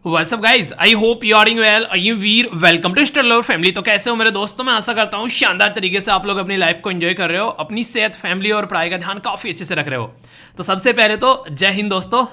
What's up guys, I hope you are doing well. I am Veer, welcome to star lover family. तो कैसे हो मेरे दोस्तों? मैं आशा करता हूँ शानदार तरीके से आप लोग अपनी लाइफ को एंजॉय कर रहे हो, अपनी सेहत, फैमिली और पढ़ाई का ध्यान काफ़ी अच्छे से रख रहे हो। तो सबसे पहले तो जय हिंद दोस्तों।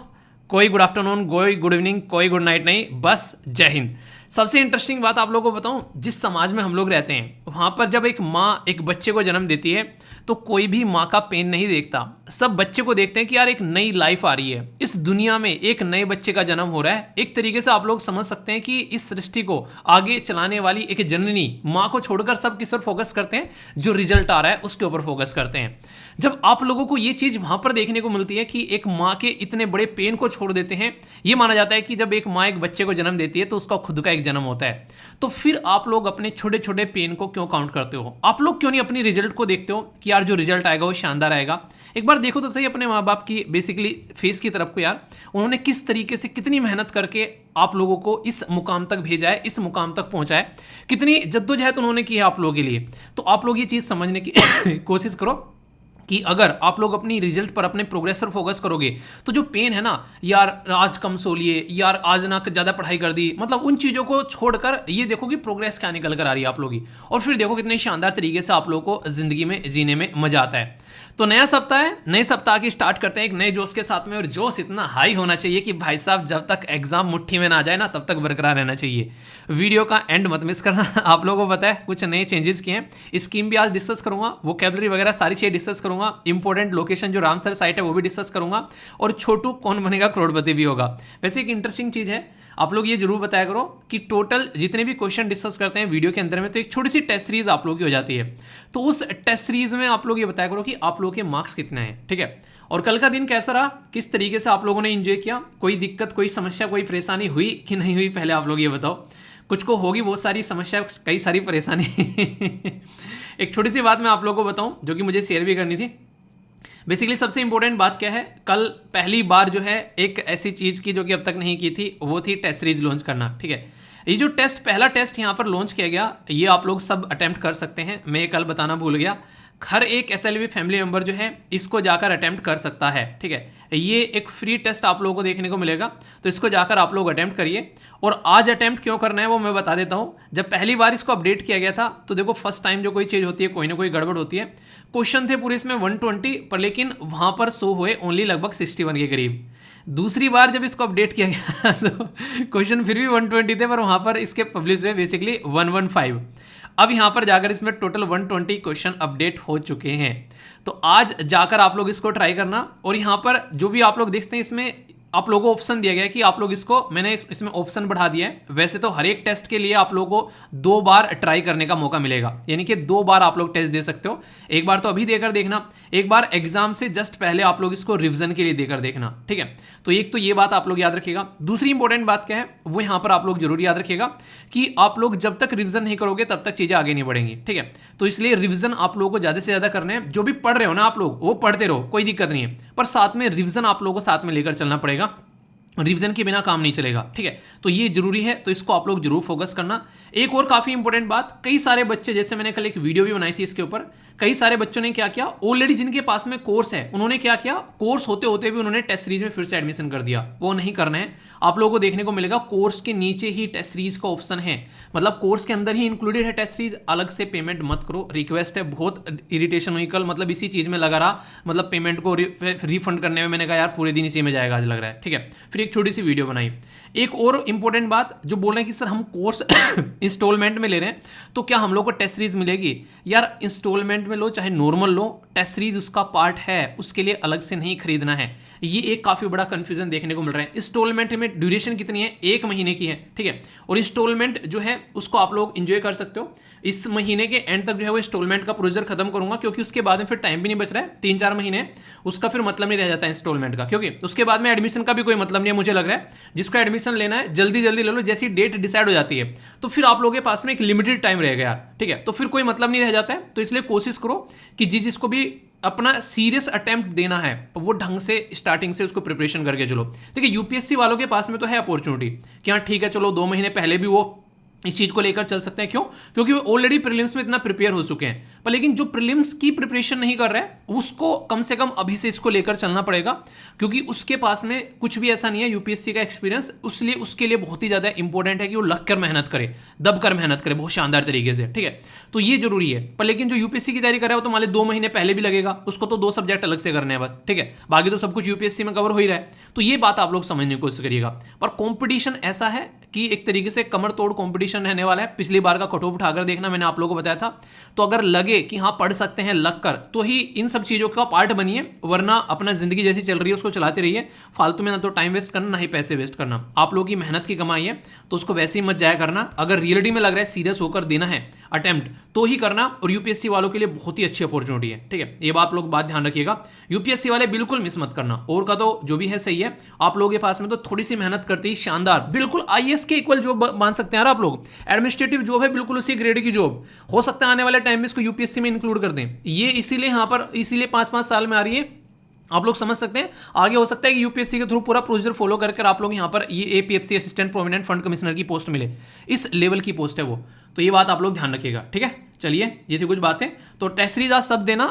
कोई गुड आफ्टरनून, कोई गुड इवनिंग, कोई गुड नाइट नहीं, बस जय हिंद। सबसे इंटरेस्टिंग बात आप लोगों को बताऊं, जिस समाज में हम लोग रहते हैं वहाँ पर जब एक माँ एक बच्चे को जन्म देती है तो कोई भी माँ का पेन नहीं देखता। सब बच्चे को देखते हैं कि यार एक नई लाइफ आ रही है, इस दुनिया में एक नए बच्चे का जन्म हो रहा है। एक तरीके से आप लोग समझ सकते हैं कि इस सृष्टि को आगे चलाने वाली एक जननी माँ को छोड़कर सब किस पर फोकस करते हैं, जो रिजल्ट आ रहा है उसके ऊपर फोकस करते हैं। जब आप लोगों को ये चीज़ वहाँ पर देखने को मिलती है कि एक माँ के इतने बड़े पेन को छोड़ देते हैं, ये माना जाता है कि जब एक माँ एक बच्चे को जन्म देती है तो उसका खुद का एक जन्म होता है। तो फिर आप लोग अपने छोटे छोटे पेन को क्यों काउंट करते हो? आप लोग क्यों नहीं अपनी रिजल्ट को देखते हो कि यार जो रिजल्ट आएगा वो शानदार आएगा? एक बार देखो तो सही अपने माँ बाप की बेसिकली फेस की तरफ को यार, उन्होंने किस तरीके से कितनी मेहनत करके आप लोगों को इस मुकाम तक भेजा है, इस मुकाम तक पहुंचा है, कितनी जद्दोजहद उन्होंने की है आप लोगों के लिए। तो आप लोग ये चीज़ समझने की कोशिश करो कि अगर आप लोग अपनी रिजल्ट पर, अपने प्रोग्रेस पर फोकस करोगे तो जो पेन है ना, यार आज कम सो लिए, यार आज ना ज़्यादा पढ़ाई कर दी, मतलब उन चीज़ों को छोड़कर ये देखो कि प्रोग्रेस क्या निकल कर आ रही है आप लोगों की, और फिर देखो कितने शानदार तरीके से आप लोगों को ज़िंदगी में जीने में मजा आता है। तो नया सप्ताह है, नए सप्ताह की स्टार्ट करते हैं एक नए जोश के साथ में, और जोश इतना हाई होना चाहिए कि भाई साहब जब तक एग्जाम मुट्ठी में ना आ जाए ना तब तक बरकरार रहना चाहिए। वीडियो का एंड मत मिस करना। आप लोगों को पता है कुछ नए चेंजेस किए हैं, स्कीम भी आज डिस्कस करूंगा, वोकैबुलरी वगैरह सारी चीज़ें डिस्कस करूंगा, इंपॉर्टेंट लोकेशन जो रामसर साइट है वो भी डिस्कस करूंगा, और छोटू कौन बनेगा करोड़पति भी होगा। वैसे एक इंटरेस्टिंग चीज़ है, आप लोग ये जरूर बताया करो कि टोटल जितने भी क्वेश्चन डिस्कस करते हैं वीडियो के अंदर में, तो एक छोटी सी टेस्ट सीरीज आप लोगों की हो जाती है। तो उस टेस्ट सीरीज में आप लोग ये बताया करो कि आप लोगों के मार्क्स कितने हैं, ठीक है? और कल का दिन कैसा रहा, किस तरीके से आप लोगों ने एंजॉय किया, कोई दिक्कत, कोई समस्या, कोई परेशानी हुई कि नहीं हुई, पहले आप लोग ये बताओ। कुछ को होगी बहुत सारी समस्या, कई सारी परेशानी। एक छोटी सी बात मैं आप लोगों को बताऊं जो कि मुझे शेयर भी करनी थी। बेसिकली सबसे इंपॉर्टेंट बात क्या है, कल पहली बार जो है एक ऐसी चीज़ की जो कि अब तक नहीं की थी, वो थी टेस्ट सीरीज लॉन्च करना, ठीक है? ये जो पहला टेस्ट यहाँ पर लॉन्च किया गया, ये आप लोग सब अटेम्प्ट कर सकते हैं। मैं ये कल बताना भूल गया, हर एक एसएलवी फैमिली मेंबर जो है इसको जाकर अटेम्प्ट कर सकता है, ठीक है? ये एक फ्री टेस्ट आप लोगों को देखने को मिलेगा, तो इसको जाकर आप लोग अटेम्प्ट करिए। और आज अटेम्प्ट क्यों करना है वो मैं बता देता हूँ। जब पहली बार इसको अपडेट किया गया था तो देखो फर्स्ट टाइम जो कोई चीज़ होती है कोई ना कोई गड़बड़ होती है। क्वेश्चन थे पूरे इसमें 120 पर, लेकिन वहाँ पर शो हुए ओनली लगभग 61 के करीब। दूसरी बार जब इसको अपडेट किया गया तो क्वेश्चन फिर भी 120 थे, पर वहाँ पर इसके पब्लिश हुए बेसिकली 115। अब यहाँ पर जाकर इसमें टोटल 120 क्वेश्चन अपडेट हो चुके हैं। तो आज जाकर आप लोग इसको ट्राई करना, और यहाँ पर जो भी आप लोग देखते हैं इसमें आप लोगों को ऑप्शन दिया गया है कि आप लोग इसको, मैंने इसमें ऑप्शन बढ़ा दिया है। वैसे तो हर एक टेस्ट के लिए आप लोगों को 2 बार ट्राई करने का मौका मिलेगा, यानी कि 2 बार आप लोग टेस्ट दे सकते हो। एक बार तो अभी देकर देखना, एक बार एग्जाम से जस्ट पहले आप लोग इसको रिवीजन के लिए देकर देखना, ठीक है? तो एक तो ये बात आप लोग याद रखिएगा। दूसरी इंपॉर्टेंट बात क्या है वो यहाँ पर आप लोग जरूर याद रखिएगा कि आप लोग जब तक रिवीजन नहीं करोगे तब तक चीज़ें आगे नहीं बढ़ेंगी, ठीक है? तो इसलिए रिवीजन आप लोगों को ज़्यादा से ज़्यादा करना है। जो भी पढ़ रहे हो ना आप लोग वो पढ़ते रहो, कोई दिक्कत नहीं है, पर साथ में रिवीजन आप लोगों को साथ में लेकर चलना पड़ेगा। रिवीजन के बिना काम नहीं चलेगा, ठीक है? तो ये जरूरी है, तो इसको आप लोग जरूर फोकस करना। एक और काफी इंपॉर्टेंट बात, कई सारे बच्चे, जैसे मैंने कल एक वीडियो भी बनाई थी इसके ऊपर, कई सारे बच्चों ने क्या किया, ऑलरेडी जिनके पास में कोर्स है उन्होंने क्या किया, कोर्स होते होते भी उन्होंने टेस्ट सीरीज में फिर से एडमिशन कर दिया। वो नहीं करना है। आप लोगों को देखने को मिलेगा कोर्स के नीचे ही टेस्ट सीरीज का ऑप्शन है, मतलब कोर्स के अंदर ही इंक्लूडेड है टेस्ट सीरीज। अलग से पेमेंट मत करो, रिक्वेस्ट है। बहुत इरिटेशन हुई कल, मतलब इसी चीज में लगा रहा, मतलब पेमेंट को रिफंड करने में मैंने कहा यार पूरे दिन इसी में जाएगा आज लग रहा है, ठीक है? फिर एक छोटी सी वीडियो बनाई। एक और इंपॉर्टेंट बात, जो बोल रहे हैं कि सर हम कोर्स इंस्टॉलमेंट में ले रहे हैं तो क्या हम लोग को टेस्ट सीरीज मिलेगी? यार इंस्टॉलमेंट में लो चाहे नॉर्मल लो, टेस्ट सीरीज उसका पार्ट है, उसके लिए अलग से नहीं खरीदना है। ये एक काफी बड़ा कंफ्यूजन देखने को मिल रहा है। इंस्टॉलमेंट में ड्यूरेशन कितनी है? 1 महीने की है, ठीक है? और इंस्टॉलमेंट जो है उसको आप लोग एंजॉय कर सकते हो। इस महीने के एंड तक जो है वो इंस्टॉलमेंट का प्रोसीजर खत्म करूंगा, क्योंकि उसके बाद में फिर टाइम भी नहीं बच रहा है, 3-4 महीने उसका फिर मतलब नहीं रह जाता है इंस्टॉलमेंट का, क्योंकि उसके बाद में एडमिशन का भी कोई मतलब नहीं है मुझे लग रहा है। जिसको एडमिशन लेना है जल्दी जल्दी ले लो, जैसी डेट डिसाइड हो जाती है तो फिर आप लोगों के पास में एक लिमिटेड टाइम रहेगा यार, ठीक है? तो फिर कोई मतलब नहीं रह जाता है। तो इसलिए कोशिश करो कि जिसको भी अपना सीरियस अटेम्प्ट देना है वो ढंग से स्टार्टिंग से उसको प्रिपरेशन करके चलो। देखिए यूपीएससी वालों के पास में तो है अपॉर्चुनिटी कि हाँ ठीक है चलो 2 महीने पहले भी वो इस चीज को लेकर चल सकते हैं। क्यों? क्योंकि वो ऑलरेडी प्रीलिम्स में इतना प्रिपेयर हो चुके हैं। पर लेकिन जो प्रीलिम्स की प्रिपरेशन नहीं कर रहा है उसको कम से कम अभी से इसको लेकर चलना पड़ेगा, क्योंकि उसके पास में कुछ भी ऐसा नहीं है यूपीएससी का एक्सपीरियंस, इसलिए उसके लिए बहुत ही ज्यादा इंपॉर्टेंट है कि वो लग कर मेहनत करे, दब कर मेहनत करे बहुत शानदार तरीके से। ठीक है, तो ये जरूरी है। पर लेकिन जो यूपीएससी की तैयारी कर रहा है वो तो मान ली 2 महीने पहले भी लगेगा, उसको तो 2 सब्जेक्ट अलग से करने हैं बस। ठीक है, बाकी तो सब कुछ यूपीएससी में कवर हो ही रहा है। तो ये बात आप लोग समझने की कोशिश करिएगा। पर कॉम्पिटिशन ऐसा है कि एक तरीके से कमर तोड़ कॉम्पिटिशन रहने वाला है। पिछली बार का कट ऑफ उठाकर देखना, मैंने आप लोगों को बताया था। तो अगर लगे कि हाँ पढ़ सकते हैं लग कर, तो ही इन सब चीजों का पार्ट बनिए, वरना अपना जिंदगी जैसी चल रही है उसको चलाते रहिए। फालतू में ना तो टाइम वेस्ट करना, ना ही पैसे वेस्ट करना। आप लोगों की मेहनत की कमाई है तो उसको वैसे ही मत जाया करना। अगर रियलिटी में लग रहा है सीरियस होकर देना है अटेम्प्ट, तो ही करना। और यूपीएससी वालों के लिए बहुत ही अच्छी अपॉर्चुनिटी है। ठीक है, ये बात लोग बात ध्यान रखिएगा। यूपीएससी वाले बिल्कुल मिस मत करना। और का तो जो भी है सही है, आप लोगों के पास में तो थोड़ी सी मेहनत करते ही शानदार, बिल्कुल आईएएस के इक्वल जॉब मान सकते हैं यार आप लोग। एडमिनिस्ट्रेटिव जॉब है, बिल्कुल उसी ग्रेड की जॉब हो सकता है आने वाले टाइम में इसको यूपीएससी में इंक्लूड कर दें। ये इसीलिए यहां पर इसीलिए 5-5 साल में आ रही है। आप लोग समझ सकते हैं आगे हो सकता है कि यूपीएससी के थ्रू पूरा प्रोसीजर फॉलो कर आप लोग यहां पर ये APFC assistant provident fund commissioner की पोस्ट मिले, इस लेवल की पोस्ट है वो। तो ये बात आप लोग ध्यान रखिएगा। ठीक है, चलिए ये थी कुछ बातें। तो टेस्ट सीरीज आज सब देना,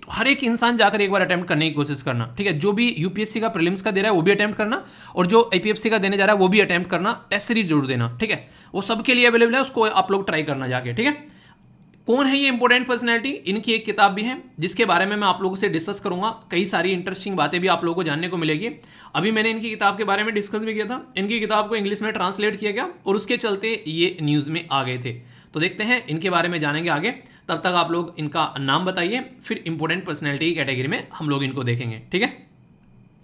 हर एक इंसान जाकर एक बार अटेम्प्ट करने की कोशिश करना। ठीक है, जो भी यूपीएससी का प्रीलिम्स का दे रहा है वो भी अटेम्प्ट करना, और जो आईपीएफसी का देने जा रहा है वो भी अटेम्प्ट करना। टेस्ट सीरीज जरूर देना। ठीक है, वो सबके लिए अवेलेबल है, उसको आप लोग ट्राई करना जाके। ठीक है, कौन है ये इंपॉर्टेंट पर्सनैलिटी? इनकी एक किताब भी है जिसके बारे में मैं आप लोगों से डिस्कस करूंगा। कई सारी इंटरेस्टिंग बातें भी आप लोगों को जानने को मिलेगी। अभी मैंने इनकी किताब के बारे में डिस्कस भी किया था। इनकी किताब को इंग्लिश में ट्रांसलेट किया गया और उसके चलते ये न्यूज़ में आ गए थे। तो देखते हैं इनके बारे में जानेंगे आगे। तब तक आप लोग इनका नाम बताइए, फिर इंपॉर्टेंट पर्सनैलिटी की कैटेगरी में हम लोग इनको देखेंगे। ठीक है,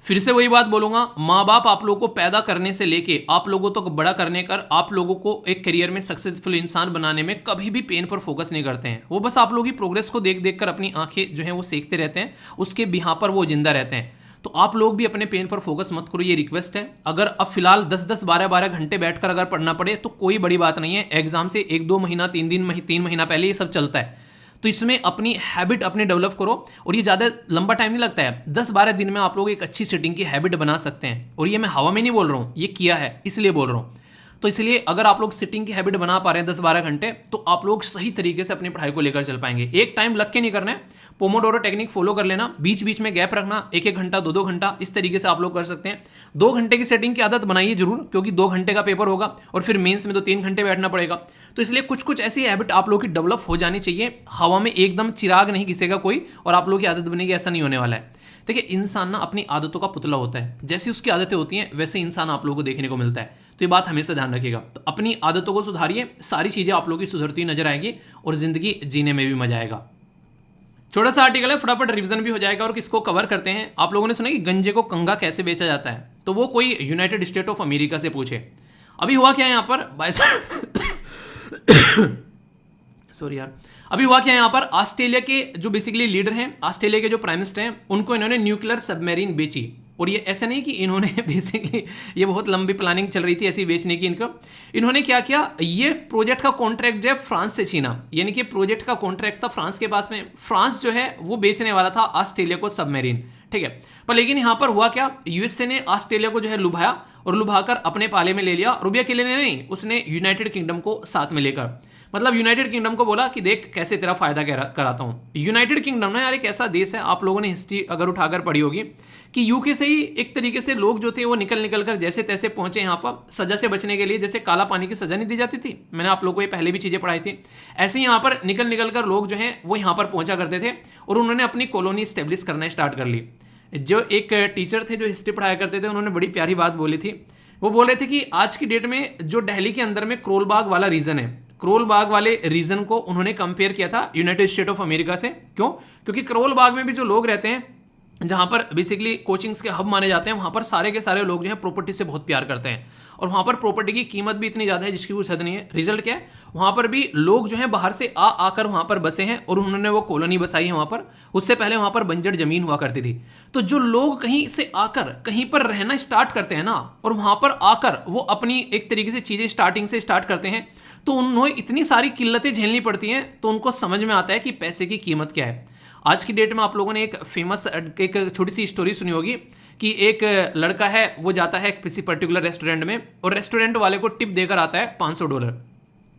फिर से वही बात बोलूंगा, माँ बाप आप लोगों को पैदा करने से लेके आप लोगों तक बड़ा करने कर आप लोगों को एक करियर में सक्सेसफुल इंसान बनाने में कभी भी पेन पर फोकस नहीं करते हैं। वो बस आप लोगों की प्रोग्रेस को देख देख कर अपनी आंखें जो है वो सेकते रहते हैं, उसके बिहार पर वो जिंदा रहते हैं। तो आप लोग भी अपने पेन पर फोकस मत करो, ये रिक्वेस्ट है। अगर अब फिलहाल 10-10 12-12 घंटे बैठकर अगर पढ़ना पड़े तो कोई बड़ी बात नहीं है। एग्जाम से 1-2 महीना 3 महीना पहले ये सब चलता है। तो इसमें अपनी हैबिट अपने डेवलप करो, और ये ज़्यादा लंबा टाइम नहीं लगता है। 10-12 दिन में आप लोग एक अच्छी सिटिंग की हैबिट बना सकते हैं। और ये मैं हवा में नहीं बोल रहा हूँ, ये किया है इसलिए बोल रहा हूँ। तो इसलिए अगर आप लोग सिटिंग की हैबिट बना पा रहे हैं 10-12 घंटे, तो आप लोग सही तरीके से अपनी पढ़ाई को लेकर चल पाएंगे। एक टाइम लग के नहीं करना है, पोमोडोरो टेक्निक फॉलो कर लेना, बीच बीच में गैप रखना, 1-1 घंटा 2-2 घंटा, इस तरीके से आप लोग कर सकते हैं। 2 घंटे की सेटिंग की आदत बनाइए जरूर, क्योंकि 2 घंटे का पेपर होगा और फिर मेंस में तो 3 घंटे बैठना पड़ेगा। तो इसलिए कुछ कुछ ऐसी हैबिट आप लोग की डेवलप हो जानी चाहिए। हवा में एकदम चिराग नहीं घिसेगा कोई और आप लोग की आदत बनेगी, ऐसा नहीं होने वाला है। देखिए, इंसान ना अपनी आदतों का पुतला होता है। जैसी उसकी आदतें होती हैं वैसे इंसान आप लोगों को देखने को मिलता है। तो ये बात हमेशा ध्यान रखिएगा। तो अपनी आदतों को सुधारिए, सारी चीजें आप लोगों की सुधरती नजर आएगी और जिंदगी जीने में भी मजा आएगा। छोटा सा आर्टिकल है, फटाफट रिवीजन भी हो जाएगा। और किसको कवर करते हैं, आप लोगों ने सुना कि गंजे को कंगा कैसे बेचा जाता है? तो वो कोई यूनाइटेड स्टेट ऑफ अमेरिका से पूछे। अभी हुआ क्या है यहाँ पर सॉरी यार, अभी हुआ क्या है यहाँ पर, ऑस्ट्रेलिया के जो बेसिकली लीडर हैं, ऑस्ट्रेलिया के जो प्राइम मिनिस्टर हैं, उनको इन्होंने न्यूक्लियर सबमरीन बेची। और ये ऐसा नहीं कि इन्होंने बेसिकली, ये बहुत लंबी प्लानिंग चल रही थी ऐसी बेचने की इनको। इन्होंने क्या किया, ये प्रोजेक्ट का कॉन्ट्रैक्ट जो है फ्रांस से छीना। यानी कि प्रोजेक्ट का कॉन्ट्रैक्ट था फ्रांस के पास में, फ्रांस जो है वो बेचने वाला था ऑस्ट्रेलिया को सबमरीन। ठीक है, पर लेकिन यहाँ पर हुआ क्या, यूएसए ने ऑस्ट्रेलिया को जो है लुभाया और लुभाकर अपने पाले में ले लिया। रुपया के लिए नहीं, उसने यूनाइटेड किंगडम को साथ में लेकर, मतलब यूनाइटेड किंगडम को बोला कि देख कैसे तेरा फायदा कराता हूं। यूनाइटेड किंगडम ना यार एक ऐसा देश है, आप लोगों ने हिस्ट्री अगर उठाकर पढ़ी होगी कि यूके से ही एक तरीके से लोग जो थे वो निकल कर जैसे तैसे पहुंचे यहाँ पर सजा से बचने के लिए। जैसे काला पानी की सजा नहीं दी जाती थी, मैंने आप लोगों को ये पहले भी चीजें पढ़ाई थी, ऐसे ही यहाँ पर निकल कर लोग जो हैं वो यहाँ पर पहुंचा करते थे और उन्होंने अपनी कॉलोनी स्टेब्लिश करना स्टार्ट कर ली। जो एक टीचर थे जो हिस्ट्री पढ़ाया करते थे, उन्होंने बड़ी प्यारी बात बोली थी। वो बोल रहे थे कि आज की डेट में जो दिल्ली के अंदर में करोल बाग वाला रीजन है, करोल बाग वाले रीजन को उन्होंने कंपेयर किया था यूनाइटेड स्टेट ऑफ अमेरिका से। क्यों? क्योंकि करोल बाग में भी जो लोग रहते हैं, जहां पर बेसिकली कोचिंग्स के हब माने जाते हैं, वहां पर सारे के सारे लोग जो है प्रॉपर्टी से बहुत प्यार करते हैं और वहां पर प्रॉपर्टी की कीमत भी इतनी ज्यादा है जिसकी कुछ हद नहीं है। रिजल्ट क्या है, वहां पर भी लोग जो है बाहर से आकर वहां पर बसे हैं और उन्होंने वो कॉलोनी बसाई है वहां पर। उससे पहले वहां पर बंजर जमीन हुआ करती थी। तो जो लोग कहीं से आकर कहीं पर रहना स्टार्ट करते हैं ना, और वहां पर आकर वो अपनी एक तरीके से चीजें स्टार्टिंग से स्टार्ट करते हैं, तो उन्हें इतनी सारी किल्लतें झेलनी पड़ती हैं, तो उनको समझ में आता है कि पैसे की कीमत क्या है। आज की डेट में आप लोगों ने एक फेमस एक छोटी सी स्टोरी सुनी होगी कि एक लड़का है, वो जाता है किसी पर्टिकुलर रेस्टोरेंट में और रेस्टोरेंट वाले को टिप देकर आता है $500।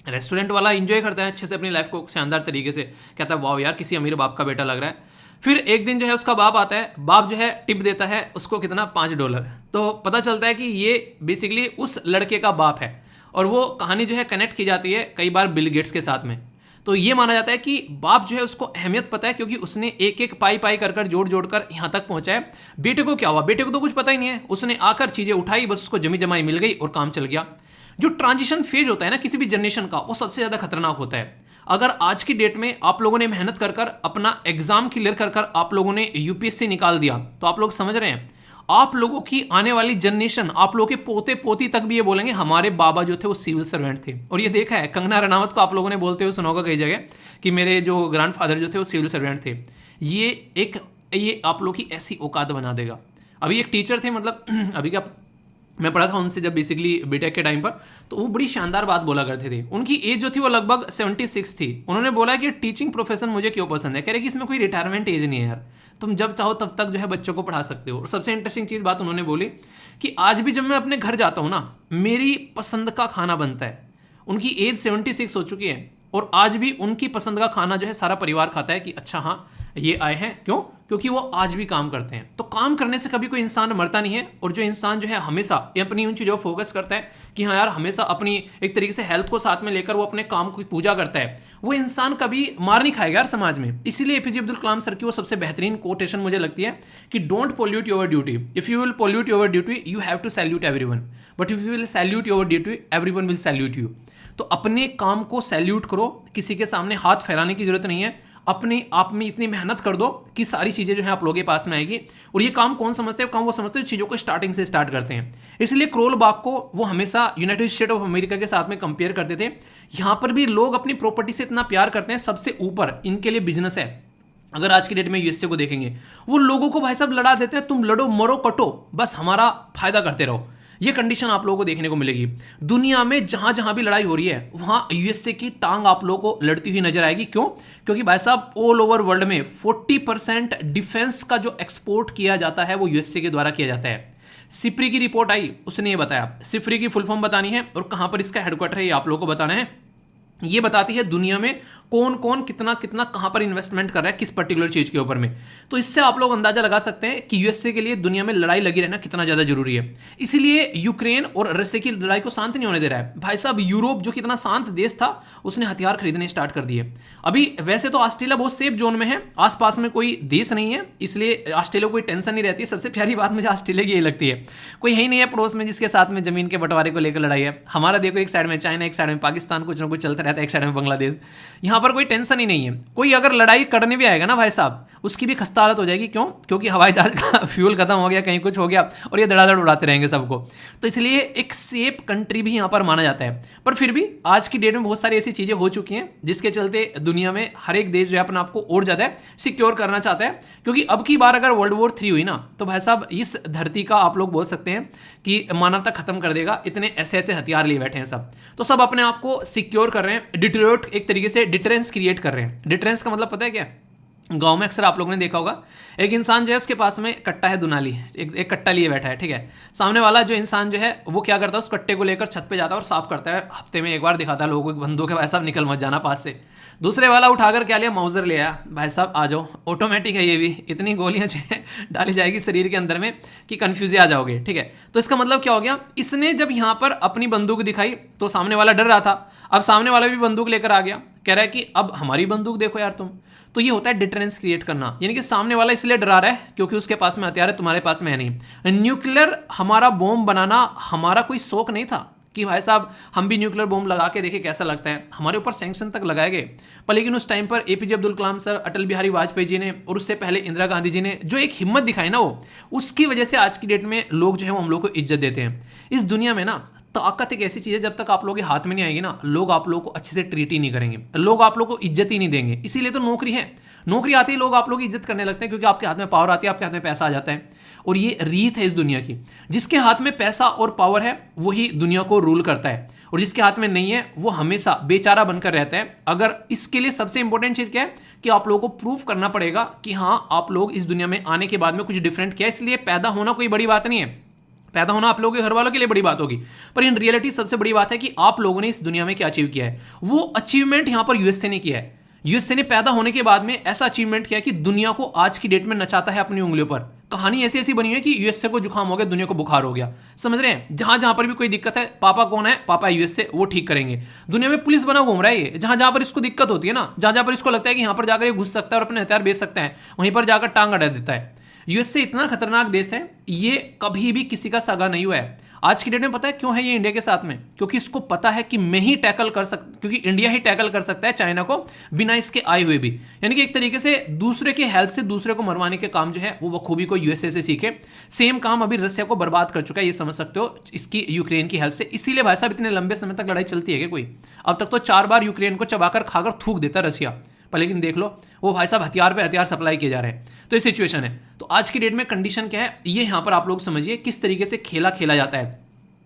रेस्टोरेंट वाला एंजॉय करता है अच्छे से अपनी लाइफ को शानदार तरीके से, कहता है वाह यार किसी अमीर बाप का बेटा लग रहा है। फिर एक दिन जो है उसका बाप आता है, बाप जो है टिप देता है उसको कितना, $5। तो पता चलता है कि ये बेसिकली उस लड़के का बाप है, और वो कहानी जो है कनेक्ट की जाती है कई बार बिल गेट्स के साथ में। तो ये माना जाता है कि बाप जो है उसको अहमियत पता है, क्योंकि उसने एक एक पाई पाई कर जोड़ जोड़ कर यहाँ तक पहुंचा है। बेटे को क्या हुआ, बेटे को तो कुछ पता ही नहीं है, उसने आकर चीजें उठाई, बस उसको जमी जमाई मिल गई और काम चल गया। जो ट्रांजिशन फेज होता है ना किसी भी जनरेशन का, वो सबसे ज्यादा खतरनाक होता है। अगर आज की डेट में आप लोगों ने मेहनत कर कर अपना एग्जाम क्लियर कर कर आप लोगों ने यूपीएससी निकाल दिया, तो आप लोग समझ रहे हैं आप लोगों की आने वाली जनरेशन, आप लोगों के पोते पोती तक भी ये बोलेंगे हमारे बाबा जो थे वो सिविल सर्वेंट थे। और ये देखा है, कंगना रनावत को आप लोगों ने बोलते हुए सुना होगा कई जगह कि मेरे जो ग्रैंडफादर जो थे वो सिविल सर्वेंट थे। ये आप लोग की ऐसी औकात बना देगा। अभी एक टीचर थे, मतलब अभी का मैं पढ़ा था उनसे जब बेसिकली बीटेक के टाइम पर, तो वो बड़ी शानदार बात बोला करते थे। उनकी एज जो थी वो लगभग 76 थी। उन्होंने बोला कि टीचिंग प्रोफेशन मुझे क्यों पसंद है, कह रहे कि इसमें कोई रिटायरमेंट एज नहीं है यार, तुम जब चाहो तब तक जो है बच्चों को पढ़ा सकते हो। और सबसे इंटरेस्टिंग चीज़ बात उन्होंने बोली कि आज भी जब मैं अपने घर जाता हूँ ना, मेरी पसंद का खाना बनता है। उनकी एज 76 हो चुकी है और आज भी उनकी पसंद का खाना जो है सारा परिवार खाता है कि अच्छा हाँ ये आए हैं, क्यों, क्योंकि वो आज भी काम करते हैं। तो काम करने से कभी कोई इंसान मरता नहीं है। और जो इंसान जो है हमेशा अपनी उन चीज़ों पर फोकस करता है कि हाँ यार हमेशा अपनी एक तरीके से हेल्थ को साथ में लेकर वो अपने काम की पूजा करता है, वो इंसान कभी मार नहीं खाएगा यार समाज में। इसीलिए एपीजे अब्दुल कलाम सर की वो सबसे बेहतरीन कोटेशन मुझे लगती है कि don't pollute your duty, if you will pollute your duty you have to salute everyone, but if you will salute your duty everyone will salute you. तो अपने काम को सैल्यूट करो, किसी के सामने हाथ फैलाने की जरूरत नहीं है, अपने आप में इतनी मेहनत कर दो कि सारी चीजें जो है आप लोगों के पास में आएगी। और ये काम कौन समझते हैं, काम वो समझते हैं चीजों को स्टार्टिंग से स्टार्ट करते हैं। इसलिए क्रोल बाग को वो हमेशा यूनाइटेड स्टेट ऑफ अमेरिका के साथ में कंपेयर करते थे। यहां पर भी लोग अपनी प्रॉपर्टी से इतना प्यार करते हैं, सबसे ऊपर इनके लिए बिजनेस है। अगर आज की डेट में यूएसए को देखेंगे, वो लोगों को भाई साहब लड़ा देते हैं, तुम लड़ो मरो कटो, बस हमारा फायदा करते रहो। ये कंडीशन आप लोगों को देखने को मिलेगी। दुनिया में जहां जहां भी लड़ाई हो रही है वहां यूएसए की टांग आप लोगों को लड़ती हुई नजर आएगी। क्यों? क्योंकि भाई साहब ऑल ओवर वर्ल्ड में 40% डिफेंस का जो एक्सपोर्ट किया जाता है वो यूएसए के द्वारा किया जाता है। सिप्री की रिपोर्ट आई, उसने ये बताया, सिप्री की फुल फॉर्म बतानी है और कहां पर इसका हेडक्वार्टर है ये आप लोगों को बताना है। ये बताती है दुनिया में कौन कौन कितना कितना कहां पर इन्वेस्टमेंट कर रहा है किस पर्टिकुलर चीज के ऊपर में। तो इससे आप लोग अंदाजा लगा सकते हैं कि यूएसए के लिए दुनिया में लड़ाई लगी रहना कितना ज्यादा जरूरी है। इसीलिए यूक्रेन और रशिया की लड़ाई को शांत नहीं होने दे रहा है। भाई साहब यूरोप जो कितना शांत देश था उसने हथियार खरीदने स्टार्ट कर दिए। अभी वैसे तो ऑस्ट्रेलिया बहुत सेफ जोन में है, आसपास में कोई देश नहीं है, इसलिए ऑस्ट्रेलिया को कोई टेंशन नहीं रहती है। सबसे प्यारी बात मुझे ऑस्ट्रेलिया की यही लगती है, कोई है ही नहीं है पड़ोस में जिसके साथ में जमीन के बंटवारे को लेकर लड़ाई है। हमारा देखो एक साइड में चाइना, एक साइड में पाकिस्तान, कुछ ना कुछ चलता रहता है, एक साइड में बांग्लादेश। यहां पर कोई टेंशन ही नहीं है। कोई अगर लड़ाई करने भी आएगा ना भाई साहब, उसकी भी खस्ता हालत हो जाएगी। क्यों? क्योंकि हवाई जहाज का फ्यूल खत्म हो गया, कहीं कुछ हो गया और ये धड़ाधड़ उड़ाते रहेंगे सबको। तो इसलिए एक सेफ कंट्री भी यहां पर माना जाता है। पर फिर भी आज की डेट में बहुत सारी ऐसी चीजें हो चुकी हैं जिसके चलते दुनिया में हर एक देश जो है अपने आप को और ज्यादा सिक्योर करना चाहता है। क्योंकि अब की बार अगर वर्ल्ड वॉर 3 हुई ना, तो भाई साहब इस धरती का आप लोग बोल सकते हैं कि मानवता खत्म कर देगा। इतने ऐसे ऐसे हथियार लिए बैठे हैं सब, तो सब अपने आप को सिक्योर कर रहे हैं, डिटरेट एक तरीके से डिटरेंस क्रिएट कर रहे हैं। डिटरेंस का मतलब पता है क्या? गांव में अक्सर आप लोगों ने देखा होगा, एक इंसान जो है उसके पास में कट्टा है, दुनाली, एक कट्टा लिए बैठा है, ठीक है। सामने वाला जो इंसान जो है वो क्या करता है, उस कट्टे को लेकर छत पे जाता है और साफ करता है, हफ्ते में एक बार दिखाता है लोगों को, बंदूक है भाई साहब निकल मत जाना पास से। दूसरे वाला उठाकर क्या लिया, माउजर ले आया, भाई साहब आ जाओ, ऑटोमेटिक है ये भी, इतनी गोलियां जो है डाली जाएगी शरीर के अंदर में कि कंफ्यूज आ जाओगे, ठीक है। तो इसका मतलब क्या हो गया, इसने जब यहाँ पर अपनी बंदूक दिखाई तो सामने वाला डर रहा था, अब सामने वाला भी बंदूक लेकर आ गया, कह रहा है कि अब हमारी बंदूक देखो यार तुम। तो ये होता है डिटरेंस क्रिएट करना, यानी कि सामने वाला इसलिए डरा रहा है क्योंकि उसके पास में हथियार है, तुम्हारे पास में है नहीं। न्यूक्लियर हमारा बॉम्ब बनाना हमारा कोई शौक नहीं था कि भाई साहब हम भी न्यूक्लियर बॉम्ब लगा के देखें कैसा लगता है, हमारे ऊपर सैंक्शन तक लगाए गए। पर लेकिन उस टाइम पर एपीजे अब्दुल कलाम सर, अटल बिहारी वाजपेयी जी ने और उससे पहले इंदिरा गांधी जी ने जो एक हिम्मत दिखाई ना, वो उसकी वजह से आज की डेट में लोग जो है वो हम लोग को इज्जत देते हैं। इस दुनिया में ना ताकत एक ऐसी चीज़ है, जब तक आप लोगों के हाथ में नहीं आएगी ना, लोग आप लोगों को अच्छे से ट्रीट ही नहीं करेंगे, लोग आप लोगों को इज्जत ही नहीं देंगे। इसीलिए तो नौकरी है, नौकरी आती है लोग आप लोगों की इज्जत करने लगते हैं, क्योंकि आपके हाथ में पावर आती है, आपके हाथ में पैसा आ जाता है। और ये रीत है इस दुनिया की, जिसके हाथ में पैसा और पावर है वही दुनिया को रूल करता है, और जिसके हाथ में नहीं है वो हमेशा बेचारा बनकर रहता है। अगर इसके लिए सबसे इंपॉर्टेंट चीज़ क्या है कि आप लोगों को प्रूफ करना पड़ेगा कि हाँ आप लोग इस दुनिया में आने के बाद में कुछ डिफरेंट किया, इसलिए पैदा होना कोई बड़ी बात नहीं है। पैदा होना आप लोगों के घर वालों के लिए बड़ी बात होगी, पर इन रियलिटी सबसे बड़ी बात है कि आप लोगों ने इस दुनिया में क्या अचीव किया है। वो अचीवमेंट यहां पर यूएसए ने किया है। यूएसए ने पैदा होने के बाद में ऐसा अचीवमेंट किया कि दुनिया को आज की डेट में नचाता है अपनी उंगलियों पर। कहानी ऐसी ऐसी बनी है कि यूएसए को जुकाम हो गया, दुनिया को बुखार हो गया। समझ रहे हैं, जहां जहां पर भी कोई दिक्कत है, पापा कौन है, पापा यूएसए, वो ठीक करेंगे। दुनिया में पुलिस बना घूम रहा है ये, जहां जहां पर इसको दिक्कत होती है ना, जहां जहां पर इसको लगता है कि यहां पर जाकर ये घुस सकता है और अपने हथियार बेच सकता है, वहीं पर जाकर टांग अड़ा देता है। यूएसए इतना खतरनाक देश है, ये कभी भी किसी का सगा नहीं हुआ है। आज की डेट में पता है क्यों है ये इंडिया के साथ में? क्योंकि इसको पता है कि मैं ही टैकल कर क्योंकि इंडिया ही टैकल कर सकता है चाइना को बिना इसके आए हुए भी। यानी कि एक तरीके से दूसरे के हेल्प से दूसरे को मरवाने के काम जो है वो बखूबी को यूएसए से सीखे। सेम काम अभी रशिया को बर्बाद कर चुका है, ये समझ सकते हो, इसकी यूक्रेन की हेल्प से। इसीलिए भाई साहब इतने लंबे समय तक लड़ाई चलती है कि कोई अब तक तो 4 बार यूक्रेन को चबाकर खाकर थूक देता रशिया, पर लेकिन देख लो वो भाई साहब हथियार पे हथियार सप्लाई किए जा रहे हैं। तो ये सिचुएशन है। तो आज की डेट में कंडीशन क्या है, ये यहां पर आप लोग समझिए किस तरीके से खेला खेला जाता है।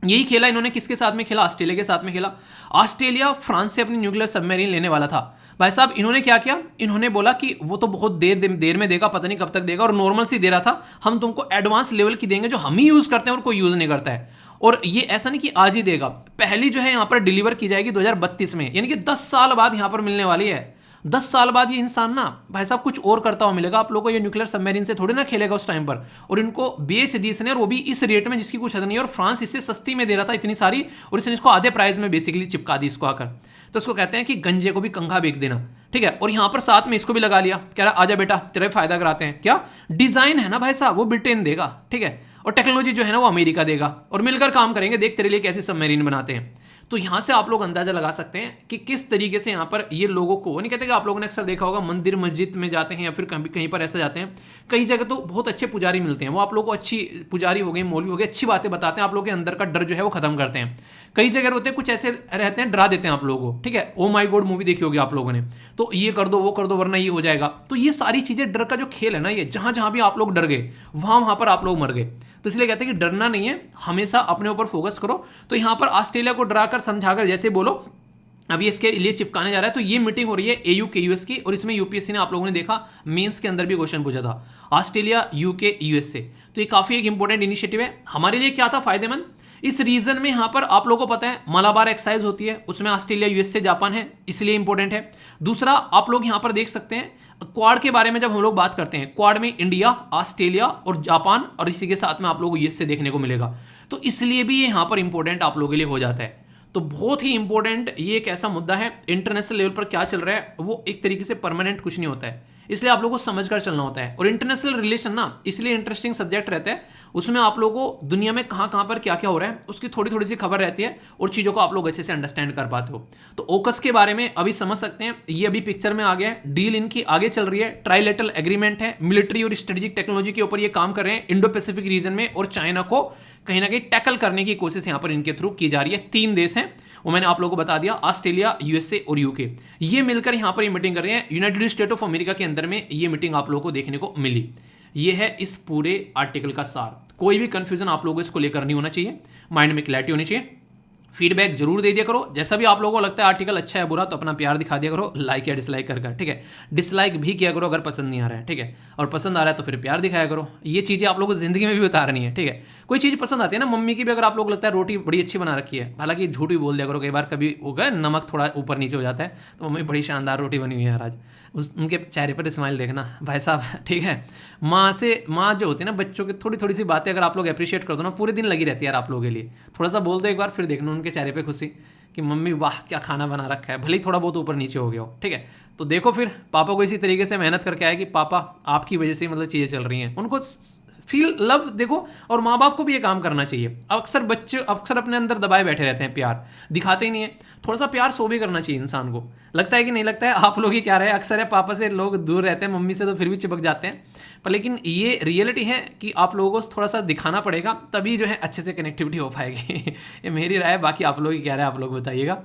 यही खेला इन्होंने किसके साथ में खेला? ऑस्ट्रेलिया के साथ में खेला। ऑस्ट्रेलिया फ्रांस से अपनी न्यूक्लियर सबमरीन लेने वाला था। भाई साहब इन्होंने क्या किया, इन्होंने बोला कि वो तो बहुत देर में देगा, पता नहीं कब तक देगा, और नॉर्मल सी दे रहा था, हम तुमको एडवांस लेवल की देंगे जो हम ही यूज करते हैं और कोई यूज नहीं करता है। और ये ऐसा नहीं कि आज ही देगा, पहली जो है यहां पर डिलीवर की जाएगी 2032 में, यानी कि 10 साल बाद यहां पर मिलने वाली है। 10 साल बाद ये इंसान ना भाई साहब कुछ और करता हुआ मिलेगा आप लोगों को। ये न्यूक्लियर सबमरीन से थोड़ी ना खेलेगा उस टाइम पर, और इनको बेच दी इसने, और वो भी इस रेट में जिसकी कुछ हद नहीं है। और फ्रांस इससे सस्ती में दे रहा था इतनी सारी, और इसने इसको आधे प्राइस में बेसिकली चिपका दी इसको आकर। तो इसको कहते हैं कि गंजे को भी कंघा बेच देना, ठीक है। और यहां पर साथ में इसको भी लगा लिया, कह रहा आजा बेटा तेरा फायदा कराते हैं। क्या डिजाइन है ना भाई साहब, वो ब्रिटेन देगा, ठीक है, और टेक्नोलॉजी जो है ना वो अमेरिका देगा, और मिलकर काम करेंगे, देख तेरे लिए कैसे सबमरीन बनाते हैं। तो यहां से आप लोग अंदाजा लगा सकते हैं कि किस तरीके से यहां पर ये लोगों को, नहीं कहते कि आप लोगों ने अक्सर देखा होगा मंदिर मस्जिद में जाते हैं या फिर कहीं पर ऐसे जाते हैं, कई जगह तो बहुत अच्छे पुजारी मिलते हैं, वो आप लोगों को अच्छी पुजारी हो गए, मौलवी हो गए, अच्छी बातें बताते हैं, आप लोगों के अंदर का डर जो है वो खत्म करते हैं। कई जगह होते हैं कुछ ऐसे रहते हैं डरा देते हैं आप लोगों को, ठीक है। ओ माई गॉड मूवी देखी होगी आप लोगों ने, तो ये कर दो वो कर दो वरना ये हो जाएगा। तो ये सारी चीजें डर का जो खेल है ना, ये जहां जहां भी आप लोग डर गए वहां पर आप लोग मर गए। तो इसलिए कहते हैं कि डरना नहीं है, हमेशा अपने ऊपर फोकस करो। तो यहां पर ऑस्ट्रेलिया को डराकर समझाकर जैसे बोलो अभी इसके लिए चिपकाने जा रहा है। तो ये मीटिंग हो रही है एयू के यूएस की, और इसमें यूपीएससी ने आप लोगों ने देखा मेंस के अंदर भी क्वेश्चन पूछा था, ऑस्ट्रेलिया यूके यूएसए। तो ये काफी एक इंपॉर्टेंट इनिशिएटिव है हमारे लिए। क्या था फायदेमंद इस रीजन में, यहां पर आप लोगों को पता है मलाबार एक्सरसाइज होती है, उसमें ऑस्ट्रेलिया यूएसए जापान है, इसलिए इंपॉर्टेंट है। दूसरा आप लोग यहां पर देख सकते हैं क्वाड के बारे में, जब हम लोग बात करते हैं क्वाड में इंडिया, ऑस्ट्रेलिया और जापान, और इसी के साथ में आप लोगों को यूएसए देखने को मिलेगा। तो इसलिए भी ये यहां पर इंपॉर्टेंट आप लोगों के लिए हो जाता है। तो बहुत ही इंपॉर्टेंट ये एक ऐसा मुद्दा है, इंटरनेशनल लेवल पर क्या चल रहा है वो एक तरीके से परमानेंट कुछ नहीं होता है, इसलिए आप लोगों को समझकर चलना होता है। और इंटरनेशनल रिलेशन ना इसलिए इंटरेस्टिंग सब्जेक्ट रहता है, उसमें आप लोगों को दुनिया में कहां पर क्या क्या हो रहा है उसकी थोड़ी थोड़ी सी खबर रहती है, और चीजों को आप लोग अच्छे से अंडरस्टैंड कर पाते हो। तो ओकस के बारे में अभी समझ सकते हैं, ये अभी पिक्चर में आ गया है, डील इनकी आगे चल रही है, ट्राइलेटरल एग्रीमेंट है, मिलिट्री और स्ट्रेटेजिक टेक्नोलॉजी के ऊपर ये काम कर रहे हैं इंडो पैसिफिक रीजन में, और चाइना को कहीं ना कहीं टैकल करने की कोशिश यहां पर इनके थ्रू की जा रही है। 3 देश हैं वो मैंने आप लोगों को बता दिया, ऑस्ट्रेलिया, यूएसए और यूके, ये मिलकर यहां पर ये मीटिंग कर रहे हैं। यूनाइटेड स्टेट ऑफ अमेरिका के अंदर में ये मीटिंग आप लोगों को देखने को मिली। ये है इस पूरे आर्टिकल का सार। कोई भी कंफ्यूजन आप लोगों को इसको लेकर नहीं होना चाहिए, माइंड में क्लैरिटी होनी चाहिए। फीडबैक जरूर दे दिया करो, जैसा भी आप लोगों को लगता है आर्टिकल अच्छा है बुरा, तो अपना प्यार दिखा दिया करो, लाइक या डिसलाइक कर, ठीक है। डिसलाइक भी किया करो अगर पसंद नहीं आ रहा है, ठीक है, और पसंद आ रहा है तो फिर प्यार दिखाया करो। ये चीज़ें आप लोगों को जिंदगी में भी उतारनी है, ठीक है। कोई चीज़ पसंद आती है ना, मम्मी की भी अगर आप लोग लगता है रोटी बड़ी अच्छी बना रखी है, हालांकि झूठ भी बोल दिया करो, कई बार कभी होगा नमक थोड़ा ऊपर नीचे हो जाता है, तो मम्मी बड़ी शानदार रोटी बनी हुई है यार आज, उनके चेहरे पर स्माइल देखना भाई साहब, ठीक है। माँ जो होती है ना बच्चों की थोड़ी थोड़ी सी बातें अगर आप लोग अप्रिशिएट कर दो ना, पूरे दिन लगी रहती है यार आप लोगों के लिए। थोड़ा सा बोल दो एक बार, फिर देखना उनके चेहरे पे खुशी कि मम्मी वाह क्या खाना बना रखा है, भले ही थोड़ा बहुत ऊपर नीचे हो गया हो, ठीक है। तो देखो फिर पापा को इसी तरीके से मेहनत करके आए कि पापा आपकी वजह से मतलब चीज़ें चल रही हैं, उनको फील लव देखो। और माँ बाप को भी ये काम करना चाहिए। अक्सर बच्चे अक्सर अपने अंदर दबाए बैठे रहते हैं, प्यार दिखाते ही नहीं है। थोड़ा सा प्यार सो भी करना चाहिए इंसान को, लगता है कि नहीं लगता है? आप लोग ही क्या रहे, अक्सर है पापा से लोग दूर रहते हैं, मम्मी से तो फिर भी चिपक जाते हैं, पर लेकिन ये रियलिटी है कि आप लोगों को थोड़ा सा दिखाना पड़ेगा, तभी जो है अच्छे से कनेक्टिविटी हो पाएगी। ये मेरी राय है, बाकी आप लोग ही क्या रहे आप लोग बताइएगा।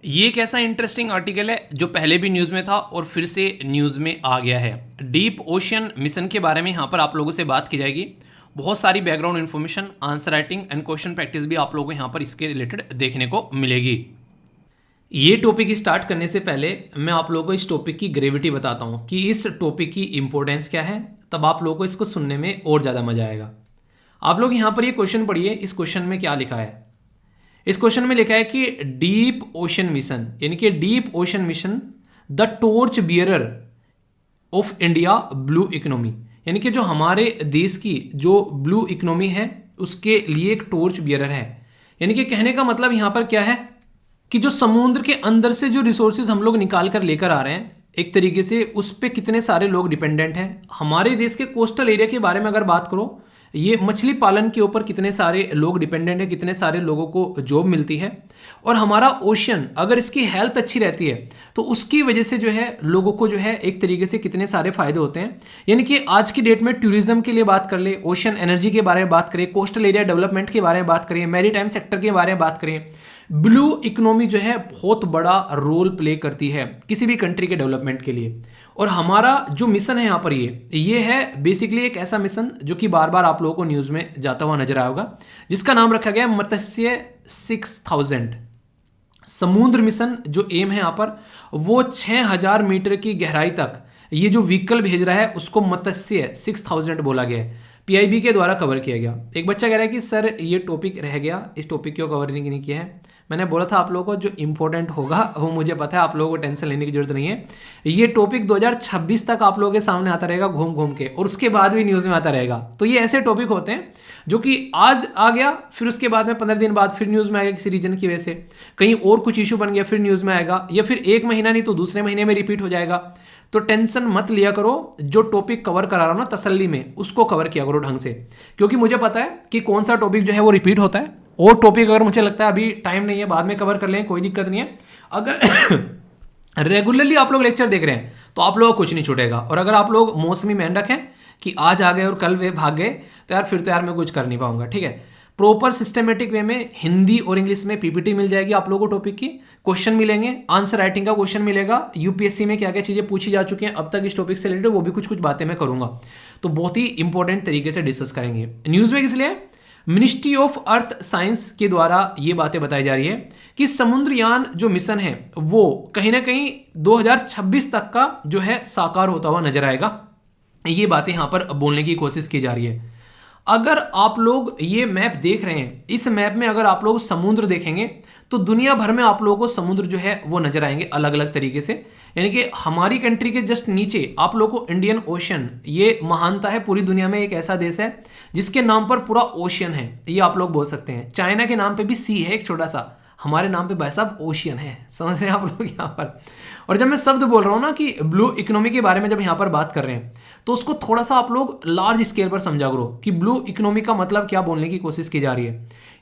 ये एक ऐसा इंटरेस्टिंग आर्टिकल है जो पहले भी न्यूज़ में था और फिर से न्यूज़ में आ गया है। डीप ओशन मिशन के बारे में यहाँ पर आप लोगों से बात की जाएगी। बहुत सारी background information, answer writing and question practice भी आप लोगों को यहाँ पर इसके रिलेटेड देखने को मिलेगी। ये टॉपिक स्टार्ट करने से पहले मैं आप लोगों को इस टॉपिक की ग्रेविटी बताता हूँ कि इस टॉपिक की इंपॉर्टेंस क्या है, तब आप लोगों को इसको सुनने में और ज़्यादा मजा आएगा। आप लोग यहां पर ये क्वेश्चन पढ़िए, इस क्वेश्चन में क्या लिखा है। इस क्वेश्चन में लिखा है कि डीप ओशन मिशन, यानी कि deep ocean mission the torch bearer of India blue economy, यानी कि जो हमारे देश की जो ब्लू इकोनॉमी है उसके लिए एक टॉर्च बियरर है। यानी कि कहने का मतलब यहां पर क्या है कि जो समुद्र के अंदर से जो रिसोर्सेज हम लोग निकाल कर लेकर आ रहे हैं, एक तरीके से उस पर कितने सारे लोग डिपेंडेंट हैं। हमारे देश के कोस्टल एरिया के बारे में अगर बात करो, ये मछली पालन के ऊपर कितने सारे लोग डिपेंडेंट हैं, कितने सारे लोगों को जॉब मिलती है। और हमारा ओशन अगर इसकी हेल्थ अच्छी रहती है तो उसकी वजह से जो है लोगों को जो है एक तरीके से कितने सारे फायदे होते हैं। यानी कि आज की डेट में टूरिज्म के लिए बात कर ले, ओशन एनर्जी के बारे में बात करें, कोस्टल एरिया डेवलपमेंट के बारे में बात करें, मैरीटाइम सेक्टर के बारे में बात करें, ब्लू इकोनॉमी जो है बहुत बड़ा रोल प्ले करती है किसी भी कंट्री के डेवलपमेंट के लिए। और हमारा जो मिशन है यहाँ पर ये है बेसिकली एक ऐसा मिशन जो कि बार बार आप लोगों को न्यूज़ में जाता हुआ नजर आया होगा, जिसका नाम रखा गया मत्स्य 6000 समुद्र मिशन। जो एम है यहाँ पर वो 6000 मीटर की गहराई तक ये जो व्हीकल भेज रहा है उसको मत्स्य 6000 बोला गया है, पीआईबी के द्वारा कवर किया गया। एक बच्चा कह रहा है कि सर ये टॉपिक रह गया, इस टॉपिक को कवर नहीं किया है। मैंने बोला था आप लोगों को जो इंपॉर्टेंट होगा वो मुझे पता है, आप लोगों को टेंशन लेने की जरूरत नहीं है। ये टॉपिक 2026 तक आप लोगों के सामने आता रहेगा घूम घूम के, और उसके बाद भी न्यूज़ में आता रहेगा। तो ये ऐसे टॉपिक होते हैं जो कि आज आ गया, फिर उसके बाद में 15 दिन बाद फिर न्यूज़ में आएगा किसी रीजन की वजह से, कहीं और कुछ इशू बन गया फिर न्यूज़ में आएगा, या फिर एक महीना नहीं तो दूसरे महीने में रिपीट हो जाएगा। तो टेंशन मत लिया करो, जो टॉपिक कवर करा रहा हूं ना तसल्ली में उसको कवर किया करो ढंग से, क्योंकि मुझे पता है कि कौन सा टॉपिक जो है वो रिपीट होता है। और टॉपिक अगर मुझे लगता है अभी टाइम नहीं है बाद में कवर कर लें, कोई दिक्कत नहीं है। अगर रेगुलरली आप लोग लेक्चर देख रहे हैं तो आप लोगों को कुछ नहीं छूटेगा। और अगर आप लोग मौसमी मेंढक हैं कि आज आ गए और कल वे भाग गए तो यार फिर तो यार मैं कुछ कर नहीं पाऊंगा। ठीक है, प्रॉपर सिस्टमेटिक वे में हिंदी और इंग्लिश में पीपीटी मिल जाएगी आप लोगों को, टॉपिक की क्वेश्चन मिलेंगे, आंसर राइटिंग का क्वेश्चन मिलेगा, यूपीएससी में क्या क्या चीजें पूछी जा चुकी हैं अब तक इस टॉपिक से रिलेटेड वो भी कुछ कुछ बातें मैं करूंगा। तो बहुत ही इंपॉर्टेंट तरीके से डिस्कस करेंगे। न्यूज में किस लिए, मिनिस्ट्री ऑफ अर्थ साइंस के द्वारा ये बातें बताई जा रही है कि समुद्रयान जो मिशन है वो कहीं ना कहीं 2026 तक का जो है साकार होता हुआ नजर आएगा। ये बातें यहां पर बोलने की कोशिश की जा रही है। अगर आप लोग ये मैप देख रहे हैं, इस मैप में अगर आप लोग समुद्र देखेंगे तो दुनिया भर में आप लोगों को समुद्र जो है वो नजर आएंगे अलग अलग तरीके से। यानी कि हमारी कंट्री के जस्ट नीचे आप लोगों को इंडियन ओशन, ये महानता है पूरी दुनिया में, एक ऐसा देश है जिसके नाम पर पूरा ओशियन है, ये आप लोग बोल सकते हैं। चाइना के नाम पे भी सी है एक छोटा सा, हमारे नाम पे भाई साहब ओशियन है, समझ रहे हैं आप लोग यहाँ पर। और जब मैं शब्द बोल रहा हूँ ना कि ब्लू इकोनॉमी के बारे में जब यहाँ पर बात कर रहे हैं तो उसको थोड़ा सा आप लोग लार्ज स्केल पर समझा करो कि ब्लू इकोनॉमी का मतलब क्या बोलने की कोशिश की जा रही है।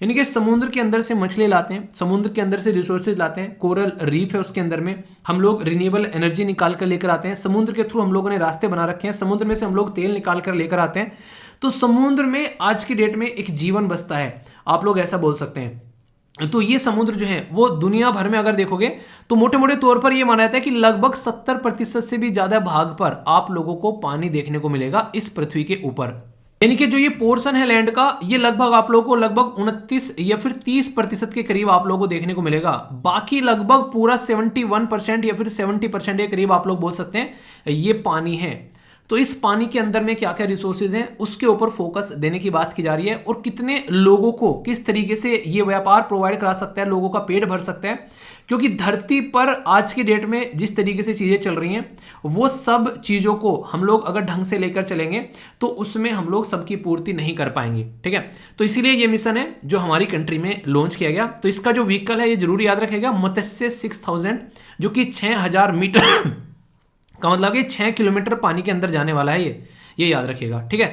यानी कि समुद्र के अंदर से मछली लाते हैं, समुद्र के अंदर से रिसोर्सेज लाते हैं, कोरल रीफ है उसके अंदर में हम लोग रिन्यूएबल एनर्जी निकाल कर लेकर आते हैं, समुद्र के थ्रू हम लोगों ने रास्ते बना रखे हैं, समुद्र में से हम लोग तेल निकाल कर लेकर आते हैं। तो समुद्र में आज की डेट में एक जीवन बसता है, आप लोग ऐसा बोल सकते हैं। तो ये समुद्र जो है वो दुनिया भर में अगर देखोगे तो मोटे मोटे तौर पर ये माना जाता है कि लगभग 70% से भी ज्यादा भाग पर आप लोगों को पानी देखने को मिलेगा इस पृथ्वी के ऊपर। यानी कि जो ये पोर्शन है लैंड का, ये लगभग आप लोगों को लगभग 29 या फिर 30% के करीब आप लोगों को देखने को मिलेगा। बाकी लगभग पूरा 71% या फिर 70% के करीब आप लोग बोल सकते हैं ये पानी है। तो इस पानी के अंदर में क्या क्या रिसोर्सेज हैं उसके ऊपर फोकस देने की बात की जा रही है, और कितने लोगों को किस तरीके से ये व्यापार प्रोवाइड करा सकता है, लोगों का पेट भर सकता है। क्योंकि धरती पर आज की डेट में जिस तरीके से चीजें चल रही हैं वो सब चीजों को हम लोग अगर ढंग से लेकर चलेंगे तो उसमें हम लोग सबकी पूर्ति नहीं कर पाएंगे। ठीक है, तो इसीलिए ये मिशन है जो हमारी कंट्री में लॉन्च किया गया। तो इसका जो व्हीकल है ये जरूर याद रखेगा, मत्स्य 6000 जो कि 6000 मीटर का मतलब कि 6 किलोमीटर पानी के अंदर जाने वाला है ये याद रखिएगा। ठीक है,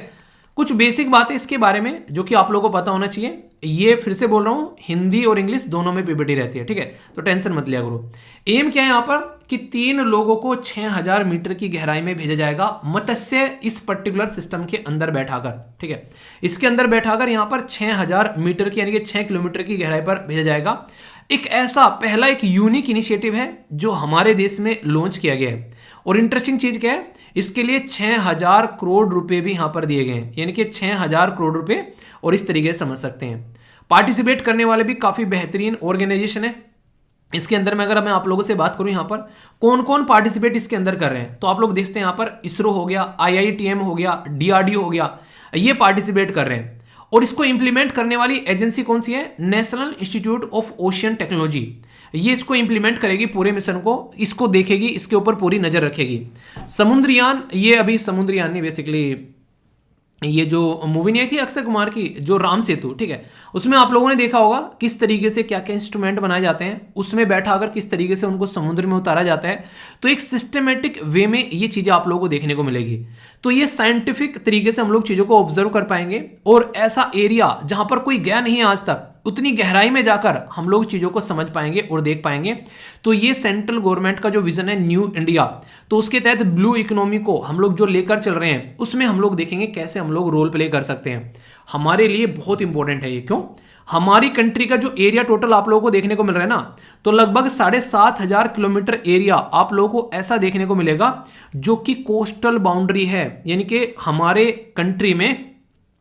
कुछ बेसिक बातें इसके बारे में जो कि आप लोगों को पता होना चाहिए। ये फिर से बोल रहा हूं, हिंदी और इंग्लिश दोनों में पीपीटी रहती है। ठीक है, तो टेंशन मत लिया करो। एम क्या है यहां पर कि 3 लोगों को 6000 मीटर की गहराई में भेजा जाएगा मत्स्य इस पर्टिकुलर सिस्टम के अंदर बैठाकर। ठीक है, इसके अंदर बैठाकर यहां पर 6000 मीटर की यानी कि 6 किलोमीटर की गहराई पर भेजा जाएगा। एक ऐसा पहला एक यूनिक इनिशिएटिव है जो हमारे देश में लॉन्च किया गया है। और इंटरेस्टिंग चीज क्या है, इसके लिए 6000 करोड़ रुपए भी यहां पर दिए गए हैं, यानी कि 6000 करोड़ रुपए। और इस तरीके से समझ सकते हैं पार्टिसिपेट करने वाले भी काफी बेहतरीन ऑर्गेनाइजेशन है। इसके अंदर में अगर मैं आप लोगों से बात करूं यहां पर कौन कौन पार्टिसिपेट इसके अंदर कर रहे हैं, तो आप लोग देखते हैं यहां पर इसरो हो गया, IITM हो गया, DRDO हो गया, ये पार्टिसिपेट कर रहे हैं। और इसको इंप्लीमेंट करने वाली एजेंसी कौन सी है? National institute of ocean technology. ये इसको इंप्लीमेंट करेगी पूरे मिशन को, इसको देखेगी, इसके ऊपर पूरी नजर रखेगी। समुद्रयान, ये अभी समुद्रयान नहीं, बेसिकली ये जो मूवी नहीं आई थी अक्षय कुमार की, जो राम सेतु, ठीक है, उसमें आप लोगों ने देखा होगा किस तरीके से क्या क्या इंस्ट्रूमेंट बनाए जाते हैं, उसमें बैठा अगर किस तरीके से उनको समुद्र में उतारा जाता है, तो एक सिस्टमेटिक वे में ये चीजें आप लोगों को देखने को मिलेगी। तो ये साइंटिफिक तरीके से हम लोग चीजों को ऑब्जर्व कर पाएंगे, और ऐसा एरिया जहां पर कोई गया नहीं आज तक, उतनी गहराई में जाकर हम लोग चीजों को समझ पाएंगे और देख पाएंगे। तो ये सेंट्रल गवर्नमेंट का जो विजन है न्यू इंडिया, तो उसके तहत ब्लू इकोनॉमी को हम लोग जो लेकर चल रहे हैं, उसमें हम लोग देखेंगे कैसे हम लोग रोल प्ले कर सकते हैं। हमारे लिए बहुत इंपॉर्टेंट है ये। क्यों? हमारी कंट्री का जो एरिया टोटल आप लोगों को देखने को मिल रहा है ना, तो लगभग 7,500 किलोमीटर एरिया आप लोगों को ऐसा देखने को मिलेगा जो कि कोस्टल बाउंड्री है। यानी कि हमारे कंट्री में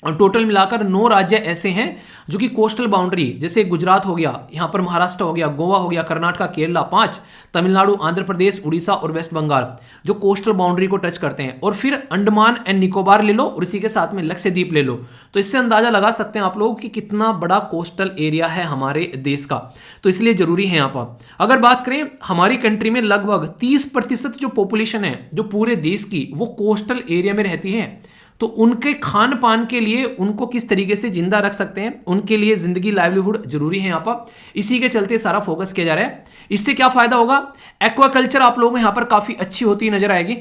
और टोटल मिलाकर 9 राज्य ऐसे हैं जो कि कोस्टल बाउंड्री, जैसे गुजरात हो गया, यहां पर महाराष्ट्र हो गया, गोवा हो गया, कर्नाटका, केरला 5, तमिलनाडु, आंध्र प्रदेश, उड़ीसा और वेस्ट बंगाल, जो कोस्टल बाउंड्री को टच करते हैं। और फिर अंडमान एंड निकोबार ले लो और इसी के साथ में लक्षद्वीप ले लो। तो इससे अंदाजा लगा सकते हैं आप लोग कि कितना बड़ा कोस्टल एरिया है हमारे देश का। तो इसलिए जरूरी है। यहां पर अगर बात करें, हमारी कंट्री में लगभग 30% जो पॉपुलेशन है जो पूरे देश की, वो कोस्टल एरिया में रहती है। तो उनके खान पान के लिए उनको किस तरीके से जिंदा रख सकते हैं, उनके लिए जिंदगी, लाइवलीहुड जरूरी है यहाँ पर। इसी के चलते सारा फोकस किया जा रहा है। इससे क्या फायदा होगा? एक्वाकल्चर आप लोगों को यहाँ पर काफी अच्छी होती नजर आएगी।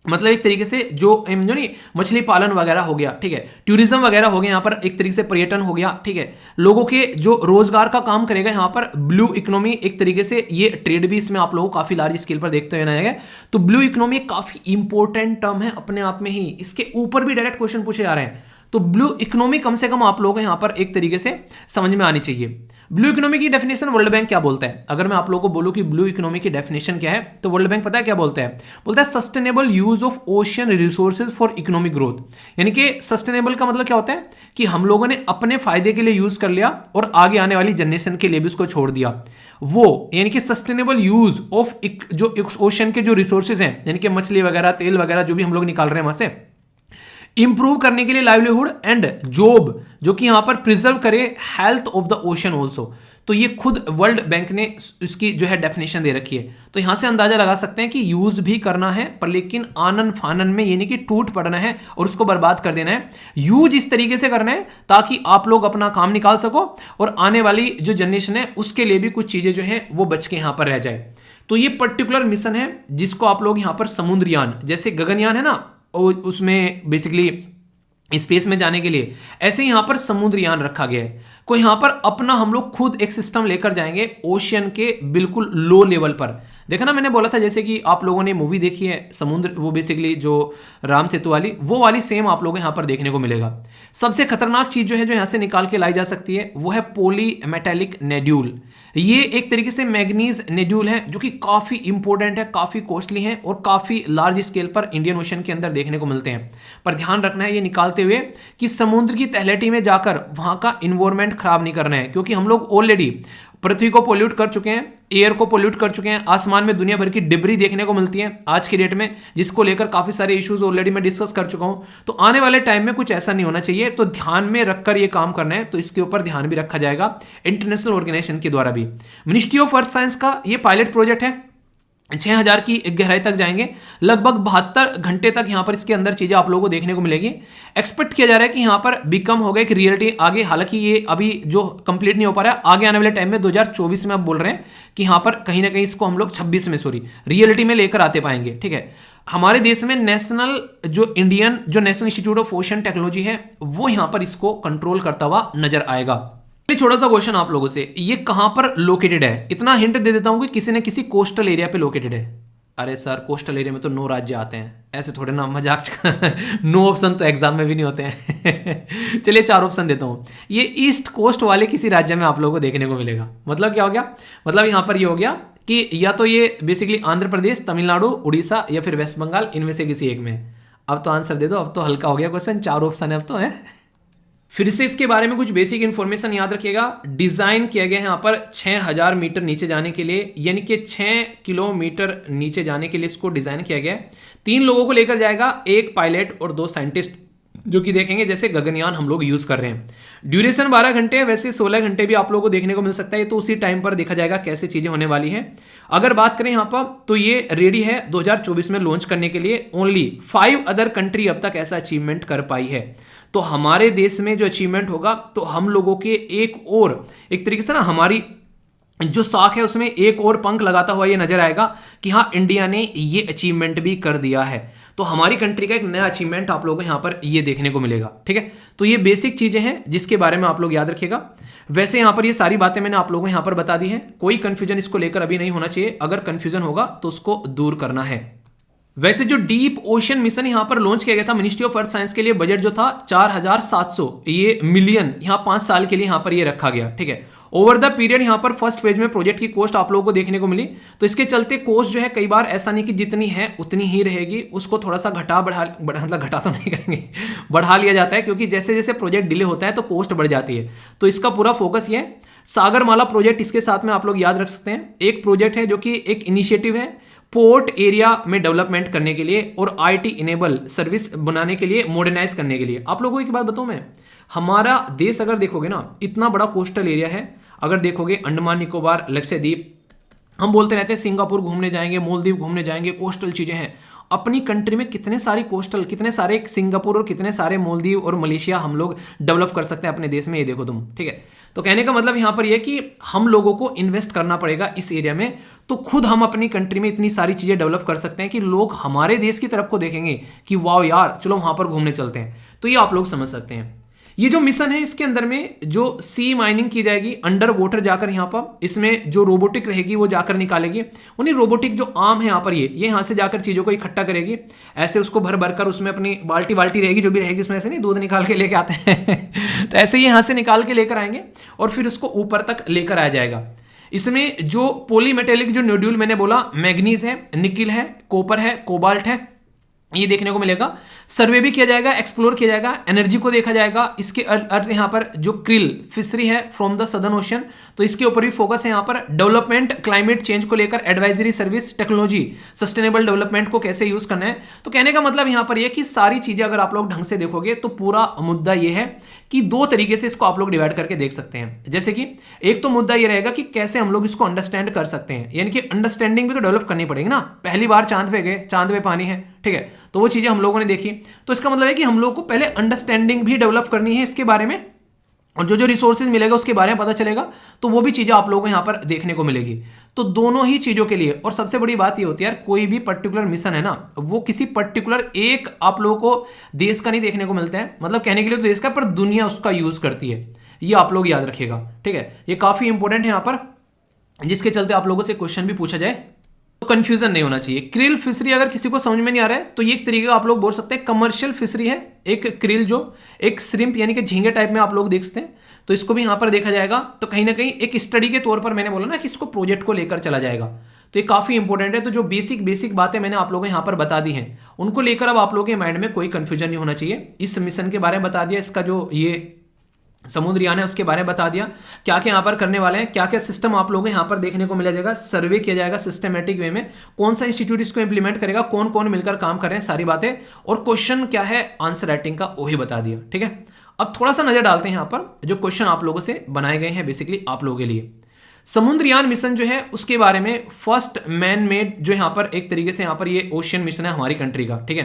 मतलब एक तरीके से जो नहीं, मछली पालन वगैरह हो गया, ठीक है, टूरिज्म वगैरह हो गया, यहाँ पर एक तरीके से पर्यटन हो गया, ठीक है, लोगों के जो रोजगार का काम करेगा यहाँ पर ब्लू इकोनॉमी। एक तरीके से ये ट्रेड भी इसमें आप लोगों को काफी लार्ज स्केल पर देखते हुए आएगा। तो ब्लू इकोनॉमी काफी इंपॉर्टेंट टर्म है अपने आप में ही, इसके ऊपर भी डायरेक्ट क्वेश्चन पूछे जा रहे हैं। तो ब्लू इकोनॉमी कम से कम आप लोगों को यहाँ पर एक तरीके से समझ में आनी चाहिए। ब्लू इकोनॉमी की डेफिनेशन वर्ल्ड बैंक क्या बोलता है? अगर मैं आप लोगों को बोलूं कि ब्लू इकोनॉमी की डेफिनेशन क्या है, तो वर्ल्ड बैंक पता है क्या बोलता है? बोलता है sustainable use of ocean resources for economic growth. यानी कि सस्टेनेबल का मतलब क्या होता है कि हम लोगों ने अपने फायदे के लिए यूज कर लिया और आगे आने वाली जनरेशन के लिए भी उसको छोड़ दिया। वो यानी कि सस्टेनेबल यूज ऑफ जो ओशियन के जो रिसोर्सेज हैं, यानी कि मछली वगैरह, तेल वगैरह जो भी हम लोग निकाल रहे हैं वहां से, इंप्रूव करने के लिए लाइवलीहुड एंड जॉब, जो कि यहां पर प्रिजर्व करे health of the ocean also. तो ये खुद वर्ल्ड बैंक ने इसकी जो है डेफिनेशन दे रखी है। तो यहां से अंदाजा लगा सकते हैं कि यूज भी करना है, पर लेकिन आनन फानन में, यानी कि टूट पड़ना है और उसको बर्बाद कर देना है। यूज इस तरीके से करना है ताकि आप लोग अपना काम निकाल सको और आने वाली जो जनरेशन है उसके लिए भी कुछ चीजें जो है वो बच के यहां पर रह जाए। तो ये पर्टिकुलर मिशन है जिसको आप लोग यहां पर समुद्रयान, जैसे गगनयान है ना, उसमें बेसिकली स्पेस में जाने के लिए, ऐसे यहां पर समुद्रयान रखा गया है। को यहां पर अपना हम लोग खुद एक सिस्टम लेकर जाएंगे ओशियन के बिल्कुल लो लेवल पर। देखा ना, मैंने बोला था जैसे कि आप लोगों ने मूवी देखी है समुद्र, वो बेसिकली जो राम सेतु वाली, वो वाली सेम आप लोगों को यहां पर देखने को मिलेगा। सबसे खतरनाक चीज जो है जो यहां से निकाल के लाई जा सकती है वो है पॉली मेटेलिक नेड्यूल। ये एक तरीके से मैग्नीज नेड्यूल है जो कि काफी इंपॉर्टेंट है, काफी कॉस्टली है और काफी लार्ज स्केल पर इंडियन ओशन के अंदर देखने को मिलते हैं। पर ध्यान रखना है ये निकालते हुए कि समुद्र की तलहटी में जाकर वहां का इन्वायरमेंट खराब नहीं करना है, क्योंकि हम लोग ऑलरेडी पृथ्वी को पोल्यूट कर चुके हैं, एयर को पोल्यूट कर चुके हैं, आसमान में दुनिया भर की डिब्री देखने को मिलती है आज की डेट में, जिसको लेकर काफी सारे इश्यूज ऑलरेडी मैं डिस्कस कर चुका हूं। तो आने वाले टाइम में कुछ ऐसा नहीं होना चाहिए, तो ध्यान में रखकर ये काम करना है। तो इसके ऊपर ध्यान भी रखा जाएगा इंटरनेशनल ऑर्गेनाइजेशन के द्वारा भी। मिनिस्ट्री ऑफ अर्थ साइंस का ये पायलट प्रोजेक्ट है, 6000 की गहराई तक जाएंगे, लगभग 72 घंटे तक यहां पर इसके अंदर चीजें आप लोगों को देखने को मिलेगी। एक्सपेक्ट किया जा रहा है कि यहां पर बिकम होगा एक रियलिटी आगे, हालांकि ये अभी जो कंप्लीट नहीं हो पा रहा है, आगे आने वाले टाइम में 2024 में आप बोल रहे हैं कि यहां पर कहीं ना कहीं इसको हम लोग 26 में रियलिटी में लेकर आते पाएंगे। ठीक है, हमारे देश में नेशनल जो national institute of ocean technology है वो यहां पर इसको कंट्रोल करता हुआ नजर आएगा। छोटा सा क्वेश्चन आप लोगों से, ये कहां पर लोकेटेड है? इतना हिंट दे देता हूं कि किसी न किसी कोस्टल एरिया पे लोकेटेड है। अरे सर, कोस्टल एरिया में तो 9 राज्य आते हैं, ऐसे थोड़े ना मजाक 9 ऑप्शन तो एग्जाम में भी नहीं होते हैं। चलिए 4 ऑप्शन देता हूं। ये ईस्ट कोस्ट वाले किसी राज्य में आप लोगों को देखने को मिलेगा। मतलब क्या हो गया? मतलब यहां पर ये हो गया कि या तो ये बेसिकली आंध्र प्रदेश, तमिलनाडु, उड़ीसा या फिर वेस्ट बंगाल, इनमें से किसी एक में। अब तो आंसर दे दो, अब तो हल्का हो गया क्वेश्चन, 4 ऑप्शन है अब तो है। फिर से इसके बारे में कुछ बेसिक इंफॉर्मेशन याद रखिएगा। डिजाइन किया गया है यहाँ पर 6000 मीटर नीचे जाने के लिए, यानी कि 6 किलोमीटर नीचे जाने के लिए इसको डिजाइन किया गया है। 3 लोगों को लेकर जाएगा, 1 पायलट और 2 साइंटिस्ट। जो कि देखेंगे जैसे गगनयान हम लोग यूज कर रहे हैं। ड्यूरेशन 12 घंटे है, वैसे 16 घंटे भी आप लोगों को देखने को मिल सकता है, तो उसी टाइम पर देखा जाएगा कैसे चीजें होने वाली है। अगर बात करें यहाँ पर तो ये रेडी है 2024 में लॉन्च करने के लिए। ओनली 5 अदर कंट्री अब तक ऐसा अचीवमेंट कर पाई है। तो हमारे देश में जो अचीवमेंट होगा तो हम लोगों के एक तरीके से ना हमारी जो साख है उसमें एक और पंख लगाता हुआ ये नजर आएगा कि हाँ इंडिया ने ये अचीवमेंट भी कर दिया है। तो हमारी कंट्री का एक नया अचीवमेंट आप लोगों को यहां पर ये देखने को मिलेगा। ठीक है, तो ये बेसिक चीजें हैं जिसके बारे में आप लोग याद रखिएगा। वैसे यहां पर ये सारी बातें मैंने आप लोगों को यहां पर बता दी है, कोई कंफ्यूजन इसको लेकर अभी नहीं होना चाहिए। अगर कंफ्यूजन होगा तो उसको दूर करना है। वैसे जो डीप ओशन मिशन यहां पर लॉन्च किया गया था मिनिस्ट्री ऑफ अर्थ साइंस के लिए, बजट जो था 4700 ये मिलियन यहां 5 साल के लिए यहां पर ये रखा गया। ठीक है, ओवर द पीरियड यहां पर फर्स्ट फेज में प्रोजेक्ट की कॉस्ट आप लोगों को देखने को मिली। तो इसके चलते कॉस्ट जो है कई बार ऐसा नहीं कि जितनी है उतनी ही रहेगी, उसको थोड़ा सा मतलब घटा तो नहीं करेंगे, बढ़ा लिया जाता है, क्योंकि जैसे जैसे प्रोजेक्ट डिले होता है तो कॉस्ट बढ़ जाती है। तो इसका पूरा फोकस ये है। सागरमाला प्रोजेक्ट इसके साथ में आप लोग याद रख सकते हैं, एक प्रोजेक्ट है जो कि एक इनिशिएटिव है पोर्ट एरिया में डेवलपमेंट करने के लिए और आईटी इनेबल सर्विस बनाने के लिए, मॉडर्नाइज करने के लिए। आप लोगों को एक बात बताऊं मैं, हमारा देश अगर देखोगे ना इतना बड़ा कोस्टल एरिया है। अगर देखोगे अंडमान निकोबार, लक्षद्वीप, हम बोलते रहते हैं सिंगापुर घूमने जाएंगे, मालदीव घूमने जाएंगे, कोस्टल चीजें हैं। अपनी कंट्री में कितने सारे कोस्टल, कितने सारे सिंगापुर और कितने सारे मालदीव और मलेशिया हम लोग डेवलप कर सकते हैं अपने देश में, ये देखो तुम। ठीक है, तो कहने का मतलब यहां पर यह कि हम लोगों को इन्वेस्ट करना पड़ेगा इस एरिया में, तो खुद हम अपनी कंट्री में इतनी सारी चीजें डेवलप कर सकते हैं कि लोग हमारे देश की तरफ को देखेंगे कि वाह यार चलो वहां पर घूमने चलते हैं। तो ये आप लोग समझ सकते हैं। ये जो मिशन है इसके अंदर में जो सी माइनिंग की जाएगी अंडर वाटर जाकर, यहाँ पर इसमें जो रोबोटिक रहेगी वो जाकर निकालेगी। उन्हीं रोबोटिक जो आर्म है यहाँ पर ये यहाँ से जाकर चीजों को इकट्ठा करेगी, ऐसे उसको भर भर कर उसमें अपनी बाल्टी रहेगी जो भी रहेगी उसमें, ऐसे नहीं दूध निकाल के लेके आते हैं तो ऐसे ही यहाँ से निकाल के लेकर आएंगे और फिर उसको ऊपर तक लेकर आ जाएगा। इसमें जो पॉलीमेटेलिक जो नोड्यूल मैंने बोला, मैग्नीज है, निकिल है, कॉपर है, कोबाल्ट है, ये देखने को मिलेगा। सर्वे भी किया जाएगा, एक्सप्लोर किया जाएगा, एनर्जी को देखा जाएगा। इसके अर्थ यहाँ पर जो क्रिल फिशरी है फ्रॉम द सदर्न ओशन, तो इसके ऊपर भी फोकस है। यहाँ पर डेवलपमेंट, क्लाइमेट चेंज को लेकर advisory service, technology, sustainable development को कैसे यूज करना है। तो कहने का मतलब यहाँ पर यह कि सारी चीजें अगर आप लोग ढंग से देखोगे तो पूरा मुद्दा यह है कि 2 तरीके से इसको आप लोग डिवाइड करके देख सकते हैं। जैसे कि एक तो मुद्दा यह रहेगा कि कैसे हम लोग इसको अंडरस्टैंड कर सकते हैं, यानी कि अंडरस्टैंडिंग भी तो डेवलप करनी पड़ेगी ना। पहली बार चांद पे गए, चांद पे पानी है, ठीक है, तो वो चीजें हम लोगों ने देखी। तो इसका मतलब है कि हम लोग को पहले अंडरस्टैंडिंग भी डेवलप करनी है इसके बारे में, और जो जो रिसोर्सेज मिलेगा उसके बारे में पता चलेगा, तो वो भी चीजें आप लोगों को यहां पर देखने को मिलेगी। तो दोनों ही चीजों के लिए, और सबसे बड़ी बात ये होती है यार, कोई भी पर्टिकुलर मिशन है ना, वो किसी पर्टिकुलर एक आप लोगों को देश का नहीं देखने को मिलता है, मतलब कहने के लिए तो देश का, पर दुनिया उसका यूज करती है। ये आप लोग याद रखिएगा, ठीक है, ये काफी इंपॉर्टेंट है यहां पर, जिसके चलते आप लोगों से क्वेश्चन भी पूछा जाए तो कंफ्यूजन नहीं होना चाहिए। क्रिल फिशरी अगर किसी को समझ में नहीं आ रहा है तो ये एक तरीके का आप लोग बोल सकते हैं कमर्शियल फिशरी है। एक क्रिल जो एक श्रिम्प यानी कि झींगे टाइप में आप लोग देख सकते हैं, तो इसको भी यहां पर देखा जाएगा। तो कहीं ना कहीं एक स्टडी के तौर पर मैंने बोला ना कि इसको प्रोजेक्ट को लेकर चला जाएगा, तो ये काफी इंपॉर्टेंट है। तो जो बेसिक बातें मैंने आप लोगों को यहां पर बता दी हैं, उनको लेकर अब आप लोगों के माइंड में कोई कंफ्यूजन नहीं होना चाहिए। इस मिशन के बारे में बता दिया, इसका जो ये समुद्रयान है उसके बारे में बता दिया, क्या क्या यहाँ पर करने वाले हैं, क्या क्या सिस्टम आप लोगों को यहाँ पर देखने को मिला जाएगा, सर्वे किया जाएगा सिस्टमेटिक वे में, कौन सा इंस्टीट्यूट इसको इंप्लीमेंट करेगा, कौन कौन मिलकर काम कर रहे हैं, सारी बातें, और क्वेश्चन क्या है आंसर राइटिंग का वही बता दिया। ठीक है, अब थोड़ा सा नजर डालते हैं यहाँ पर जो क्वेश्चन आप लोगों से बनाए गए हैं बेसिकली आप लोगों के लिए। समुद्रयान मिशन जो है उसके बारे में फर्स्ट मैन मेड जो यहाँ पर एक तरीके से यहाँ पर ये ओशियन मिशन है हमारी कंट्री का। ठीक है,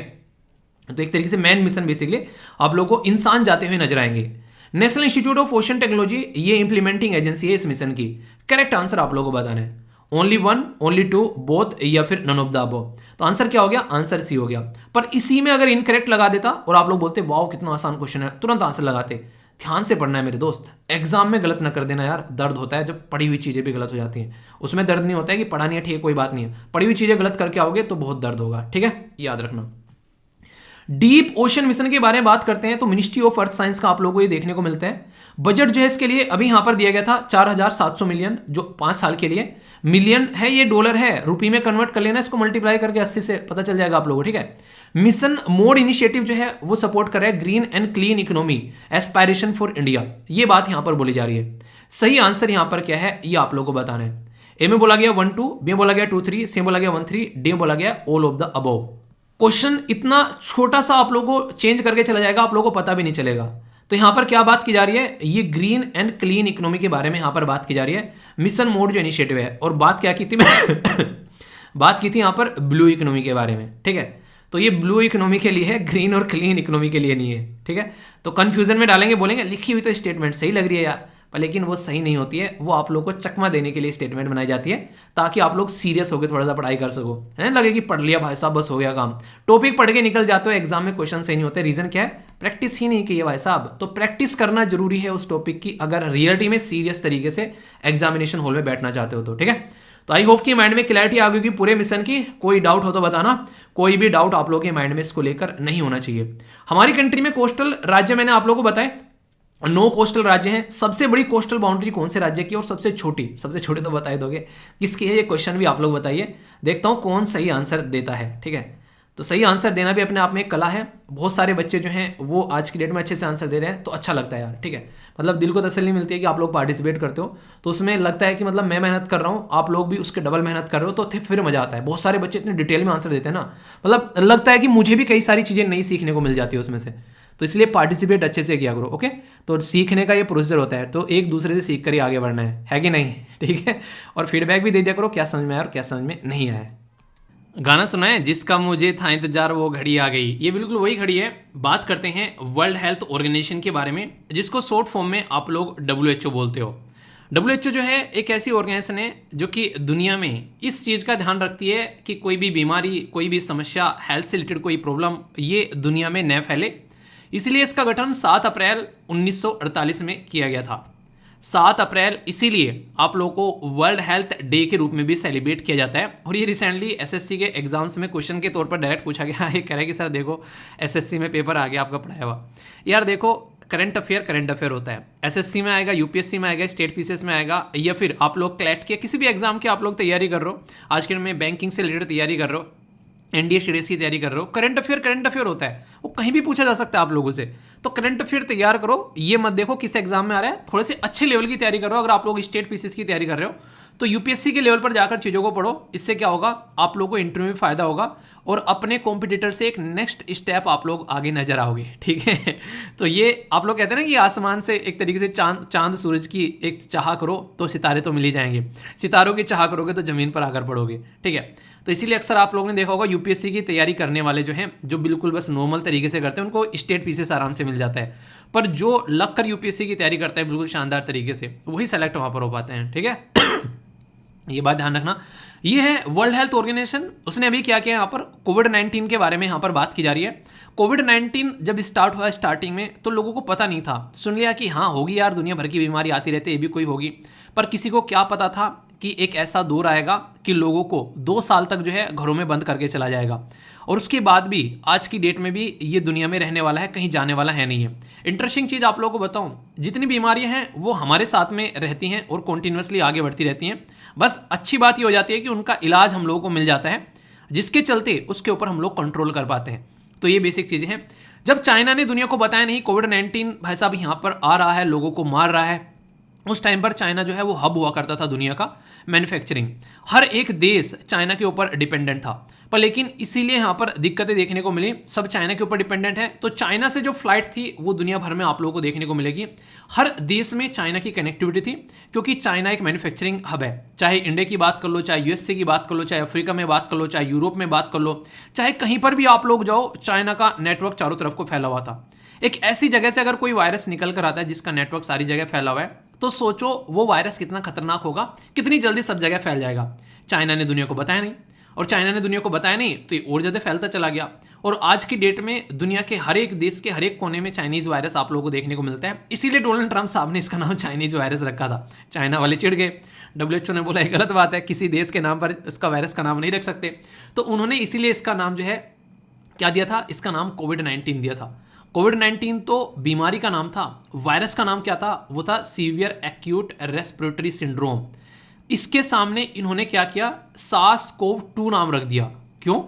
तो एक तरीके से मैन मिशन बेसिकली आप लोगों को इंसान जाते हुए नजर आएंगे। National institute of ocean technology ये इंप्लीमेंटिंग एजेंसी है इस मिशन की। करेक्ट आंसर आप लोगों को बताना है, ओनली 1, ओनली 2, बोथ या फिर नन ऑफ द अबव। तो आंसर क्या हो गया, आंसर सी हो गया। पर इसी में अगर इनकरेक्ट लगा देता और आप लोग बोलते वाओ कितना आसान क्वेश्चन है, तुरंत आंसर लगाते। ध्यान से पढ़ना है मेरे दोस्त, एग्जाम में गलत ना कर देना यार। दर्द होता है जब पढ़ी हुई चीजें भी गलत हो जाती हैं, उसमें दर्द नहीं होता है कि पढ़ा नहीं है ठीक है कोई बात नहीं है, पढ़ी हुई चीजें गलत करके आओगे तो बहुत दर्द होगा। ठीक है, याद रखना। डीप ओशन मिशन के बारे में बात करते हैं तो मिनिस्ट्री ऑफ अर्थ साइंस का आप लोगों को ये देखने को मिलता है। बजट जो है इसके लिए अभी यहां पर दिया गया था 4700 मिलियन, जो 5 साल के लिए। मिलियन है ये डॉलर है, रुपये में कन्वर्ट कर लेना, इसको मल्टीप्लाई करके 80 से पता चल जाएगा आप लोगों को। ठीक है, मिशन मोड इनिशिएटिव जो है वो सपोर्ट कर रहा है green and clean economy aspiration for India, ये बात यहां पर बोली जा रही है। सही आंसर यहां पर क्या है ये आप लोगों को बताना है। ए में बोला गया 1 2, बी में बोला गया 2 3, सी में बोला गया 1 3, डी में बोला गया all of the above. Question इतना छोटा सा आप लोगों को चेंज करके चला जाएगा, आप लोगों को पता भी नहीं चलेगा। तो यहां पर क्या बात की जा रही है, ये ग्रीन एंड क्लीन इकोनॉमी के बारे में यहां पर बात की जा रही है, मिशन मोड जो इनिशिएटिव है। और बात क्या की थी बात की थी यहां पर ब्लू इकोनॉमी के बारे में, ठीक है। तो ये ब्लू इकोनॉमी के लिए है, ग्रीन और क्लीन इकोनॉमी के लिए नहीं है, ठीक है। तो कंफ्यूजन में डालेंगे, बोलेंगे लिखी हुई तो स्टेटमेंट सही लग रही है यार, पर लेकिन वो सही नहीं होती है, वो आप लोग को चकमा देने के लिए स्टेटमेंट बनाई जाती है, ताकि आप लोग सीरियस होकर थोड़ा सा पढ़ाई कर सको, है ना। लगे कि पढ़ लिया भाई साहब बस हो गया काम, टॉपिक पढ़ के निकल जाते हो, एग्जाम में क्वेश्चन सही नहीं होते। रीजन क्या है, प्रैक्टिस ही नहीं की है भाई साहब। तो प्रैक्टिस करना जरूरी है उस टॉपिक की, अगर रियलिटी में सीरियस तरीके से एग्जामिनेशन हॉल में बैठना चाहते हो तो, ठीक है। तो आई होप कि माइंड में क्लैरिटी आ गई पूरे मिशन की। कोई डाउट हो तो बताना, कोई भी डाउट आप लोगों के माइंड में इसको लेकर नहीं होना चाहिए। हमारी कंट्री में कोस्टल राज्य मैंने आप लोगों को बताए 9 कोस्टल राज्य हैं। सबसे बड़ी कोस्टल बाउंड्री कौन से राज्य की और सबसे छोटी तो बता ही दोगे किसकी है, ये क्वेश्चन भी आप लोग बताइए, देखता हूं कौन सही आंसर देता है, ठीक है। तो सही आंसर देना भी अपने आप में एक कला है। बहुत सारे बच्चे जो हैं वो आज की डेट में अच्छे से आंसर दे रहे हैं, तो अच्छा लगता है यार, ठीक है। मतलब दिल को तसल्ली मिलती है कि आप लोग पार्टिसिपेट करते हो, तो उसमें लगता है कि मतलब मैं मेहनत कर रहा हूँ, आप लोग भी उसके डबल मेहनत कर रहे हो, तो फिर मजा आता है। बहुत सारे बच्चे इतने डिटेल में आंसर देते हैं ना, मतलब लगता है कि मुझे भी कई सारी चीज़ें नई सीखने को मिल जाती है उसमें से। तो इसलिए पार्टिसिपेट अच्छे से किया करो, ओके। तो सीखने का ये प्रोसीजर होता है, तो एक दूसरे से सीख कर ही आगे बढ़ना है कि नहीं, ठीक है। और फीडबैक भी दे दिया करो, क्या समझ में आया और क्या समझ में नहीं आया। गाना सुना है, जिसका मुझे था इंतजार वो घड़ी आ गई, ये बिल्कुल वही घड़ी है। बात करते हैं वर्ल्ड हेल्थ ऑर्गेनाइजेशन के बारे में, जिसको शॉर्ट फॉर्म में आप लोग WHO बोलते हो। WHO जो है एक ऐसी ऑर्गेनाइजेशन है जो कि दुनिया में इस चीज़ का ध्यान रखती है कि कोई भी बीमारी, कोई भी समस्या, हेल्थ से रिलेटेड कोई प्रॉब्लम ये दुनिया में न फैले। इसलिए इसका गठन 7 अप्रैल 1948 में किया गया था। 7 अप्रैल इसीलिए आप लोगों को वर्ल्ड हेल्थ डे के रूप में भी सेलिब्रेट किया जाता है। और ये रिसेंटली SSC के एग्जाम्स में क्वेश्चन के तौर पर डायरेक्ट पूछा गया है। कह रहा है कि सर देखो SSC में पेपर आ गया आपका पढ़ाया हुआ। यार देखो, करंट अफेयर होता है, SSC में आएगा, UPSC में आएगा, स्टेट पीसीएस में आएगा, या फिर आप लोग क्लैट के किसी भी एग्जाम की आप लोग तैयारी कर रहे हो, आज के दिन में बैंकिंग से रिलेटेड तैयारी कर रहे हो, NDA स्टडीज की तैयारी कर रहे हो, करंट अफेयर होता है, वो कहीं भी पूछा जा सकता है आप लोगों से। तो करंट अफेयर तैयार करो, ये मत देखो किस एग्जाम में आ रहा है, थोड़े से अच्छे लेवल की तैयारी करो। अगर आप लोग स्टेट पीसीएस की तैयारी कर रहे हो तो UPSC के लेवल पर जाकर चीज़ों को पढ़ो। इससे क्या होगा, आप लोगों को इंटरव्यू में फायदा होगा और अपने कॉम्पिटिटर से एक नेक्स्ट स्टेप आप लोग आगे नजर आओगे, ठीक है। तो ये आप लोग कहते हैं ना कि आसमान से एक तरीके से चांद सूरज की एक चाह करो तो सितारे तो मिल ही जाएंगे, सितारों की चाह करोगे तो जमीन पर आकर पड़ोगे, ठीक है। तो इसीलिए अक्सर आप लोगों ने देखा होगा UPSC की तैयारी करने वाले जो हैं, जो बिल्कुल बस नॉर्मल तरीके से करते हैं, उनको स्टेट पीसीएस आराम से मिल जाता है। पर जो लग कर UPSC की तैयारी करता है बिल्कुल शानदार तरीके से, वही सेलेक्ट वहाँ पर हो पाते हैं, ठीक है। ये बात ध्यान रखना। ये है वर्ल्ड हेल्थ ऑर्गेनाइजेशन, उसने अभी क्या किया, यहाँ पर कोविड-19 के बारे में यहाँ पर बात की जा रही है। कोविड-19 जब स्टार्ट हुआ स्टार्टिंग में तो लोगों को पता नहीं था, सुन लिया कि हाँ होगी यार, दुनिया भर की बीमारी आती रहती है, ये भी कोई होगी। पर किसी को क्या पता था कि एक ऐसा दौर आएगा कि लोगों को 2 साल तक जो है घरों में बंद करके चला जाएगा, और उसके बाद भी आज की डेट में भी ये दुनिया में रहने वाला है, कहीं जाने वाला है नहीं है। इंटरेस्टिंग चीज़ आप लोगों को बताऊं, जितनी बीमारियां हैं वो हमारे साथ में रहती हैं और कॉन्टिन्यूसली आगे बढ़ती रहती हैं। बस अच्छी बात ये हो जाती है कि उनका इलाज हम लोगों को मिल जाता है, जिसके चलते उसके ऊपर हम लोग कंट्रोल कर पाते हैं। तो ये बेसिक चीज़ें हैं। जब चाइना ने दुनिया को बताया नहीं कोविड-19 भाई साहब यहाँ पर आ रहा है, लोगों को मार रहा है, उस टाइम पर चाइना जो है वो हब हुआ करता था दुनिया का मैन्युफैक्चरिंग, हर एक देश चाइना के ऊपर डिपेंडेंट था। पर लेकिन इसीलिए यहाँ पर दिक्कतें देखने को मिली, सब चाइना के ऊपर डिपेंडेंट है। तो चाइना से जो फ्लाइट थी वो दुनिया भर में आप लोगों को देखने को मिलेगी। हर देश में चाइना की कनेक्टिविटी थी, क्योंकि चाइना एक मैन्युफैक्चरिंग हब है। चाहे इंडिया की बात कर लो, चाहे USA की बात कर लो, चाहे अफ्रीका में बात कर लो, चाहे यूरोप में बात कर लो, चाहे कहीं पर भी आप लोग जाओ, चाइना का नेटवर्क चारों तरफ को फैला हुआ था। एक ऐसी जगह से अगर कोई वायरस निकल कर आता है जिसका नेटवर्क सारी जगह फैला हुआ है, तो सोचो वो वायरस कितना खतरनाक होगा, कितनी जल्दी सब जगह फैल जाएगा। चाइना ने दुनिया को बताया नहीं, और चाइना ने दुनिया को बताया नहीं तो ये और ज़्यादा फैलता चला गया। और आज की डेट में दुनिया के हर एक देश के हर एक कोने में चाइनीज़ वायरस आप लोगों को देखने को मिलता है। इसीलिए डोनाल्ड ट्रंप साहब ने इसका नाम चाइनीज़ वायरस रखा था। चाइना वाले चिढ़ गए, WHO ने बोला ये गलत बात है, किसी देश के नाम पर इसका वायरस का नाम नहीं रख सकते। तो उन्होंने इसीलिए इसका नाम जो है क्या दिया था, इसका नाम कोविड-19 दिया था। कोविड-19 तो बीमारी का नाम था, वायरस का नाम क्या था, वो था सीवियर एक्यूट रेस्पिरेटरी सिंड्रोम। इसके सामने इन्होंने क्या किया, SARS-CoV-2 नाम रख दिया। क्यों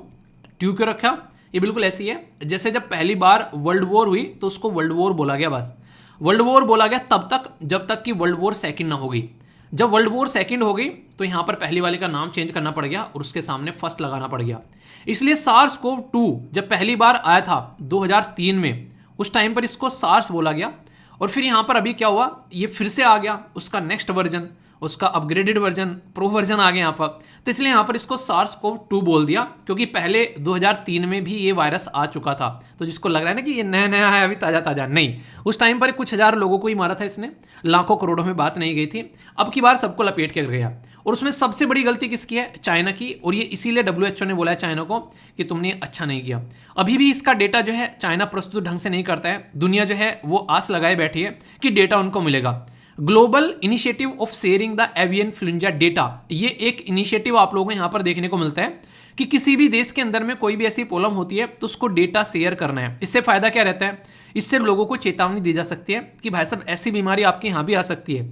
क्यों रखा, ये बिल्कुल ऐसी है जैसे जब पहली बार वर्ल्ड वॉर हुई तो उसको वर्ल्ड वॉर बोला गया, बस वर्ल्ड वॉर बोला गया तब तक जब तक कि वर्ल्ड वॉर सेकंड ना हो गई। जब वर्ल्ड वॉर सेकेंड हो गई तो यहाँ पर पहली वाले का नाम चेंज करना पड़ गया और उसके सामने फर्स्ट लगाना पड़ गया। इसलिए सार्स कोव 2 जब पहली बार आया था 2003 में, उस टाइम पर इसको सार्स बोला गया। और फिर यहाँ पर अभी क्या हुआ, ये फिर से आ गया उसका नेक्स्ट वर्जन, उसका अपग्रेडेड वर्जन, प्रो वर्जन आ गया यहाँ पर। तो इसलिए यहाँ पर इसको सार्स कोव 2 बोल दिया, क्योंकि पहले 2003 में भी ये वायरस आ चुका था। तो जिसको लग रहा है ना कि ये नया नया है अभी ताज़ा ताज़ा, नहीं, उस टाइम पर कुछ हजार लोगों को ही मारा था इसने, लाखों करोड़ों में बात नहीं गई थी। अब की बार सबको लपेट के गया। और उसमें सबसे बड़ी गलती किसकी है, चाइना की। और ये इसीलिए WHO ने बोला है चाइना को कि तुमने अच्छा नहीं किया। अभी भी इसका डेटा जो है चाइना प्रस्तुत ढंग से नहीं करता है। दुनिया जो है वो आस लगाए बैठी है कि डेटा उनको मिलेगा। Global initiative of sharing the avian influenza data, ये एक इनिशिएटिव आप लोगों को यहाँ पर देखने को मिलता है कि किसी भी देश के अंदर में कोई भी ऐसी प्रॉब्लम होती है तो उसको डेटा शेयर करना है। इससे फायदा क्या रहता है, इससे लोगों को चेतावनी दी जा सकती है कि भाई साहब ऐसी बीमारी आपके यहाँ भी आ सकती है।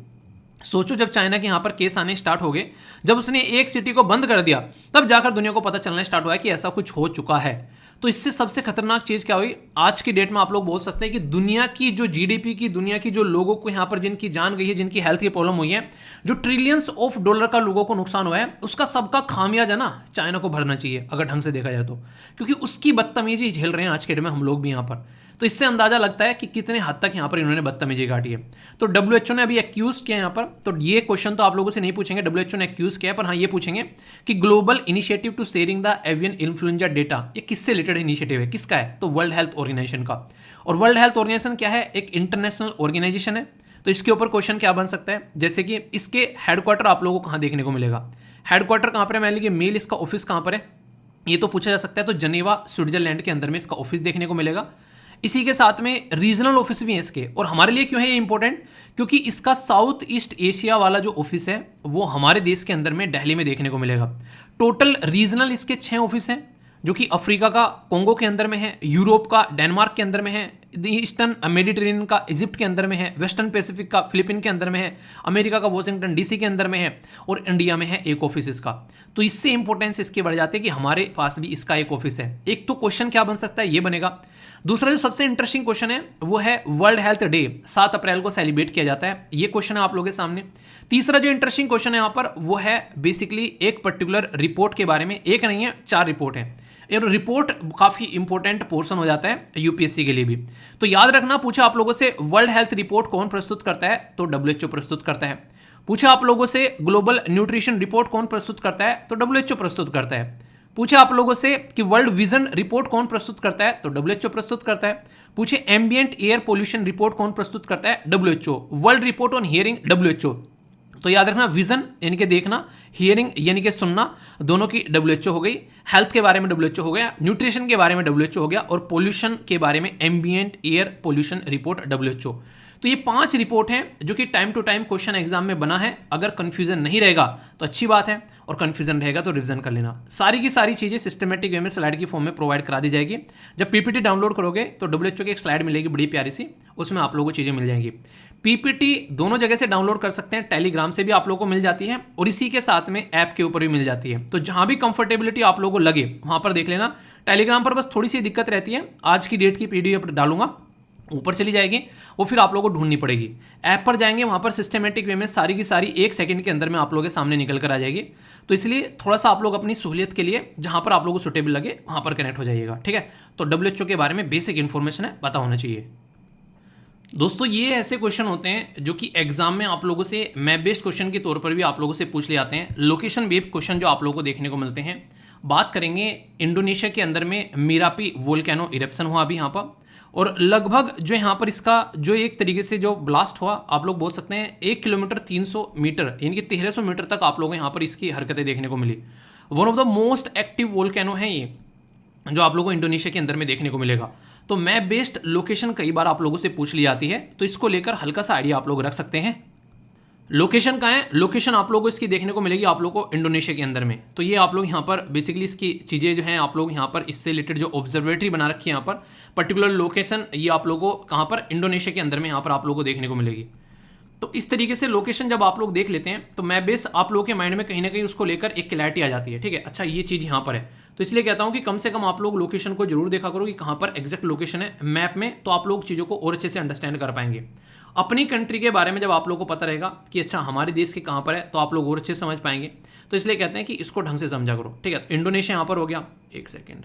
सोचो जब चाइना के यहाँ पर केस आने स्टार्ट हो गए, जब उसने एक सिटी को बंद कर दिया, तब जाकर दुनिया को पता चलना स्टार्ट हुआ है कि ऐसा कुछ हो चुका है। तो इससे सबसे खतरनाक चीज क्या हुई, आज की डेट में आप लोग बोल सकते हैं कि दुनिया की जो GDP की, दुनिया की जो लोगों को यहाँ पर जिनकी जान गई है, जिनकी हेल्थ की प्रॉब्लम हुई है, जो ट्रिलियंस ऑफ डॉलर का लोगों को नुकसान हुआ है, उसका सबका खामियाजा ना चाइना को भरना चाहिए अगर ढंग से देखा जाए तो, क्योंकि उसकी बदतमीजी झेल रहे हैं आज के डेट में हम लोग भी यहाँ पर। तो इससे अंदाजा लगता है कि कितने हद तक यहाँ पर इन्होंने बदतमीजी काटी है। तो WHO ने अभी एक्यूज किया यहाँ पर। तो ये क्वेश्चन तो आप लोगों से नहीं पूछेंगे WHO ने एक्यूज किया है, पर हाँ ये पूछेंगे कि global initiative to sharing the avian influenza data, ये किससे रिलेटेड इनिशिएटिव है, किसका है, तो वर्ल्ड हेल्थ ऑर्गेनाइजेशन का। और वर्ल्ड हेल्थ ऑर्गेनाइजेशन क्या है, एक इंटरनेशनल ऑर्गेनाइजेशन है। तो इसके ऊपर क्वेश्चन क्या बन सकता है, जैसे कि इसके हेडक्वार्टर आप लोगों को कहाँ देखने को मिलेगा, हेडक्वार्टर कहाँ पर है, मान लीजिए मेल इसका ऑफिस कहाँ पर है, ये तो पूछा जा सकता है। तो जनेवा स्विट्जरलैंड के अंदर में इसका ऑफिस देखने को मिलेगा। इसी के साथ में रीजनल ऑफिस भी है इसके। और हमारे लिए क्यों है ये इंपॉर्टेंट, क्योंकि इसका साउथ ईस्ट एशिया वाला जो ऑफिस है वो हमारे देश के अंदर में दिल्ली में देखने को मिलेगा। टोटल रीजनल इसके 6 ऑफिस हैं, जो कि अफ्रीका का कोंगो के अंदर में है, यूरोप का डेनमार्क के अंदर में है, ईस्टर्न मेडिटेरेनियन का इजिप्ट के अंदर में है, वेस्टर्न पैसिफिक का फिलीपीन के अंदर में है, अमेरिका का वॉशिंगटन DC के अंदर में है, और इंडिया में है एक ऑफिस इसका। तो इससे इंपॉर्टेंस इसकी बढ़ जाती है कि हमारे पास भी इसका एक ऑफिस है। एक तो क्वेश्चन क्या बन सकता है, ये बनेगा। दूसरा जो सबसे इंटरेस्टिंग क्वेश्चन है वो है वर्ल्ड हेल्थ डे 7 अप्रैल को सेलिब्रेट किया जाता है, ये क्वेश्चन है आप लोगों के सामने। तीसरा जो इंटरेस्टिंग क्वेश्चन है यहाँ पर वो है बेसिकली एक पर्टिकुलर रिपोर्ट के बारे में, एक नहीं है 4 रिपोर्ट है। ये रिपोर्ट काफी इंपॉर्टेंट पोर्शन हो जाता है UPSC के लिए भी। तो याद रखना, पूछा आप लोगों से वर्ल्ड हेल्थ रिपोर्ट कौन प्रस्तुत करता है, तो WHO प्रस्तुत करता है। पूछा आप लोगों से ग्लोबल न्यूट्रिशन रिपोर्ट कौन प्रस्तुत करता है, तो WHO प्रस्तुत करता है। पूछे आप लोगों से कि वर्ल्ड विजन रिपोर्ट कौन प्रस्तुत करता है, तो WHO प्रस्तुत करता है। पूछे एम्बिएंट एयर पोल्यूशन रिपोर्ट कौन प्रस्तुत करता है, WHO। World report on hearing, WHO। तो याद रखना, विजन यानी कि देखना, हियरिंग यानी कि सुनना, दोनों की WHO हो गई। हेल्थ के बारे में WHO हो गया, न्यूट्रिशन के बारे में WHO हो गया, और पोल्यूशन के बारे में ambient air pollution report WHO। तो ये 5 रिपोर्ट हैं जो कि time to time question exam में बना है। अगर कंफ्यूजन नहीं रहेगा तो अच्छी बात है, और कंफ्यूजन रहेगा तो रिवीजन कर लेना। सारी की सारी चीज़ें सिस्टमेटिक वे में स्लाइड की फॉर्म में प्रोवाइड करा दी जाएगी। जब PPT डाउनलोड करोगे तो WHO की एक स्लाइड मिलेगी बड़ी प्यारी सी, उसमें आप लोगों को चीज़ें मिल जाएंगी। PPT दोनों जगह से डाउनलोड कर सकते हैं, टेलीग्राम से भी आप लोगों को मिल जाती है, और इसी के साथ में ऐप के ऊपर भी मिल जाती है। तो जहां भी कंफर्टेबिलिटी आप लोगों को लगे वहां पर देख लेना। टेलीग्राम पर बस थोड़ी सी दिक्कत रहती है, आज की डेट की PDF डालूंगा, ऊपर चली जाएगी, वो फिर आप लोगों को ढूंढनी पड़ेगी। ऐप पर जाएंगे, वहां पर सिस्टमेटिक वे में सारी की सारी 1 सेकंड के अंदर में आप लोगों के सामने निकल कर आ जाएगी। तो इसलिए थोड़ा सा आप लोग अपनी सहूलियत के लिए जहां पर आप लोगों को सुटेबल लगे वहां पर कनेक्ट हो जाइएगा, ठीक है। तो WHO के बारे में बेसिक इन्फॉर्मेशन है, पता होना चाहिए। दोस्तों ये ऐसे क्वेश्चन होते हैं जो कि एग्जाम में आप लोगों से मैप बेस्ड क्वेश्चन के तौर पर भी आप लोगों से पूछ ले जाते हैं, लोकेशन बेस्ड क्वेश्चन जो आप लोगों को देखने को मिलते हैं। बात करेंगे इंडोनेशिया के अंदर में मेरापी वोल्केनो इरप्शन हुआ अभी यहाँ पर, और लगभग जो यहाँ पर इसका जो एक तरीके से जो ब्लास्ट हुआ, आप लोग बोल सकते हैं 1 किलोमीटर 300 मीटर यानी कि 1300 मीटर तक आप लोगों को यहाँ पर इसकी हरकतें देखने को मिली। One of the most active volcano है ये, जो आप लोगों को इंडोनेशिया के अंदर में देखने को मिलेगा। तो मैप बेस्ड लोकेशन कई बार आप लोगों से पूछ ली जाती है, तो इसको लेकर हल्का सा आइडिया आप लोग रख सकते हैं। लोकेशन कहाँ है, लोकेशन आप लोगों को इसकी देखने को मिलेगी आप लोगों को इंडोनेशिया के अंदर में। तो ये आप लोग यहाँ पर बेसिकली इसकी चीज़ें जो हैं आप लोग यहाँ पर इससे रिलेटेड जो ऑब्जर्वेटरी बना रखी है यहाँ पर पर्टिकुलर लोकेशन, ये आप लोगों को कहाँ पर इंडोनेशिया के अंदर में यहाँ पर आप लोगों को देखने को मिलेगी। तो इस तरीके से लोकेशन जब आप लोग देख लेते हैं तो मैप बेस आप लोगों के माइंड में कहीं ना कहीं उसको लेकर एक क्लैरिटी आ जाती है, ठीक है। अच्छा ये चीज़ यहाँ पर है, तो इसलिए कहता हूँ कि कम से कम आप लोग लोकेशन को जरूर देखा करो कि कहाँ पर एग्जैक्ट लोकेशन है मैप में, तो आप लोग चीज़ों को और अच्छे से अंडरस्टैंड कर पाएंगे। अपनी कंट्री के बारे में जब आप लोगों को पता रहेगा कि अच्छा हमारे देश के कहाँ पर है, तो आप लोग और अच्छे से समझ पाएंगे। तो इसलिए कहते हैं कि इसको ढंग से समझा करो, ठीक है। तो इंडोनेशिया यहाँ पर हो गया, एक सेकेंड,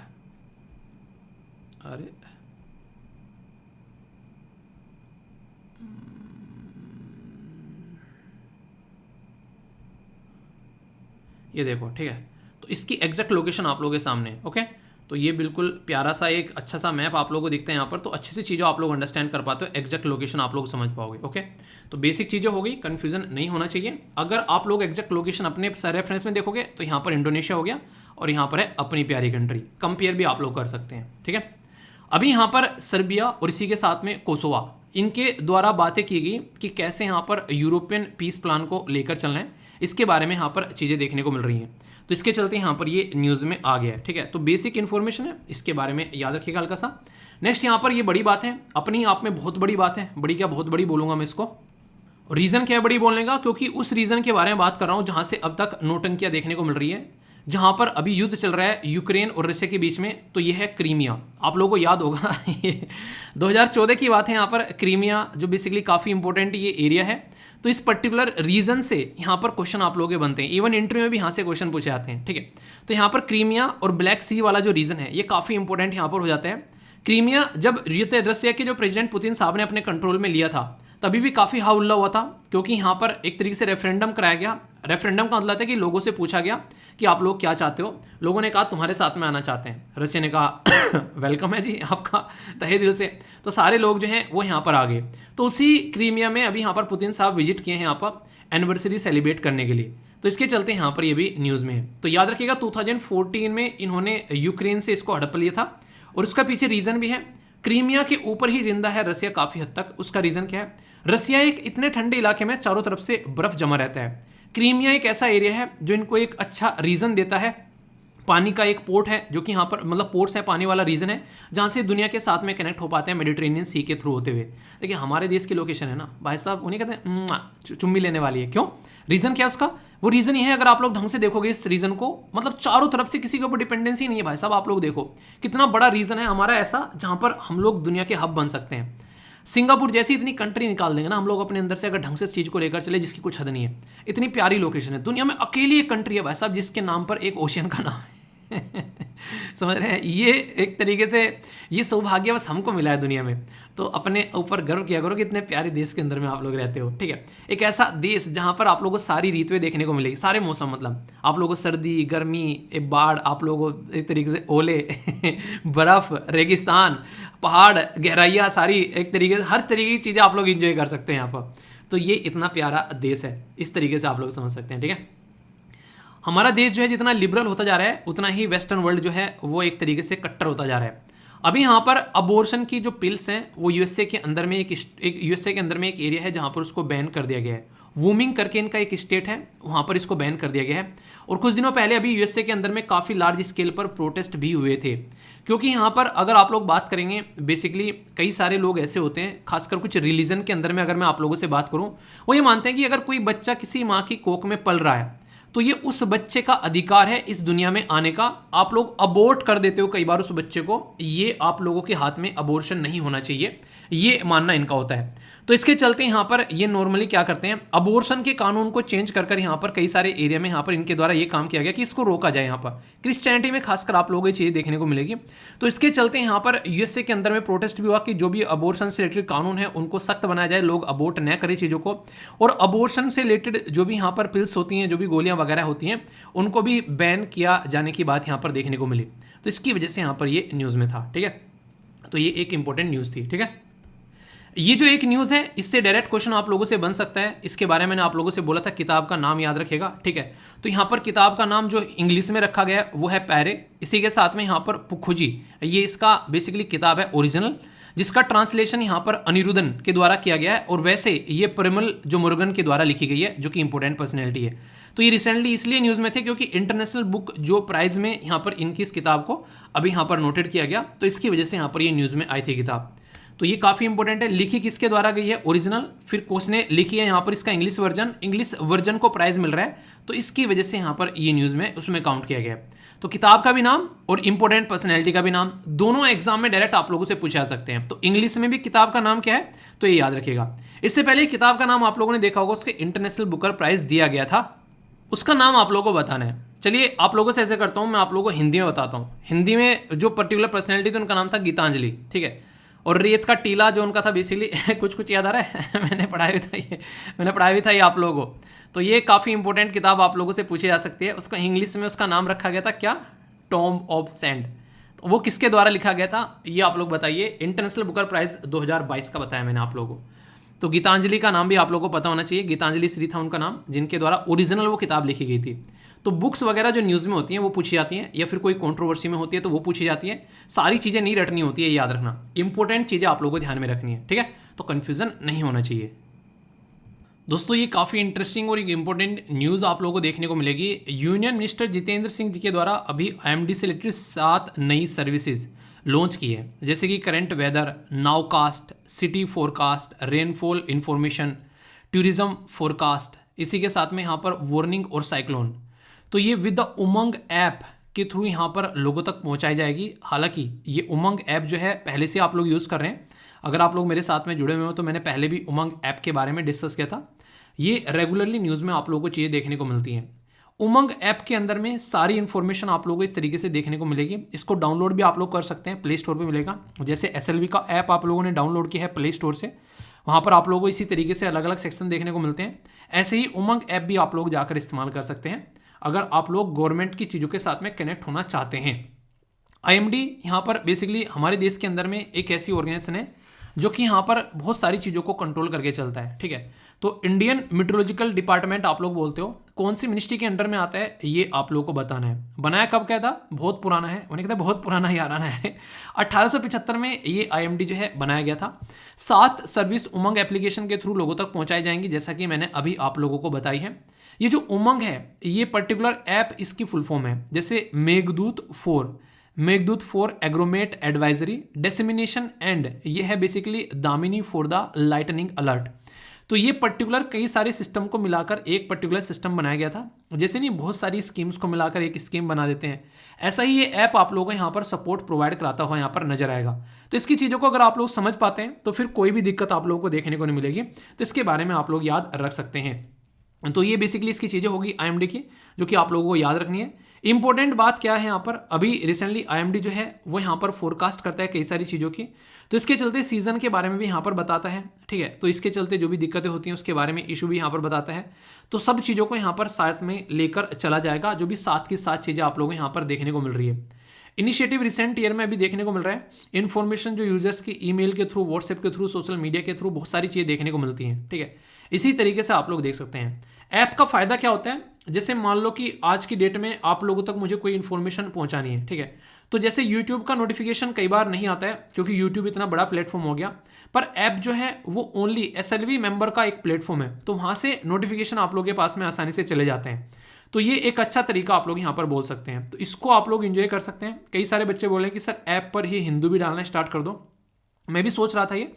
अरे ये देखो, ठीक है। तो इसकी एग्जैक्ट लोकेशन आप लोगों के सामने है, ओके। तो ये बिल्कुल प्यारा सा एक अच्छा सा मैप आप लोगों को दिखता है यहाँ पर, तो अच्छे से चीज़ें आप लोग अंडरस्टैंड कर पाते हो, एग्जैक्ट लोकेशन आप लोग समझ पाओगे, ओके। तो बेसिक चीज़ें हो गई, कन्फ्यूजन नहीं होना चाहिए। अगर आप लोग एग्जैक्ट लोकेशन अपने रेफरेंस में देखोगे तो यहाँ पर इंडोनेशिया हो गया और यहाँ पर है अपनी प्यारी कंट्री, कंपेयर भी आप लोग कर सकते हैं, ठीक है। अभी यहाँ पर सर्बिया और इसी के साथ में कोसोवा, इनके द्वारा बातें की गई कि कैसे यहाँ पर यूरोपियन पीस प्लान को लेकर चलना है, इसके बारे में यहाँ पर चीज़ें देखने को मिल रही हैं। तो इसके चलते यहाँ पर ये न्यूज़ में आ गया है, ठीक है। तो बेसिक इन्फॉर्मेशन है, इसके बारे में याद रखिएगा हल्का सा। नेक्स्ट यहाँ पर ये बड़ी बात है, अपनी आप में बहुत बड़ी बात है, बड़ी क्या बहुत बड़ी बोलूँगा मैं इसको। रीज़न क्या है बड़ी बोलने का, क्योंकि उस रीज़न के बारे में बात कर रहा हूँ जहाँ से अब तक नौटंकियाँ देखने को मिल रही है, जहाँ पर अभी युद्ध चल रहा है यूक्रेन और रशिया के बीच में। तो ये है क्रीमिया, आप लोगों को याद होगा ये 2014 की बात है। यहाँ पर क्रीमिया जो बेसिकली काफ़ी इंपॉर्टेंट ये एरिया है, तो इस पर्टिकुलर रीजन से यहाँ पर क्वेश्चन आप लोगों के बनते हैं, इवन इंटरव्यू में भी यहाँ से क्वेश्चन पूछे जाते हैं, ठीक है। तो यहाँ पर क्रीमिया और ब्लैक सी वाला जो रीजन है ये काफ़ी इंपॉर्टेंट यहाँ पर हो जाता है। क्रीमिया जब रशिया के जो प्रेसिडेंट पुतिन साहब ने अपने कंट्रोल में लिया था तभी भी काफ़ी हाउल्ला हुआ था, क्योंकि यहाँ पर एक तरीके से रेफरेंडम कराया गया। रेफरेंडम का मतलब है कि लोगों से पूछा गया कि आप लोग क्या चाहते हो। लोगों ने कहा तुम्हारे साथ में आना चाहते हैं। रशिया ने कहा वेलकम है जी आपका तहे दिल से। तो सारे लोग जो हैं वो यहाँ पर आ गए। तो उसी क्रीमिया में अभी यहाँ पर पुतिन साहब विजिट किए हैं यहाँ पर एनिवर्सरी सेलिब्रेट करने के लिए। तो इसके चलते यहाँ पर ये भी न्यूज़ में है। तो याद रखिएगा 2014 में इन्होंने यूक्रेन से इसको हड़प लिया था और उसका पीछे रीज़न भी है। क्रीमिया के ऊपर ही जिंदा है रसिया काफ़ी हद तक। उसका रीज़न क्या है, रसिया एक इतने ठंडे इलाके में चारों तरफ से बर्फ़ जमा रहता है। क्रीमिया एक ऐसा एरिया है जो इनको एक अच्छा रीज़न देता है। पानी का एक पोर्ट है जो कि यहाँ पर मतलब पोर्ट्स है, पानी वाला रीजन है जहाँ से दुनिया के साथ में कनेक्ट हो पाते हैं मेडिटेरेनियन सी के थ्रू होते हुए। देखिए हमारे देश की लोकेशन है ना भाई साहब, उन्हें कहते हैं चुम्बी लेने वाली है। क्यों, रीज़न क्या है उसका, वो रीज़न ये है, अगर आप लोग ढंग से देखोगे इस रीज़न को, मतलब चारों तरफ से किसी के ऊपर डिपेंडेंसी नहीं है भाई साहब। आप लोग देखो कितना बड़ा रीज़न है हमारा ऐसा जहाँ पर हम लोग दुनिया के हब बन सकते हैं। सिंगापुर जैसी इतनी कंट्री निकाल देंगे ना हम लोग अपने अंदर से, अगर ढंग से इस चीज़ को लेकर चले जिसकी कुछ हद नहीं है। इतनी प्यारी लोकेशन है, दुनिया में अकेली एक कंट्री है भाई साहब जिसके नाम पर एक ओशियन का नाम है समझ रहे हैं, ये एक तरीके से ये सौभाग्य बस हमको मिला है दुनिया में। तो अपने ऊपर गर्व किया करो कि इतने प्यारे देश के अंदर में आप लोग रहते हो, ठीक है। एक ऐसा देश जहाँ पर आप लोगों को सारी ऋतुएं देखने को मिलेगी, सारे मौसम, मतलब आप लोगों को सर्दी, गर्मी, एक बाढ़, आप लोगों को एक तरीके से ओले बर्फ़, रेगिस्तान, पहाड़, गहराइयाँ, सारी एक तरीके से हर तरीके की चीज़ें आप लोग इंजॉय कर सकते हैं यहाँ पर। तो ये इतना प्यारा देश है, इस तरीके से आप लोग समझ सकते हैं, ठीक है। हमारा देश जो है जितना लिबरल होता जा रहा है उतना ही वेस्टर्न वर्ल्ड जो है वो एक तरीके से कट्टर होता जा रहा है। अभी यहाँ पर अबॉर्शन की जो पिल्स हैं वो यूएसए के अंदर में एक यूएसए के अंदर में एक एरिया है जहाँ पर उसको बैन कर दिया गया है। वूमिंग करके इनका एक स्टेट है, वहाँ पर इसको बैन कर दिया गया है। और कुछ दिनों पहले अभी यूएसए के अंदर में काफ़ी लार्ज स्केल पर प्रोटेस्ट भी हुए थे, क्योंकि यहाँ पर अगर आप लोग बात करेंगे बेसिकली कई सारे लोग ऐसे होते हैं, खासकर कुछ रिलीजन के अंदर में अगर मैं आप लोगों से बात करूँ, वो ये मानते हैं कि अगर कोई बच्चा किसी माँ की कोख में पल रहा है तो ये उस बच्चे का अधिकार है इस दुनिया में आने का। आप लोग अबॉर्ट कर देते हो कई बार उस बच्चे को, ये आप लोगों के हाथ में अबॉर्शन नहीं होना चाहिए, ये मानना इनका होता है। तो इसके चलते यहाँ पर ये नॉर्मली क्या करते हैं, अबॉर्शन के कानून को चेंज कर यहाँ पर कई सारे एरिया में यहाँ पर इनके द्वारा ये काम किया गया कि इसको रोका जाए। यहाँ पर क्रिश्चियनिटी में खासकर आप लोगों को ये चीज़ देखने को मिलेगी। तो इसके चलते यहाँ पर यूएसए के अंदर में प्रोटेस्ट भी हुआ कि जो भी अबॉर्शन से रिलेटेड कानून है उनको सख्त बनाया जाए, लोग अबॉर्ट न करें चीज़ों को, और अबॉर्शन से रिलेटेड जो भी यहाँ पर पिल्स होती हैं, जो भी गोलियाँ वगैरह होती हैं, उनको भी बैन किया जाने की बात यहाँ पर देखने को मिली। तो इसकी वजह से यहाँ पर ये न्यूज़ में था, ठीक है। तो ये एक इंपॉर्टेंट न्यूज़ थी, ठीक है। ये जो एक न्यूज़ है इससे डायरेक्ट क्वेश्चन आप लोगों से बन सकता है। इसके बारे में मैंने आप लोगों से बोला था किताब का नाम याद रखेगा, ठीक है। तो यहाँ पर किताब का नाम जो इंग्लिश में रखा गया है वो है पैरे, इसी के साथ में यहाँ पर पुखुजी, ये इसका बेसिकली किताब है ओरिजिनल, जिसका ट्रांसलेशन यहाँ पर अनिरुद्धन के द्वारा किया गया है। और वैसे ये परिमल जो मुरुगन के द्वारा लिखी गई है, जो कि इंपॉर्टेंट पर्सनैलिटी है। तो ये रिसेंटली इसलिए न्यूज़ में थे क्योंकि इंटरनेशनल बुक जो प्राइज़ में यहाँ पर इनकी इस किताब को अभी यहाँ पर नोटेड किया गया, तो इसकी वजह से यहाँ पर ये न्यूज़ में आई थी किताब। तो ये काफ़ी इंपॉर्टेंट है। लिखी किसके द्वारा गई है? ओरिजिनल। फिर कोच ने लिखी है यहाँ पर इसका इंग्लिश वर्जन को प्राइज मिल रहा है, तो इसकी वजह से यहाँ पर ये न्यूज़ में उसमें काउंट किया गया है। तो किताब का भी नाम और इंपॉर्टेंट पर्सनैलिटी का भी नाम, दोनों एग्जाम में डायरेक्ट आप लोगों से पूछा जा सकते हैं। तो इंग्लिश में भी किताब का नाम क्या है, तो ये याद रखिएगा। इससे पहले किताब का नाम आप लोगों ने देखा होगा, उसके इंटरनेशनल बुकर प्राइज दिया गया था, उसका नाम आप लोगों को बताना है। चलिए आप लोगों से ऐसे करता हूँ, मैं आप लोगों को हिंदी में बताता हूँ। हिंदी में जो पर्टिकुलर पर्सनैलिटी थी उनका नाम था गीतांजलि, ठीक है। और रेत का टीला जो उनका था बेसिकली कुछ याद आ रहा है मैंने पढ़ाया भी था ये आप लोगों को। तो ये काफ़ी इंपॉर्टेंट किताब आप लोगों से पूछी जा सकती है। उसका इंग्लिश में उसका नाम रखा गया था क्या? Tom of sand. तो वो किसके द्वारा लिखा गया था, ये आप लोग बताइए। इंटरनेशनल बुकर प्राइज 2022 का बताया मैंने आप लोगों को। तो गीतांजलि का नाम भी आप लोगों को पता होना चाहिए, गीतांजलि श्री था उनका नाम, जिनके द्वारा ओरिजिनल वो किताब लिखी गई थी। तो बुक्स वगैरह जो न्यूज़ में होती हैं वो पूछी जाती हैं, या फिर कोई कंट्रोवर्सी में होती है तो वो पूछी जाती है। सारी चीज़ें नहीं रटनी होती है, याद रखना। इंपॉर्टेंट चीज़ें आप लोगों को ध्यान में रखनी है, ठीक है। तो कन्फ्यूजन नहीं होना चाहिए। दोस्तों ये काफ़ी इंटरेस्टिंग और एक इंपॉर्टेंट न्यूज़ आप लोगों को देखने को मिलेगी। यूनियन मिनिस्टर जितेंद्र सिंह जी के द्वारा अभी IMD से रिलेटेड 7 नई सर्विसेज लॉन्च की है, जैसे कि current weather, nowcast, city forecast, rainfall information, tourism forecast, इसी के साथ में यहाँ पर वार्निंग और साइक्लोन। तो ये विद द उमंग ऐप के थ्रू यहाँ पर लोगों तक पहुँचाई जाएगी। हालांकि ये उमंग ऐप जो है पहले से आप लोग यूज़ कर रहे हैं। अगर आप लोग मेरे साथ में जुड़े हुए हो तो मैंने पहले भी उमंग ऐप के बारे में डिस्कस किया था। ये रेगुलरली न्यूज़ में आप लोगों को चीज़ें देखने को मिलती हैं। उमंग ऐप के अंदर में सारी इन्फॉर्मेशन आप लोगों को इस तरीके से देखने को मिलेगी। इसको डाउनलोड भी आप लोग कर सकते हैं, प्ले स्टोर पे मिलेगा। जैसे SLV का ऐप आप लोगों ने डाउनलोड किया है प्ले स्टोर से, वहाँ पर आप लोगों को इसी तरीके से अलग अलग सेक्शन देखने को मिलते हैं। ऐसे ही उमंग ऐप भी आप लोग जाकर इस्तेमाल कर सकते हैं अगर आप लोग गवर्नमेंट की चीज़ों के साथ में कनेक्ट होना चाहते हैं। IMD यहाँ पर बेसिकली हमारे देश के अंदर में एक ऐसी ऑर्गेनाइजेशन है जो कि यहाँ पर बहुत सारी चीज़ों को कंट्रोल करके चलता है, ठीक है। तो इंडियन मेट्रोलॉजिकल डिपार्टमेंट आप लोग बोलते हो, कौन सी मिनिस्ट्री के अंडर में आता है ये आप लोगों को बताना है। बनाया कब क्या था? बहुत पुराना है, उन्हें कहता है बहुत पुराना याराना है 1875 में ये IMD जो है बनाया गया था। 7 सर्विस उमंग एप्लीकेशन के थ्रू लोगों तक पहुँचाई जाएंगी, जैसा कि मैंने अभी आप लोगों को बताई है। ये जो उमंग है ये पर्टिकुलर ऐप इसकी फुल फॉर्म है, जैसे Meghdoot for Agromet advisory dissemination and ये है basically Damini for the lightning alert. तो ये पर्टिकुलर कई सारे सिस्टम को मिलाकर एक पर्टिकुलर सिस्टम बनाया गया था। जैसे नहीं बहुत सारी स्कीम्स को मिलाकर एक स्कीम बना देते हैं, ऐसा ही ये ऐप आप लोगों को यहाँ पर सपोर्ट प्रोवाइड कराता हुआ यहाँ पर नजर आएगा। तो इसकी चीज़ों को अगर आप लोग समझ पाते हैं तो फिर कोई भी दिक्कत आप लोगों को देखने को नहीं मिलेगी। तो इसके बारे में आप लोग याद रख सकते हैं। तो ये बेसिकली इसकी चीज़ें होगी IMD की, जो कि आप लोगों को याद रखनी है। इंपॉर्टेंट बात क्या है यहाँ पर, अभी रिसेंटली IMD जो है वो यहाँ पर फोरकास्ट करता है कई सारी चीज़ों की, तो इसके चलते सीजन के बारे में भी यहाँ पर बताता है, ठीक है। तो इसके चलते जो भी दिक्कतें होती हैं उसके बारे में इशू भी यहाँ पर बताता है। तो सब चीज़ों को यहाँ पर साथ में लेकर चला जाएगा, जो भी साथ की साथ चीज़ें आप लोगों को यहाँ पर देखने को मिल रही है। इनिशिएटिव रिसेंट ईयर में अभी देखने को मिल रहा है। इन्फॉर्मेशन जो यूजर्स की ईमेल के थ्रू, व्हाट्सएप के थ्रू, सोशल मीडिया के थ्रू बहुत सारी चीज़ें देखने को मिलती हैं, ठीक है। इसी तरीके से आप लोग देख सकते हैं। ऐप का फ़ायदा क्या होता है, जैसे मान लो कि आज की डेट में आप लोगों तक मुझे कोई इन्फॉर्मेशन पहुंचानी है, ठीक है। तो जैसे यूट्यूब का नोटिफिकेशन कई बार नहीं आता है क्योंकि यूट्यूब इतना बड़ा प्लेटफॉर्म हो गया, पर ऐप जो है वो ओनली SLV मेंबर का एक प्लेटफॉर्म है, तो वहाँ से नोटिफिकेशन आप लोगों के पास में आसानी से चले जाते हैं। तो ये एक अच्छा तरीका आप लोग यहाँ पर बोल सकते हैं। तो इसको आप लोग इन्जॉय कर सकते हैं। कई सारे बच्चे बोले कि सर ऐप पर ही हिंदू भी डालना स्टार्ट कर दो। मैं भी सोच रहा था ये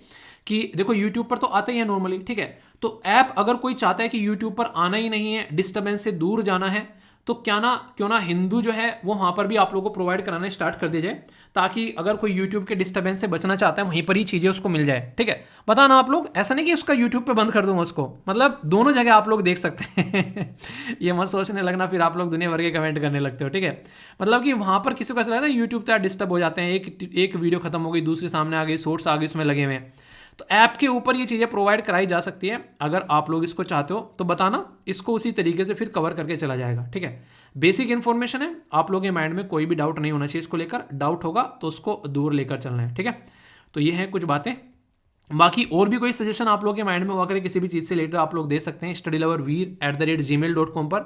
कि देखो यूट्यूब पर तो आते ही है नॉर्मली, ठीक है। तो ऐप अगर कोई चाहता है कि यूट्यूब पर आना ही नहीं है, डिस्टर्बेंस से दूर जाना है, तो क्यों ना हिंदू जो है वो वहाँ पर भी आप लोगों को प्रोवाइड कराना स्टार्ट कर दिया जाए, ताकि अगर कोई यूट्यूब के डिस्टर्बेंस से बचना चाहता है वहीं पर ही चीज़ें उसको मिल जाए, ठीक है। बताना आप लोग, ऐसा नहीं कि उसका यूट्यूब पे बंद कर दूंगा उसको, मतलब दोनों जगह आप लोग देख सकते हैं ये मत सोचने लगना फिर आप लोग दुनिया भर के कमेंट करने लगते हो, ठीक है। मतलब कि वहाँ पर किसी को ऐसा लगता है यूट्यूब तो डिस्टर्ब हो जाते हैं, एक वीडियो खत्म हो गई, दूसरी सामने आ गई, शॉर्ट्स आ गई, उसमें लगे हुए हैं। तो ऐप के ऊपर ये चीज़ें प्रोवाइड कराई जा सकती है। अगर आप लोग इसको चाहते हो तो बताना, इसको उसी तरीके से फिर कवर करके चला जाएगा, ठीक है। बेसिक इन्फॉर्मेशन है, आप लोगों के माइंड में कोई भी डाउट नहीं होना चाहिए इसको लेकर। डाउट होगा तो उसको दूर लेकर चलना है, ठीक है। तो ये है कुछ बातें। बाकी और भी कोई सजेशन आप लोगों के माइंड में हुआ करे किसी भी चीज़ से रिलेटेड, आप लोग दे सकते हैं studyloverveer@gmail.com पर।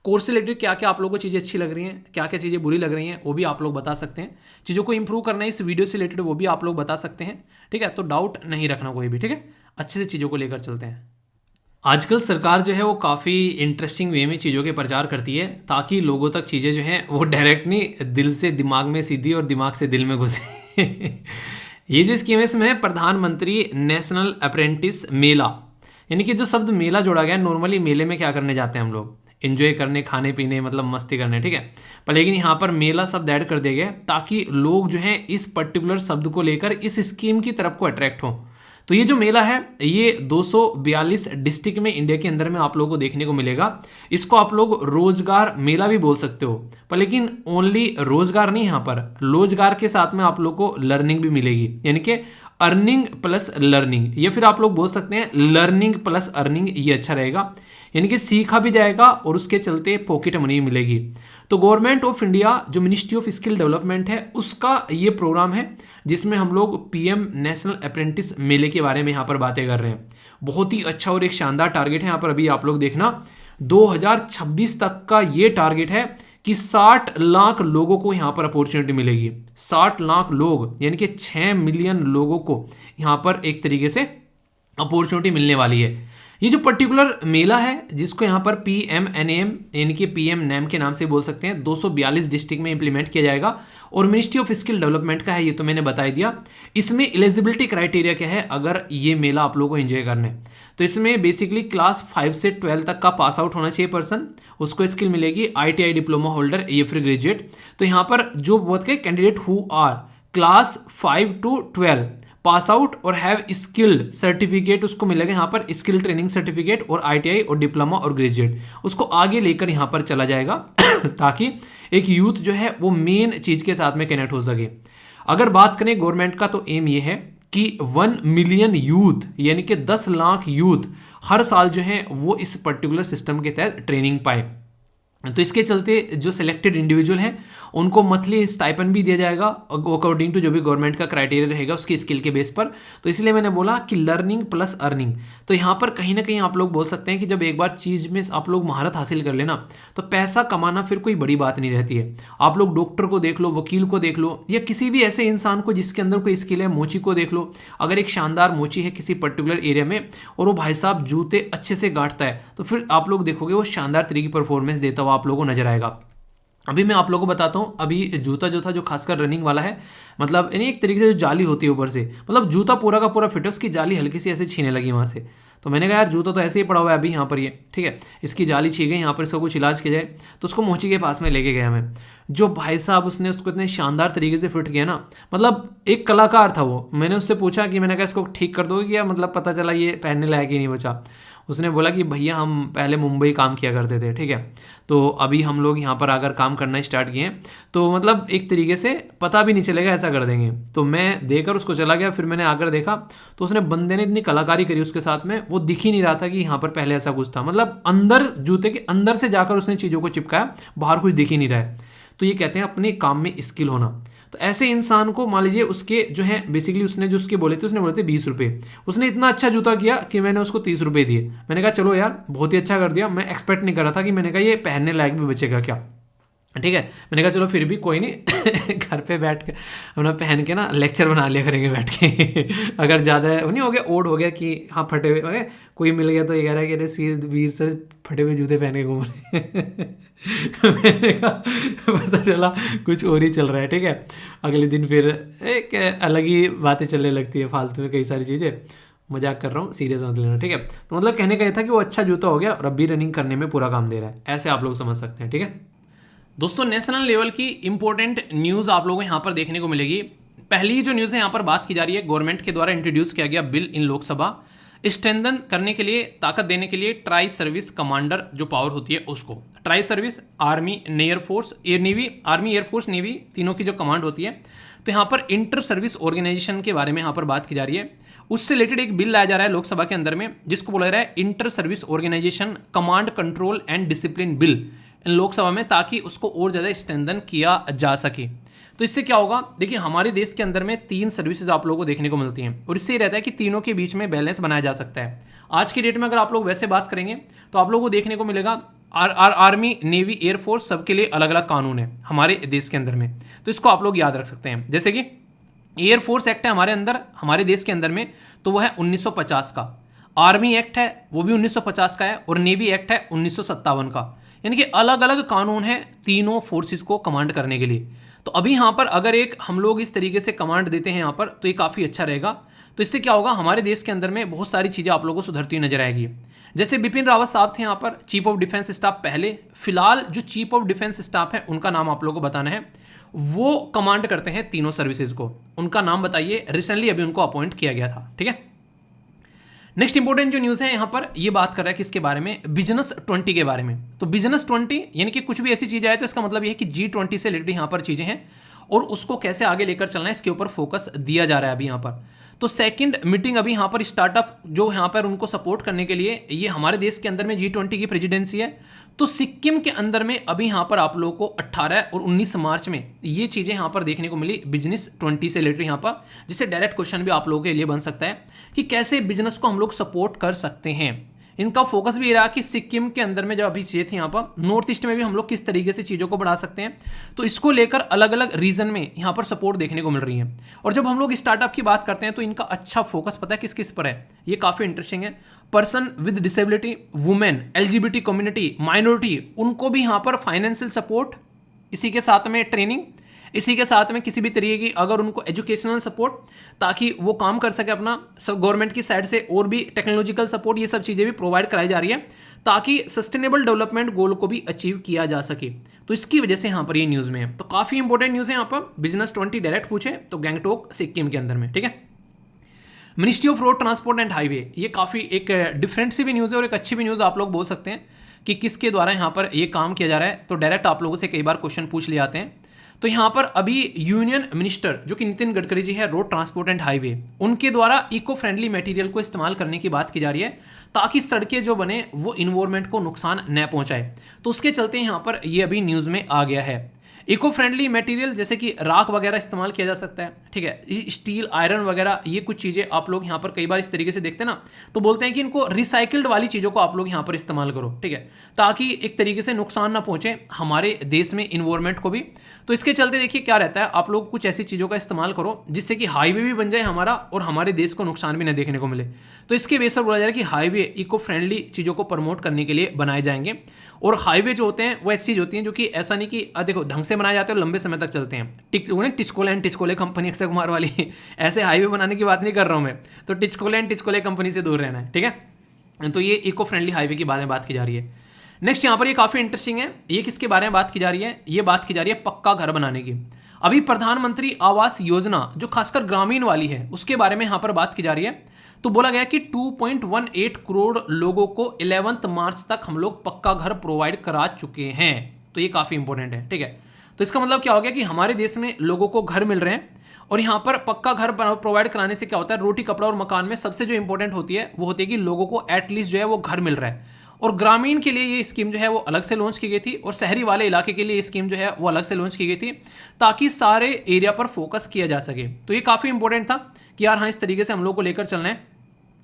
कोर्स से रिलेटेड क्या क्या आप लोगों को चीज़ें अच्छी लग रही हैं, क्या क्या चीज़ें बुरी लग रही हैं, वो भी आप लोग बता सकते हैं। चीज़ों को इंप्रूव करना है इस वीडियो से रिलेटेड, वो भी आप लोग बता सकते हैं, ठीक है। तो डाउट नहीं रखना कोई भी, ठीक है। अच्छे से चीज़ों को लेकर चलते हैं। आजकल सरकार जो है वो काफ़ी इंटरेस्टिंग वे में चीज़ों के प्रचार करती है, ताकि लोगों तक चीज़ें जो हैं वो डायरेक्ट नहीं, दिल से दिमाग में सीधी और दिमाग से दिल में घुसे ये जो स्कीम है इसमें है प्रधानमंत्री नेशनल अप्रेंटिस मेला, यानी कि जो शब्द मेला जोड़ा गया है, नॉर्मली मेले में क्या करने जाते हैं हम लोग, एंजॉय करने, खाने पीने, मतलब मस्ती करने, ठीक है। पर लेकिन यहाँ पर मेला शब्द ऐड कर दिया गया ताकि लोग जो हैं इस पर्टिकुलर शब्द को लेकर इस स्कीम की तरफ को अट्रैक्ट हों। तो ये जो मेला है ये 242 डिस्ट्रिक्ट में इंडिया के अंदर में आप लोगों को देखने को मिलेगा। इसको आप लोग रोजगार मेला भी बोल सकते हो, पर लेकिन ओनली रोजगार नहीं, यहाँ पर रोजगार के साथ में आप लोग को लर्निंग भी मिलेगी, यानी कि अर्निंग प्लस लर्निंग, या फिर आप लोग बोल सकते हैं लर्निंग प्लस अर्निंग, ये अच्छा रहेगा। यानी कि सीखा भी जाएगा और उसके चलते पॉकेट मनी मिलेगी। तो गवर्नमेंट ऑफ इंडिया जो मिनिस्ट्री ऑफ स्किल डेवलपमेंट है उसका ये प्रोग्राम है जिसमें हम लोग पीएम नेशनल अप्रेंटिस मेले के बारे में यहाँ पर बातें कर रहे हैं। बहुत ही अच्छा और एक शानदार टारगेट है यहाँ पर, अभी आप लोग देखना 2026 तक का ये टारगेट है कि 60 लाख लोगों को यहाँ पर अपॉर्चुनिटी मिलेगी। 60 लाख लोग यानी कि 6 मिलियन लोगों को यहाँ पर एक तरीके से अपॉर्चुनिटी मिलने वाली है। ये जो पर्टिकुलर मेला है जिसको यहाँ पर PMNAM यानी कि PM NAM के नाम से बोल सकते हैं, 242 डिस्ट्रिक्ट में इंप्लीमेंट किया जाएगा और मिनिस्ट्री ऑफ स्किल डेवलपमेंट का है, ये तो मैंने बता ही दिया। इसमें एलिजिबिलिटी क्राइटेरिया क्या है अगर ये मेला आप लोगों को एंजॉय करना है, तो इसमें बेसिकली क्लास 5 से 12 तक का पास आउट होना चाहिए पर्सन, उसको स्किल मिलेगी, ITI डिप्लोमा होल्डर या फिर ग्रेजुएट। तो यहाँ पर जो बहुत के candidate who are class 5 to 12 pass out और हैव स्किल्ड सर्टिफिकेट, उसको मिलेगा यहाँ पर स्किल ट्रेनिंग सर्टिफिकेट और ITI और डिप्लोमा और ग्रेजुएट, उसको आगे लेकर यहाँ पर चला जाएगा ताकि एक यूथ जो है वो मेन चीज के साथ में कनेक्ट हो सके। अगर बात करें गवर्नमेंट का तो एम ये है कि 1 मिलियन यूथ यानी कि 10 लाख यूथ हर साल जो है वो इस पर्टिकुलर सिस्टम के तहत ट्रेनिंग पाए। तो इसके चलते जो सिलेक्टेड इंडिविजुअल हैं उनको मंथली स्टाइपेंड भी दिया जाएगा अकॉर्डिंग टू जो भी गवर्नमेंट का क्राइटेरिया रहेगा उसकी स्किल के बेस पर। तो इसलिए मैंने बोला कि लर्निंग प्लस अर्निंग। तो यहाँ पर कहीं ना कहीं आप लोग बोल सकते हैं कि जब एक बार चीज़ में आप लोग महारत हासिल कर लेना तो पैसा कमाना फिर कोई बड़ी बात नहीं रहती है। आप लोग डॉक्टर को देख लो, वकील को देख लो, या किसी भी ऐसे इंसान को जिसके अंदर कोई स्किल है, मोची को देख लो, अगर एक शानदार मोची है किसी पर्टिकुलर एरिया में और वो भाई साहब जूते अच्छे से गांठता है तो फिर आप लोग देखोगे वो शानदार तरीके की परफॉर्मेंस देता हुआ आप लोगों को नजर आएगा। अभी मैं आप लोगों को बताता हूँ, अभी जूता जो था जो खासकर रनिंग वाला है, मतलब यानी एक तरीके से जो जाली होती है ऊपर से, मतलब जूता पूरा का पूरा फिट है, उसकी जाली हल्की सी ऐसे छीने लगी वहाँ से। तो मैंने कहा यार जूता तो ऐसे ही पड़ा हुआ है अभी यहाँ पर ये, ठीक है, इसकी जाली छी गई, यहाँ पर इसका कुछ इलाज किया जाए। तो उसको मोची के पास में लेके गया मैं, जो भाई साहब उसने उसको इतने शानदार तरीके से फिट किया ना, मतलब एक कलाकार था वो। मैंने उससे पूछा कि मैंने कहा इसको ठीक कर दोगे क्या, मतलब पता चला ये पहनने लायक ही नहीं बचा। उसने बोला कि भैया हम पहले मुंबई काम किया करते थे, ठीक है, तो अभी हम लोग यहाँ पर आकर काम करना स्टार्ट किए हैं, तो मतलब एक तरीके से पता भी नहीं चलेगा, ऐसा कर देंगे। तो मैं देकर उसको चला गया, फिर मैंने आकर देखा तो उसने बंदे ने इतनी कलाकारी करी उसके साथ में, वो दिख ही नहीं रहा था कि यहाँ पर पहले ऐसा कुछ था, मतलब अंदर जूते के अंदर से जाकर उसने चीज़ों को चिपकाया, बाहर कुछ दिख ही नहीं रहा है। तो ये कहते हैं अपने काम में स्किल होना। तो ऐसे इंसान को मान लीजिए उसके जो है बेसिकली उसने जो उसके बोले थे, उसने बोले थे 20 रुपये, उसने इतना अच्छा जूता किया कि मैंने उसको 30 रुपये दिए। मैंने कहा चलो यार बहुत ही अच्छा कर दिया, मैं एक्सपेक्ट नहीं कर रहा था कि मैंने कहा ये पहनने लायक भी बचेगा क्या, ठीक है। मैंने कहा चलो फिर भी कोई नहीं घर पे बैठ के अपना पहन के ना लेक्चर बना लिया करेंगे बैठ के अगर ज़्यादा नहीं हो गया, ओड हो गया कि हाँ फटे हुए कोई मिल गया तो ये कह रहा है कि अरे सिर वीर सर फटे हुए जूते पहन के घूम रहे मैंने कहा पता चला कुछ और ही चल रहा है, ठीक है। अगले दिन फिर एक अलग ही बातें चलने लगती है फालतू में, कई सारी चीज़ें, मजाक कर रहा हूँ, सीरियस मत लेना, ठीक है। तो मतलब कहने का ये था कि वो अच्छा जूता हो गया और अब भी रनिंग करने में पूरा काम दे रहा है, ऐसे आप लोग समझ सकते हैं, ठीक है। दोस्तों नेशनल लेवल की इंपॉर्टेंट न्यूज़ आप लोगों को यहाँ पर देखने को मिलेगी। पहली जो न्यूज़ है यहाँ पर बात की जा रही है, गवर्नमेंट के द्वारा इंट्रोड्यूस किया गया बिल इन लोकसभा, स्ट्रेंथन करने के लिए, ताकत देने के लिए ट्राई सर्विस कमांडर जो पावर होती है उसको, tri service army air force air navy, army air force navy तीनों की जो कमांड होती है। तो यहाँ पर इंटर सर्विस ऑर्गेनाइजेशन के बारे में यहाँ पर बात की जा रही है। उससे रिलेटेड एक बिल लाया जा रहा है लोकसभा के अंदर में जिसको बोला जा रहा है inter service organisation command control and discipline bill in Lok Sabha में, ताकि उसको और ज़्यादा स्ट्रेंथन किया जा सके। तो इससे क्या होगा, देखिए हमारे देश के अंदर में 3 सर्विसेज आप लोगों को देखने को मिलती हैं और इससे ये रहता है कि तीनों के बीच में बैलेंस बनाया जा सकता है। आज की डेट में अगर आप लोग वैसे बात करेंगे तो आप लोगों को देखने को मिलेगा आर्मी नेवी एयरफोर्स सबके लिए अलग अलग कानून है हमारे देश के अंदर में, तो इसको आप लोग याद रख सकते हैं। जैसे कि एयरफोर्स एक्ट है हमारे अंदर, हमारे देश के अंदर में, तो वह है 1950 का, आर्मी एक्ट है वो भी 1950 का है और नेवी एक्ट है 1957 का, यानी कि अलग अलग कानून है तीनों फोर्सेस को कमांड करने के लिए। तो अभी यहाँ पर अगर एक हम लोग इस तरीके से कमांड देते हैं यहाँ पर, तो ये काफ़ी अच्छा रहेगा। तो इससे क्या होगा, हमारे देश के अंदर में बहुत सारी चीज़ें आप लोगों को सुधरती हुई नजर आएगी। जैसे बिपिन रावत साहब थे यहाँ पर चीफ ऑफ डिफेंस स्टाफ पहले, फिलहाल जो चीफ ऑफ डिफेंस स्टाफ है उनका नाम आप लोगों को बताना है। वो कमांड करते हैं तीनों सर्विसेज को, उनका नाम बताइए। रिसेंटली अभी उनको अपॉइंट किया गया था, ठीक है। नेक्स्ट इंपॉर्टेंट जो न्यूज़ है यहाँ पर, ये बात कर रहा है किसके बारे में, बिजनेस 20 के बारे में। तो बिजनेस 20 यानी कि कुछ भी ऐसी चीज़ आए तो इसका मतलब ये है कि G20 से रिलेटेड यहाँ पर चीज़ें हैं और उसको कैसे आगे लेकर चलना है, इसके ऊपर फोकस दिया जा रहा है अभी यहाँ पर। तो सेकंड मीटिंग अभी यहाँ पर स्टार्टअप जो यहाँ पर उनको सपोर्ट करने के लिए, ये हमारे देश के अंदर में G20 की प्रेसिडेंसी है। तो सिक्किम के अंदर में अभी यहाँ पर आप लोगों को 18 और 19 मार्च में ये चीज़ें यहाँ पर देखने को मिली बिजनेस 20 से रिलेटेड यहाँ पर, जिससे डायरेक्ट क्वेश्चन भी आप लोगों के लिए बन सकता है कि कैसे बिजनेस को हम लोग सपोर्ट कर सकते हैं। इनका फोकस भी रहा कि सिक्किम के अंदर में जब अभी चीज़ें थी यहाँ पर, नॉर्थ ईस्ट में भी हम लोग किस तरीके से चीज़ों को बढ़ा सकते हैं। तो इसको लेकर अलग अलग रीजन में यहाँ पर सपोर्ट देखने को मिल रही है। और जब हम लोग स्टार्टअप की बात करते हैं तो इनका अच्छा फोकस पता है किस किस पर है, ये काफ़ी इंटरेस्टिंग है। Person with disability, women, LGBT community, minority, उनको भी यहाँ पर फाइनेंशियल सपोर्ट, इसी के साथ में ट्रेनिंग, इसी के साथ में किसी भी तरीके की अगर उनको एजुकेशनल सपोर्ट, ताकि वो काम कर सके अपना, गवर्नमेंट की साइड से और भी टेक्नोलॉजिकल सपोर्ट, ये सब चीज़ें भी प्रोवाइड कराई जा रही है ताकि सस्टेनेबल डेवलपमेंट गोल को भी अचीव किया जा सके। तो इसकी वजह से यहाँ पर ये न्यूज़ में है। तो काफ़ी इंपॉर्टेंट न्यूज़ है यहाँ पर। बिजनेस 20 डायरेक्ट पूछे तो गैंगटोक सिक्किम के अंदर में, ठीक है। Ministry of road transport and highway, ये काफ़ी एक डिफरेंट सी भी न्यूज़ है और एक अच्छी भी न्यूज़ आप लोग बोल सकते हैं कि किसके द्वारा यहाँ पर ये काम किया जा रहा है। तो डायरेक्ट आप लोगों से कई बार क्वेश्चन पूछ लिए जाते हैं। तो यहाँ पर अभी यूनियन मिनिस्टर जो कि नितिन गडकरी जी है, रोड ट्रांसपोर्ट एंड हाईवे, उनके द्वारा इको फ्रेंडली मटेरियल को इस्तेमाल करने की बात की जा रही है ताकि सड़कें जो बने वो इन्वायरमेंट को नुकसान न पहुंचाए। तो उसके चलते यहाँ पर ये अभी न्यूज़ में आ गया है। इको फ्रेंडली मटेरियल जैसे कि राख वगैरह इस्तेमाल किया जा सकता है, ठीक है। स्टील, आयरन वगैरह, ये कुछ चीज़ें आप लोग यहाँ पर कई बार इस तरीके से देखते हैं ना, तो बोलते हैं कि इनको रिसाइकल्ड वाली चीज़ों को आप लोग यहाँ पर इस्तेमाल करो, ठीक है, ताकि एक तरीके से नुकसान ना पहुँचे हमारे देश में, इन्वायरमेंट को भी। तो इसके चलते देखिए क्या रहता है, आप लोग कुछ ऐसी चीज़ों का इस्तेमाल करो जिससे कि हाईवे भी बन जाए हमारा और हमारे देश को नुकसान भी न देखने को मिले। तो इसके बेस पर बोला जा रहा है कि हाईवे इको फ्रेंडली चीज़ों को प्रमोट करने के लिए बनाए जाएंगे। और हाईवे जो होते हैं वो ऐसी चीज़ होती हैं जो कि ऐसा नहीं कि देखो ढंग से बनाए जाते हैं और लंबे समय तक चलते हैं। टिचकोले कंपनी, अक्षय कुमार वाली ऐसे हाईवे बनाने की बात नहीं कर रहा हूँ मैं। तो टिचकोले कंपनी से दूर रहना है, ठीक है। तो ये इको फ्रेंडली हाईवे के बारे में बात की जा रही है। नेक्स्ट यहाँ पर ये काफ़ी इंटरेस्टिंग है। ये किसके बारे में बात की जा रही है, ये बात की जा रही है पक्का घर बनाने की। अभी प्रधानमंत्री आवास योजना जो खासकर ग्रामीण वाली है उसके बारे में यहाँ पर बात की जा रही है। तो बोला गया कि 2.18 करोड़ लोगों को 11 मार्च तक हम लोग पक्का घर प्रोवाइड करा चुके हैं। तो ये काफ़ी इंपॉर्टेंट है, ठीक है। तो इसका मतलब क्या हो गया कि हमारे देश में लोगों को घर मिल रहे हैं और यहाँ पर पक्का घर प्रोवाइड कराने से क्या होता है, रोटी कपड़ा और मकान में सबसे जो इंपॉर्टेंट होती है वो होती है कि लोगों को एटलीस्ट जो है वो घर मिल रहा है। और ग्रामीण के लिए ये स्कीम जो है वो अलग से लॉन्च की गई थी और शहरी वाले इलाके के लिए ये स्कीम जो है वो अलग से लॉन्च की गई थी ताकि सारे एरिया पर फोकस किया जा सके। तो ये काफ़ी इंपॉर्टेंट था कि यार हाँ इस तरीके से हम लोग को लेकर चलना है।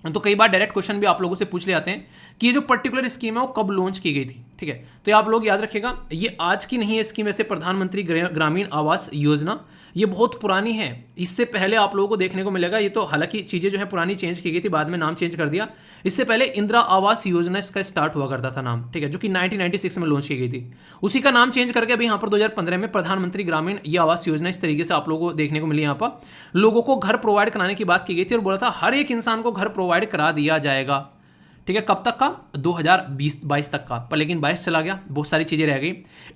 तो कई बार डायरेक्ट क्वेश्चन भी आप लोगों से पूछ ले जाते हैं कि ये जो पर्टिकुलर स्कीम है वो कब लॉन्च की गई थी, ठीक है। तो ये आप लोग याद रखिएगा, ये आज की नहीं है स्कीम। ऐसे प्रधानमंत्री ग्रामीण आवास योजना ये बहुत पुरानी है, इससे पहले आप लोगों को देखने को मिलेगा। ये तो हालांकि चीज़ें जो है पुरानी चेंज की गई थी, बाद में नाम चेंज कर दिया। इससे पहले इंदिरा आवास योजना इसका स्टार्ट हुआ करता था नाम, ठीक है, जो कि 1996 में लॉन्च की गई थी। उसी का नाम चेंज करके अभी यहाँ पर 2015 में प्रधानमंत्री ग्रामीण ये आवास योजना इस तरीके से आप लोगों को देखने को मिली। यहाँ पर लोगों को घर प्रोवाइड कराने की बात की गई थी और बोला था हर एक इंसान को घर प्रोवाइड करा दिया जाएगा, ठीक है। कब तक का, 2022 तक का, पर लेकिन 22 चला गया, बहुत सारी चीज़ें रह गई।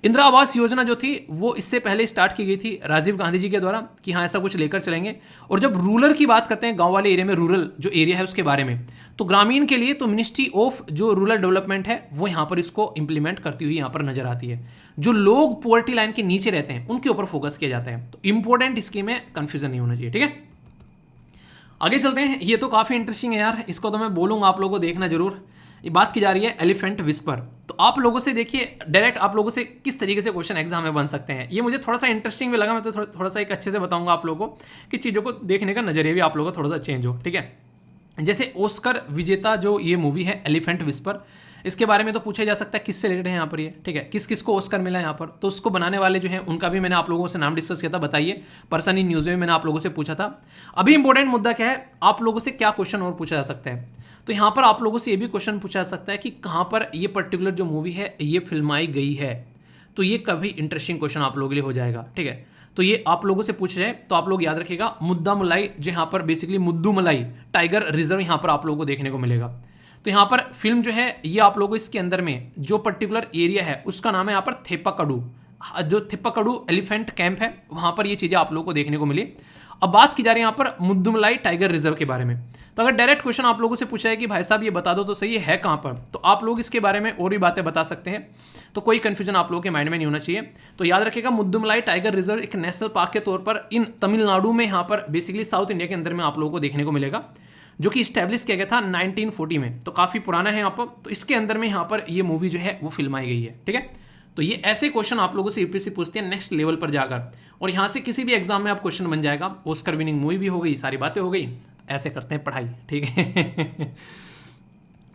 इंदिरा आवास योजना जो थी वो इससे पहले स्टार्ट की गई थी राजीव गांधी जी के द्वारा कि हाँ ऐसा कुछ लेकर चलेंगे। और जब रूरल की बात करते हैं, गांव वाले एरिया में रूरल जो एरिया है उसके बारे में, तो ग्रामीण के लिए तो मिनिस्ट्री ऑफ जो रूरल डेवलपमेंट है वो यहाँ पर इसको इंप्लीमेंट करती हुई यहाँ पर नजर आती है। जो लोग पॉवर्टी लाइन के नीचे रहते हैं उनके ऊपर फोकस किया जाता है। तो इंपॉर्टेंट स्कीम है, कंफ्यूजन नहीं होना चाहिए, ठीक है। आगे चलते हैं। ये तो काफ़ी इंटरेस्टिंग है यार, इसको तो मैं बोलूँगा आप लोगों को देखना जरूर। ये बात की जा रही है एलिफेंट विस्पर। तो आप लोगों से देखिए डायरेक्ट आप लोगों से किस तरीके से क्वेश्चन एग्जाम में बन सकते हैं, ये मुझे थोड़ा सा इंटरेस्टिंग भी लगा। मैं तो थोड़ा सा एक अच्छे से बताऊंगा आप लोगों को कि चीज़ों को देखने का नजरिया भी आप लोगों का थोड़ा सा चेंज हो, ठीक है। जैसे ऑस्कर विजेता जो ये मूवी है एलिफेंट विस्पर, इसके बारे में तो पूछा जा सकता है किससे रिलेटेड है यहाँ पर ये, ठीक है, किस किस को ऑस्कर मिला यहाँ पर। तो उसको बनाने वाले जो हैं उनका भी मैंने आप लोगों से नाम डिस्कस किया था, बताइए। पर्सन इन न्यूज़ में मैंने आप लोगों से पूछा था। अभी इंपॉर्टेंट मुद्दा क्या है, आप लोगों से क्या क्वेश्चन और पूछा जा सकता है। तो यहाँ पर आप लोगों से ये भी क्वेश्चन पूछा जा सकता है कि कहाँ पर ये पर्टिकुलर जो मूवी है ये फिल्माई गई है। तो ये काफ़ी इंटरेस्टिंग क्वेश्चन आप लोगों के लिए हो जाएगा, ठीक है। तो ये आप लोगों से पूछ रहे हैं, तो आप लोग याद रखिएगा मुद्दामलाई, जो यहाँ पर बेसिकली मुद्दुमलाई टाइगर रिजर्व यहाँ पर आप लोगों को देखने को मिलेगा। तो यहाँ पर फिल्म जो है ये आप लोगों को इसके अंदर में जो पर्टिकुलर एरिया है उसका नाम है यहाँ पर थेप्पाकड़ू, जो थेप्पाकड़ू एलिफेंट कैंप है वहाँ पर ये चीज़ें आप लोगों को देखने को मिली। अब बात की जा रही है यहाँ पर मुद्दुमलाई टाइगर रिजर्व के बारे में। तो अगर डायरेक्ट क्वेश्चन आप लोगों से पूछा है कि भाई साहब ये बता दो तो सही है कहाँ पर, तो आप लोग इसके बारे में और भी बातें बता सकते हैं, तो कोई कंफ्यूजन आप लोगों के माइंड में नहीं होना चाहिए। तो याद रखिएगा मुद्दुमलाई टाइगर रिजर्व एक नेशनल पार्क के तौर पर इन तमिलनाडु में यहाँ पर बेसिकली साउथ इंडिया के अंदर में आप लोगों को देखने को मिलेगा, जो कि स्टैब्लिश किया गया था 1940 में, तो काफ़ी पुराना है यहाँ पर। तो इसके अंदर में यहाँ पर ये मूवी जो है वो फिल्माई गई है, ठीक है। तो ये ऐसे क्वेश्चन आप लोगों से यूपीएससी पूछते हैं नेक्स्ट लेवल पर जाकर, और यहाँ से किसी भी एग्जाम में आप क्वेश्चन बन जाएगा। ऑस्कर विनिंग मूवी भी हो गई, सारी बातें हो गई, ऐसे करते हैं पढ़ाई, ठीक है।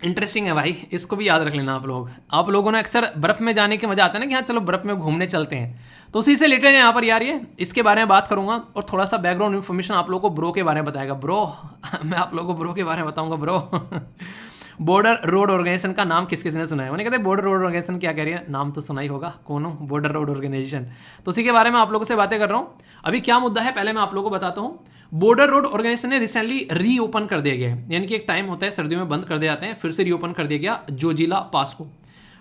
इंटरेस्टिंग है भाई, इसको भी याद रख लेना आप लोग। आप लोगों ने अक्सर बर्फ में जाने के मजा आता है ना कि हाँ चलो बर्फ में घूमने चलते हैं, तो उसी से रिलेटेड यहाँ पर यार ये इसके बारे में बात करूंगा, और थोड़ा सा बैकग्राउंड इन्फॉर्मेशन आप लोगों को ब्रो के बारे में बताएगा। ब्रो मैं आप लोगों को ब्रो के बारे में बताऊंगा। ब्रो बॉर्डर रोड ऑर्गेनाइजेशन का नाम किस किसने सुना है? मैंने कहते बॉर्डर रोड ऑर्गेनाइजेशन क्या कह रही है, नाम तो सुना ही होगा, कौन हो बॉर्डर रोड ऑर्गेनाइजेशन। तो उसी के बारे में आप लोगों से बातें कर रहा हूँ। अभी क्या मुद्दा है पहले मैं आप लोगों को बताता हूँ। बॉर्डर रोड ऑर्गेनाइजेशन ने रिसेंटली रीओपन कर दिया गया है, यानी कि एक टाइम होता है सर्दियों में बंद कर दिए जाते हैं, फिर से रीओपन कर दिया गया जोजिला पास को।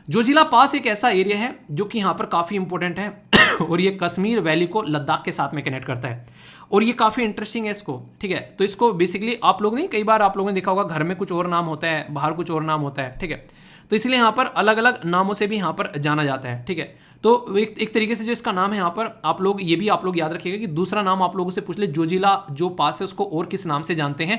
जोजिला पास एक ऐसा एरिया है जो कि यहाँ पर काफ़ी इंपॉर्टेंट है और ये कश्मीर वैली को लद्दाख के साथ में कनेक्ट करता है, और ये काफ़ी इंटरेस्टिंग है इसको, ठीक है। तो इसको बेसिकली आप लोग नहीं, कई बार आप लोगों ने देखा होगा घर में कुछ और नाम होता है, बाहर कुछ और नाम होता है, ठीक है। तो इसलिए यहाँ पर अलग अलग नामों से भी यहाँ पर जाना जाता है, ठीक है। तो एक तरीके से जो इसका नाम है यहाँ पर आप लोग ये भी आप लोग याद रखिएगा कि दूसरा नाम आप लोगों से पूछ ले जोजिला जो पास है उसको और किस नाम से जानते हैं,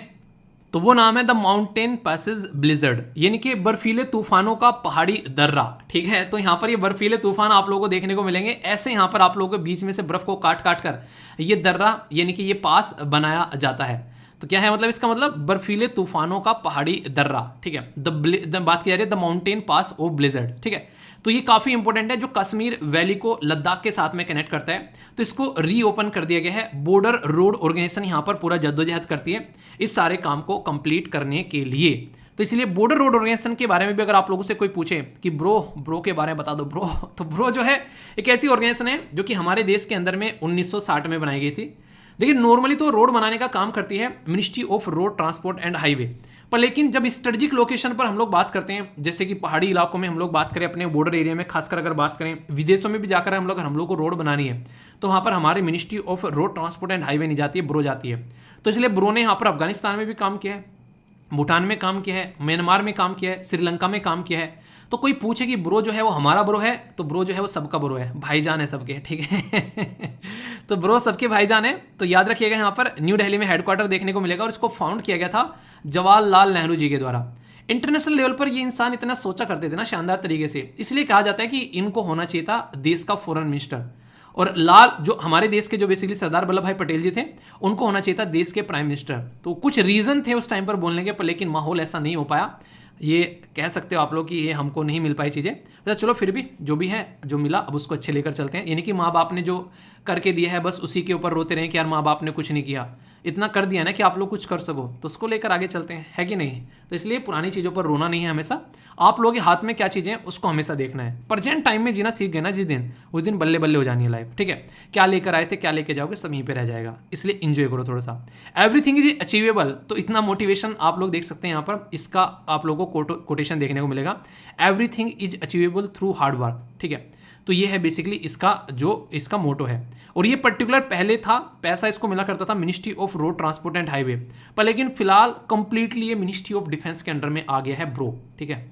तो वो नाम है द माउंटेन पैसेज ब्लिजर्ड, यानी कि बर्फीले तूफानों का पहाड़ी दर्रा, ठीक है। तो यहाँ पर ये बर्फीले तूफान आप लोगों को देखने को मिलेंगे, ऐसे यहाँ पर आप लोगों के बीच में से बर्फ को काट काट कर ये दर्रा यानी कि ये पास बनाया जाता है। तो क्या है मतलब इसका मतलब बर्फीले तूफानों का पहाड़ी दर्रा, ठीक है। बात की जा रही है the mountain pass of blizzard, ठीक है। तो ये काफ़ी इंपॉर्टेंट है जो कश्मीर वैली को लद्दाख के साथ में कनेक्ट करता है। तो इसको रीओपन कर दिया गया है। बॉर्डर रोड ऑर्गेनाइजेशन यहाँ पर पूरा जद्दोजहद करती है इस सारे काम को कंप्लीट करने के लिए। तो इसलिए बॉर्डर रोड ऑर्गेनाइजेशन के बारे में भी अगर आप लोगों से कोई पूछे कि ब्रो के बारे में बता दो ब्रो, तो ब्रो जो है एक ऐसी ऑर्गेनाइजेशन है जो कि हमारे देश के अंदर में 1960 में बनाई गई थी। देखिए नॉर्मली तो रोड बनाने का काम करती है ministry of road transport and highway, पर लेकिन जब स्ट्रेटेजिक लोकेशन पर हम लोग बात करते हैं, जैसे कि पहाड़ी इलाकों में हम लोग बात करें, अपने बॉर्डर एरिया में खासकर अगर बात करें, विदेशों में भी जाकर हम लोग को रोड बनानी है, तो वहाँ पर हमारी ministry of road transport and highway नहीं जाती है, ब्रो जाती है। तो इसलिए ब्रो ने यहाँ पर अफगानिस्तान में भी काम किया है, भूटान में काम किया है, म्यांमार में काम किया है, श्रीलंका में काम किया है। तो कोई पूछे कि ब्रो जो है वो हमारा ब्रो है, तो ब्रो जो है वो सबका ब्रो है, भाईजान है सबके, ठीक है। तो ब्रो सबके भाईजान है। तो याद रखिएगा यहाँ पर न्यू दिल्ली में हेडक्वार्टर देखने को मिलेगा, और इसको फाउंड किया गया था जवाहरलाल नेहरू जी के द्वारा। इंटरनेशनल लेवल पर ये इंसान इतना सोचा करते थे ना शानदार तरीके से, इसलिए कहा जाता है कि इनको होना चाहिए था देश का फॉरेन मिनिस्टर। और लाल जो हमारे देश के जो बेसिकली सरदार वल्लभ भाई पटेल जी थे, उनको होना चाहिए था देश के प्राइम मिनिस्टर। तो कुछ रीजन थे उस टाइम पर बोलने के, पर लेकिन माहौल ऐसा नहीं हो पाया। ये कह सकते हो आप लोग कि ये हमको नहीं मिल पाई चीज़ें। तो चलो फिर भी जो भी है जो मिला अब उसको अच्छे लेकर चलते हैं। यानी कि माँ बाप ने जो करके दिया है बस उसी के ऊपर रोते रहें कि यार माँ बाप ने कुछ नहीं किया, इतना कर दिया ना कि आप लोग कुछ कर सको, तो उसको लेकर आगे चलते हैं, है कि नहीं। तो इसलिए पुरानी चीज़ों पर रोना नहीं है हमेशा, आप लोगों के हाथ में क्या चीज़ें हैं उसको हमेशा देखना है। प्रेजेंट टाइम में जीना सीख गए ना जिस दिन, उस दिन बल्ले बल्ले हो जानी है लाइफ, ठीक है। क्या लेकर आए थे क्या लेकर जाओगे सब यहीं पे रह जाएगा, इसलिए इंजॉय करो थोड़ा सा। एवरीथिंग इज अचीवेबल, तो इतना मोटिवेशन आप लोग देख सकते हैं यहाँ पर, इसका आप लोगों को कोटेशन देखने को मिलेगा, everything is achievable through hard work, ठीक है। तो ये है बेसिकली इसका मोटो है। और ये पर्टिकुलर पहले था, पैसा इसको मिला करता था ministry of road transport and highway, पर लेकिन फिलहाल कंप्लीटली ये मिनिस्ट्री ऑफ डिफेंस के अंडर में आ गया है ब्रो, ठीक है।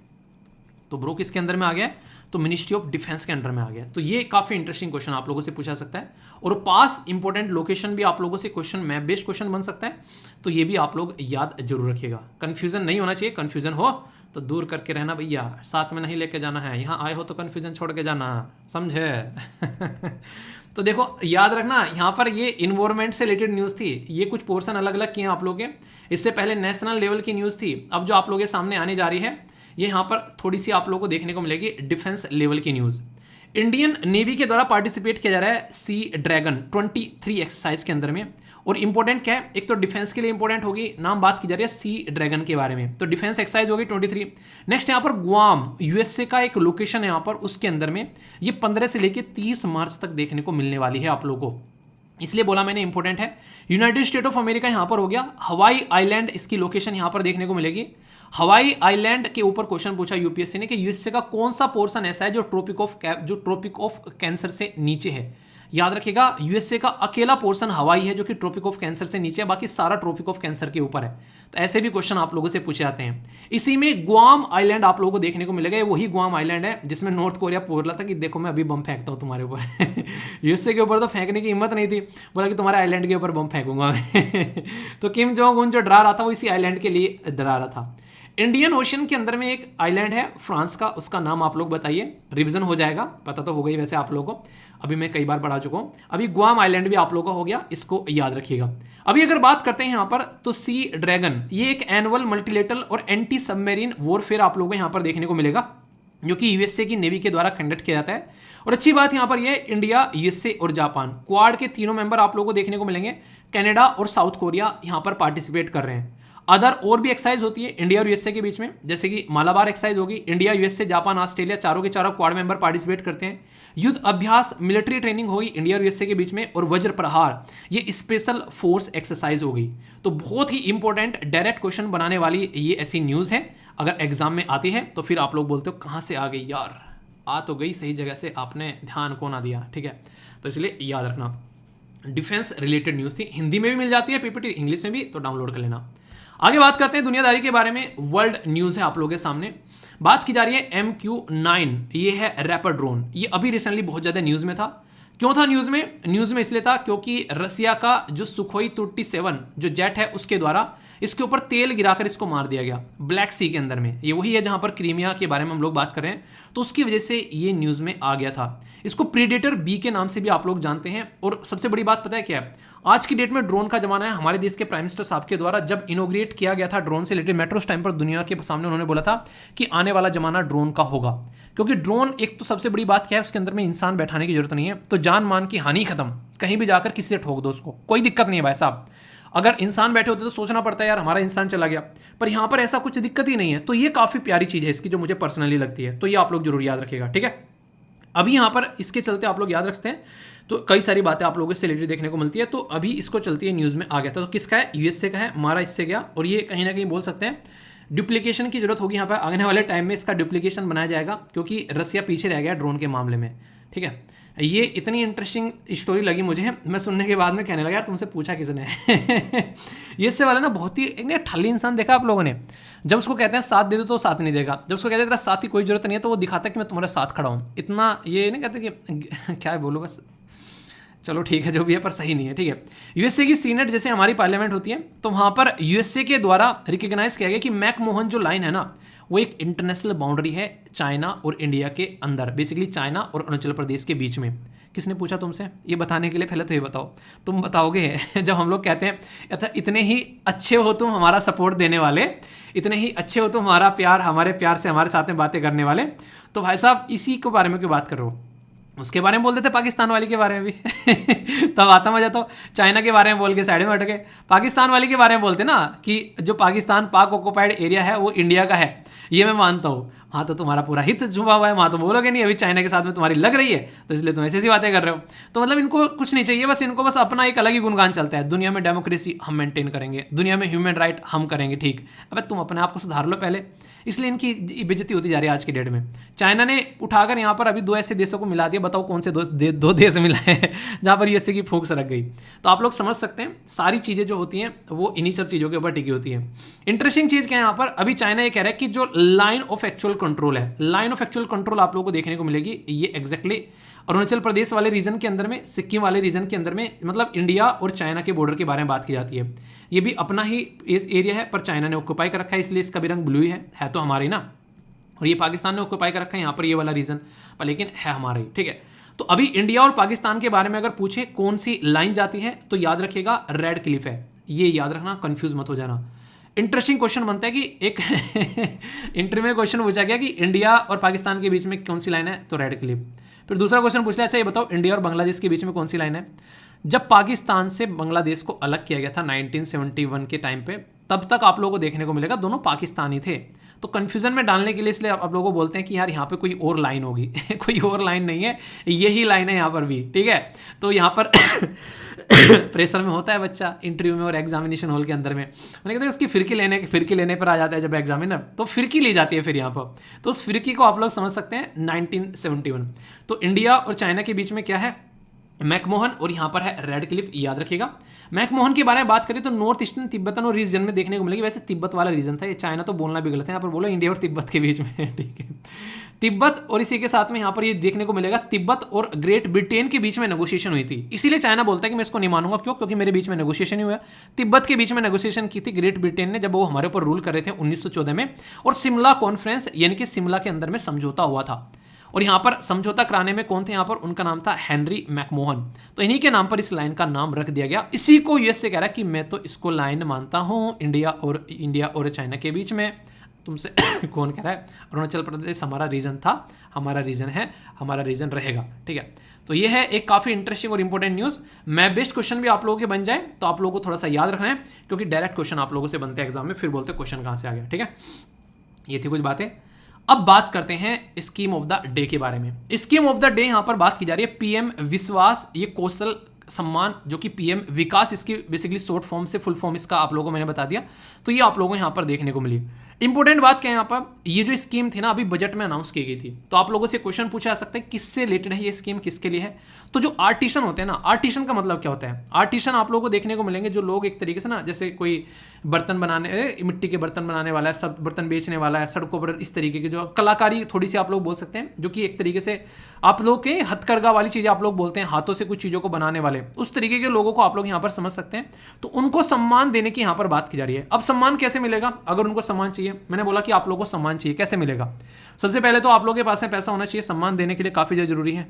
तो ब्रो किसके अंदर में आ गया है, तो मिनिस्ट्री ऑफ डिफेंस के अंडर में आ गया। तो ये काफ़ी इंटरेस्टिंग क्वेश्चन आप लोगों से पूछा सकता है, और पास इंपॉर्टेंट लोकेशन भी आप लोगों से क्वेश्चन मैप बेस्ड क्वेश्चन बन सकता है। तो ये भी आप लोग याद जरूर रखिएगा, कन्फ्यूजन नहीं होना चाहिए, कन्फ्यूजन हो तो दूर करके रहना भैया, साथ में नहीं लेके जाना है, यहाँ आए हो तो कन्फ्यूजन छोड़ के जाना, समझे। तो देखो याद रखना यहाँ पर ये इन्वायरमेंट से रिलेटेड न्यूज़ थी, ये कुछ पोर्शन अलग अलग किए हैं आप लोग के। इससे पहले नेशनल लेवल की न्यूज़ थी, अब जो आप लोगों के सामने आने जा रही है ये यहाँ पर थोड़ी सी आप लोगों को देखने को मिलेगी डिफेंस लेवल की न्यूज़। इंडियन नेवी के द्वारा पार्टिसिपेट किया जा रहा है सी ड्रैगन 23 एक्सरसाइज के अंदर में, और इंपॉर्टेंट क्या है, एक तो डिफेंस के लिए इंपॉर्टेंट होगी, नाम बात की जा रही है सी ड्रैगन के बारे में, तो डिफेंस एक्सरसाइज होगी 23। नेक्स्ट यहाँ पर गुआम यूएसए का एक लोकेशन है यहाँ पर, उसके अंदर में ये 15 से लेकर 30 मार्च तक देखने को मिलने वाली है आप लोगों को, इसलिए बोला मैंने इंपॉर्टेंट है। यूनाइटेड स्टेट ऑफ अमेरिका यहाँ पर हो गया, हवाई आइलैंड इसकी लोकेशन यहाँ पर देखने को मिलेगी। हवाई आइलैंड के ऊपर क्वेश्चन पूछा यूपीएससी ने कि यूएसए का कौन सा पोर्शन ऐसा है जो ट्रॉपिक ऑफ कैंसर से नीचे है। याद रखिएगा यूएसए का अकेला पोर्शन हवाई है जो कि ट्रॉपिक ऑफ कैंसर से नीचे है, बाकी सारा ट्रॉपिक ऑफ कैंसर के ऊपर है। तो ऐसे भी क्वेश्चन आप लोगों से पूछे जाते हैं। इसी में गुआम आइलैंड आप लोगों को देखने को मिलेगा, वही गुआम आइलैंड है जिसमें नॉर्थ कोरिया बोल रहा था कि देखो मैं अभी बम फेंकता हूं तुम्हारे ऊपर यूएसए के ऊपर तो फेंकने की हिम्मत नहीं थी, बोला कि तुम्हारे आइलैंड के ऊपर बम फेंकूंगा मैं तो किम जोंग उन जो डरा रहा था वो इसी आइलैंड के लिए डरा रहा था। इंडियन ओशन के अंदर में एक आइलैंड है फ्रांस का, उसका नाम आप लोग बताइए, रिवीजन हो जाएगा, पता तो हो गई वैसे आप लोगों को, अभी मैं कई बार पढ़ा चुका हूं। अभी गुआम आइलैंड भी आप लोगों का हो गया, इसको याद रखिएगा। अभी अगर बात करते हैं यहां पर तो सी ड्रैगन, ये एक एनुअल मल्टीलेटरल और एंटी सबमेरीन वॉरफेयर आप लोगों को यहां पर देखने को मिलेगा, जो कि यूएसए की नेवी के द्वारा कंडक्ट किया जाता है। और अच्छी बात यहां पर यह इंडिया, यूएसए और जापान क्वाड के तीनों मेंबर आप लोगों को देखने को मिलेंगे। कनाडा और साउथ कोरिया यहां पर पार्टिसिपेट कर रहे हैं। अदर और भी एक्सरसाइज होती है इंडिया और यूएसए के बीच में, जैसे कि मालाबार एक्सरसाइज होगी, इंडिया, यूएसए, जापान, ऑस्ट्रेलिया चारों के चारों क्वाड मेंबर पार्टिसिपेट करते हैं। युद्ध अभ्यास मिलिट्री ट्रेनिंग होगी इंडिया और यूएसए के बीच में, और वज्र प्रहार ये स्पेशल फोर्स एक्सरसाइज होगी। तो बहुत ही इंपॉर्टेंट डायरेक्ट क्वेश्चन बनाने वाली ये ऐसी न्यूज़ है, अगर एग्जाम में आती है तो फिर आप लोग बोलते हो कहाँ से आ गई यार, आ तो गई सही जगह से, आपने ध्यान को ना दिया, ठीक है। तो इसलिए याद रखना डिफेंस रिलेटेड न्यूज़ थी, हिंदी में भी मिल जाती है पीपीटी, इंग्लिश में भी, तो डाउनलोड कर लेना। आगे बात करते हैं दुनियादारी के बारे में, वर्ल्ड न्यूज़ है आप लोगों के सामने। बात की जा रही है MQ-9, ये है रैपर ड्रोन, ये अभी रिसेंटली बहुत ज़्यादा न्यूज़ में था। क्यों था न्यूज़ में इसलिए था क्योंकि रसिया का जो सुखोई 37 जो जेट है उसके द्वारा इसके ऊपर तेल गिराकर इसको मार दिया गया ब्लैक सी के अंदर में, ये वही है जहां पर क्रीमिया के बारे में हम लोग बात कर रहे हैं, तो उसकी वजह से ये न्यूज़ में आ गया था। इसको प्रीडेटर बी के नाम से भी आप लोग जानते हैं। और सबसे बड़ी बात पता है क्या है, आज की डेट में ड्रोन का जमाना है। हमारे देश के प्राइम मिनिस्टर साहब के द्वारा जब इनोग्रेट किया गया था ड्रोन से रिलेटेड मेट्रो, उस टाइम पर दुनिया के सामने उन्होंने बोला था कि आने वाला जमाना ड्रोन का होगा, क्योंकि ड्रोन एक तो सबसे बड़ी बात क्या है, उसके अंदर में इंसान बैठाने की जरूरत नहीं है, तो जान मान की हानि खत्म, कहीं भी जाकर किसी से ठोक दो उसको, कोई दिक्कत नहीं है भाई साहब। अगर इंसान बैठे होते तो सोचना पड़ता है यार हमारा इंसान चला गया, पर यहाँ पर ऐसा कुछ दिक्कत ही नहीं है। तो ये काफ़ी प्यारी चीज़ है इसकी, जो मुझे पर्सनली लगती है, तो ये आप लोग जरूर याद रखिएगा, ठीक है। अभी यहाँ पर इसके चलते आप लोग याद रखते हैं तो कई सारी बातें आप लोगों से रिलेटेड देखने को मिलती है। तो अभी इसको चलती है न्यूज़ में आ गया था, तो किसका है, यूएसए का है, हमारा इससे गया, और ये कहीं ना कहीं बोल सकते हैं डुप्लीकेशन की जरूरत होगी यहाँ पर, आने वाले टाइम में इसका डुप्लीकेशन बनाया जाएगा, क्योंकि रसिया पीछे रह गया ड्रोन के मामले में, ठीक है। ये इतनी इंटरेस्टिंग स्टोरी लगी मुझे, मैं सुनने के बाद में कहने लगा यार तुमसे पूछा किसने यूएसए वाला ना बहुत ही एक ठल्ली इंसान देखा आप लोगों ने, जब उसको कहते हैं साथ दे दो तो साथ नहीं देगा, जब उसको कहते हैं तेरा साथ की कोई जरूरत नहीं है तो वो दिखाता है कि मैं तुम्हारे साथ खड़ा हूँ, इतना ये नहीं कहते कि क्या बोलो बस, चलो ठीक है जो भी है, पर सही नहीं है, ठीक है। यूएसए की सीनेट जैसे हमारी पार्लियामेंट होती है, तो वहाँ पर यूएसए के द्वारा रिकग्नाइज किया गया कि मैकमोहन जो लाइन है ना, वो एक इंटरनेशनल बाउंड्री है चाइना और इंडिया के अंदर, बेसिकली चाइना और अरुणाचल प्रदेश के बीच में। किसने पूछा तुमसे ये बताने के लिए, पहले तो ये बताओ, तुम बताओगे जब हम लोग कहते हैं इतने ही अच्छे हो तुम हमारा सपोर्ट देने वाले, इतने ही अच्छे हो तुम हमारा प्यार, हमारे प्यार से हमारे साथ में बातें करने वाले, तो भाई साहब इसी के बारे में क्यों बात कर रहे हो, उसके बारे में बोल देते पाकिस्तान वाली के बारे में भी तब आता मजा। तो चाइना के बारे में बोल के साइड में हट गए, पाकिस्तान वाली के बारे में बोलते ना कि जो पाकिस्तान पाक ऑक्युपाइड एरिया है वो इंडिया का है, ये मैं मानता हूँ, हाँ तो तुम्हारा पूरा हित जुबा हुआ है, वहाँ तो बोलोगे नहीं, अभी चाइना के साथ में तुम्हारी लग रही है तो इसलिए तुम ऐसी बातें कर रहे हो। तो मतलब इनको कुछ नहीं चाहिए, बस इनको बस अपना एक अलग ही गुणगान चलता है, दुनिया में डेमोक्रेसी हम मेंटेन करेंगे, दुनिया में ह्यूमन राइट हम करेंगे, ठीक। अब तुम अपने आप को सुधार लो पहले, इसलिए इनकी बेइज्जती होती जा रही है आज की डेट में। चाइना ने उठाकर यहाँ पर अभी 2 ऐसे देशों को मिला दिया, बताओ कौन से दो देश मिला है जहाँ पर यूएसए की फूंक सरक गई। तो आप लोग समझ सकते हैं सारी चीज़ें जो होती हैं वो इन्हीं सब चीज़ों के ऊपर टिकी होती है। इंटरेस्टिंग चीज़ क्या है यहाँ पर, अभी चाइना ये कह रहा है कि जो लाइन ऑफ एक्चुअल कंट्रोल है, लाइन ऑफ एक्चुअल कंट्रोल आप लोगों को देखने को मिलेगी, ये एग्जैक्टली अरुणाचल प्रदेश वाले रीजन के अंदर में, सिक्किम वाले रीजन के अंदर में, मतलब इंडिया और चाइना के बॉर्डर के बारे में बात की जाती है। ये भी अपना ही इस एरिया है, पर चाइना ने ऑक्यूपाई कर रखा है, इसलिए इसका भी रंग ब्लू ही है तो हमारे ना, और ये पाकिस्तान ने ऑक्यूपाई कर रखा है यहाँ पर ये वाला रीजन, पर लेकिन है हमारा ही, ठीक है। तो अभी इंडिया और पाकिस्तान के बारे में अगर पूछे कौन सी लाइन जाती है तो याद रखिएगा रेड क्लिफ है, ये याद रखना, कंफ्यूज मत हो जाना। इंटरेस्टिंग क्वेश्चन बनता है कि एक इंटरव्यू में क्वेश्चन पूछा गया कि इंडिया और पाकिस्तान के बीच में कौन सी लाइन है, तो रेड क्लिफ। फिर दूसरा क्वेश्चन पूछ लिया, अच्छा ये बताओ इंडिया और बांग्लादेश के बीच में कौन सी लाइन है, जब पाकिस्तान से बांग्लादेश को अलग किया गया था 1971 के टाइम पे, तब तक आप लोगों को देखने को मिलेगा दोनों पाकिस्तानी थे। तो कंफ्यूजन में डालने के लिए इसलिए आप लोगों को बोलते हैं कि यार यहाँ पे कोई और लाइन होगी कोई और लाइन नहीं है, यही लाइन है यहाँ पर भी, ठीक है। तो यहाँ पर प्रेशर में होता है बच्चा इंटरव्यू में और एग्जामिनेशन हॉल के अंदर में, मैंने कहते हैं उसकी फिरकी लेने पर आ जाता है जब एग्जामिनर, तो फिरकी ली जाती है फिर यहाँ पर। तो उस फिरकी को आप लोग समझ सकते हैं 1971। तो इंडिया और चाइना के बीच में क्या है, मैकमोहन, और यहाँ पर है रेड क्लिफ, याद रखिएगा। मैकमोहन के बारे में बात करें तो नॉर्थ ईस्टर्न तिब्बतन और रीजन में देखने को मिलेगी। वैसे तिब्बत वाला रीजन था ये, चाइना तो बोलना भी गलत है, यहाँ पर बोलो इंडिया और तिब्बत के बीच में, ठीक है। तिब्बत और इसी के साथ में यहाँ पर ये देखने को मिलेगा तिब्बत और ग्रेट ब्रिटेन के बीच में नेगोशिएशन हुई थी, इसीलिए चाइना बोलता है कि मैं इसको नहीं मानूंगा। क्यों? क्योंकि मेरे बीच में नेगोशिएशन ही हुआ। तिब्बत के बीच में नेगोशिएशन की थी ग्रेट ब्रिटेन ने, जब वो हमारे ऊपर रूल कर रहे थे 1914 में, और शिमला कॉन्फ्रेंस यानी कि शिमला के अंदर में समझौता हुआ था। और यहाँ पर समझौता कराने में कौन थे यहाँ पर, उनका नाम था हेनरी मैकमोहन। तो इन्हीं के नाम पर इस लाइन का नाम रख दिया गया। इसी को यूएस से कह रहा है कि मैं तो इसको लाइन मानता हूँ इंडिया और चाइना के बीच में। तुमसे कौन कह रहा है? अरुणाचल प्रदेश हमारा रीजन था, हमारा रीजन है, हमारा रीजन रहेगा, ठीक है। तो ये है एक काफ़ी इंटरेस्टिंग और इंपॉर्टेंट न्यूज़। मैं बेस्ट क्वेश्चन भी आप लोगों के बन जाए तो आप लोगों को थोड़ा सा याद रखना है, क्योंकि डायरेक्ट क्वेश्चन आप लोगों से बनते हैं एग्जाम में, फिर बोलते क्वेश्चन कहाँ से आ गया, ठीक है। ये थी कुछ बातें। अब बात करते हैं स्कीम ऑफ द डे के बारे में। स्कीम ऑफ द डे यहां पर बात की जा रही है पीएम विश्वास, ये कौशल सम्मान, जो कि पीएम विकास, इसकी बेसिकली शॉर्ट फॉर्म से फुल फॉर्म इसका आप लोगों को मैंने बता दिया। तो ये आप लोगों को यहां पर देखने को मिली। इंपॉर्टेंट बात क्या है यहाँ पर, ये जो स्कीम थी ना अभी बजट में अनाउंस की गई थी, तो आप लोगों से क्वेश्चन पूछा जा सकता है किससे रिलेटेड है ये स्कीम, किसके लिए है। तो जो आर्टिशन होते हैं ना, आर्टिशन का मतलब क्या होता है, आर्टिशन आप लोगों को देखने को मिलेंगे जो लोग एक तरीके से ना, जैसे कोई बर्तन बनाने, मिट्टी के बर्तन बनाने वाला है, सब बर्तन बेचने वाला है सड़कों पर, इस तरीके की जो कलाकारी थोड़ी सी आप लोग बोल सकते हैं, जो कि एक तरीके से आप लोग के हथकरघा वाली चीजें आप लोग बोलते हैं, हाथों से कुछ चीजों को बनाने वाले, उस तरीके के लोगों को आप लोग यहाँ पर समझ सकते हैं। तो उनको सम्मान देने की यहाँ पर बात की जा रही है। अब सम्मान कैसे मिलेगा, अगर उनको सम्मान चाहिए, मैंने बोला कि आप लोगों को सम्मान चाहिए, कैसे मिलेगा? सबसे पहले तो आप लोगों के पास में पैसा होना चाहिए, सम्मान देने के लिए काफी ज्यादा जरूरी है।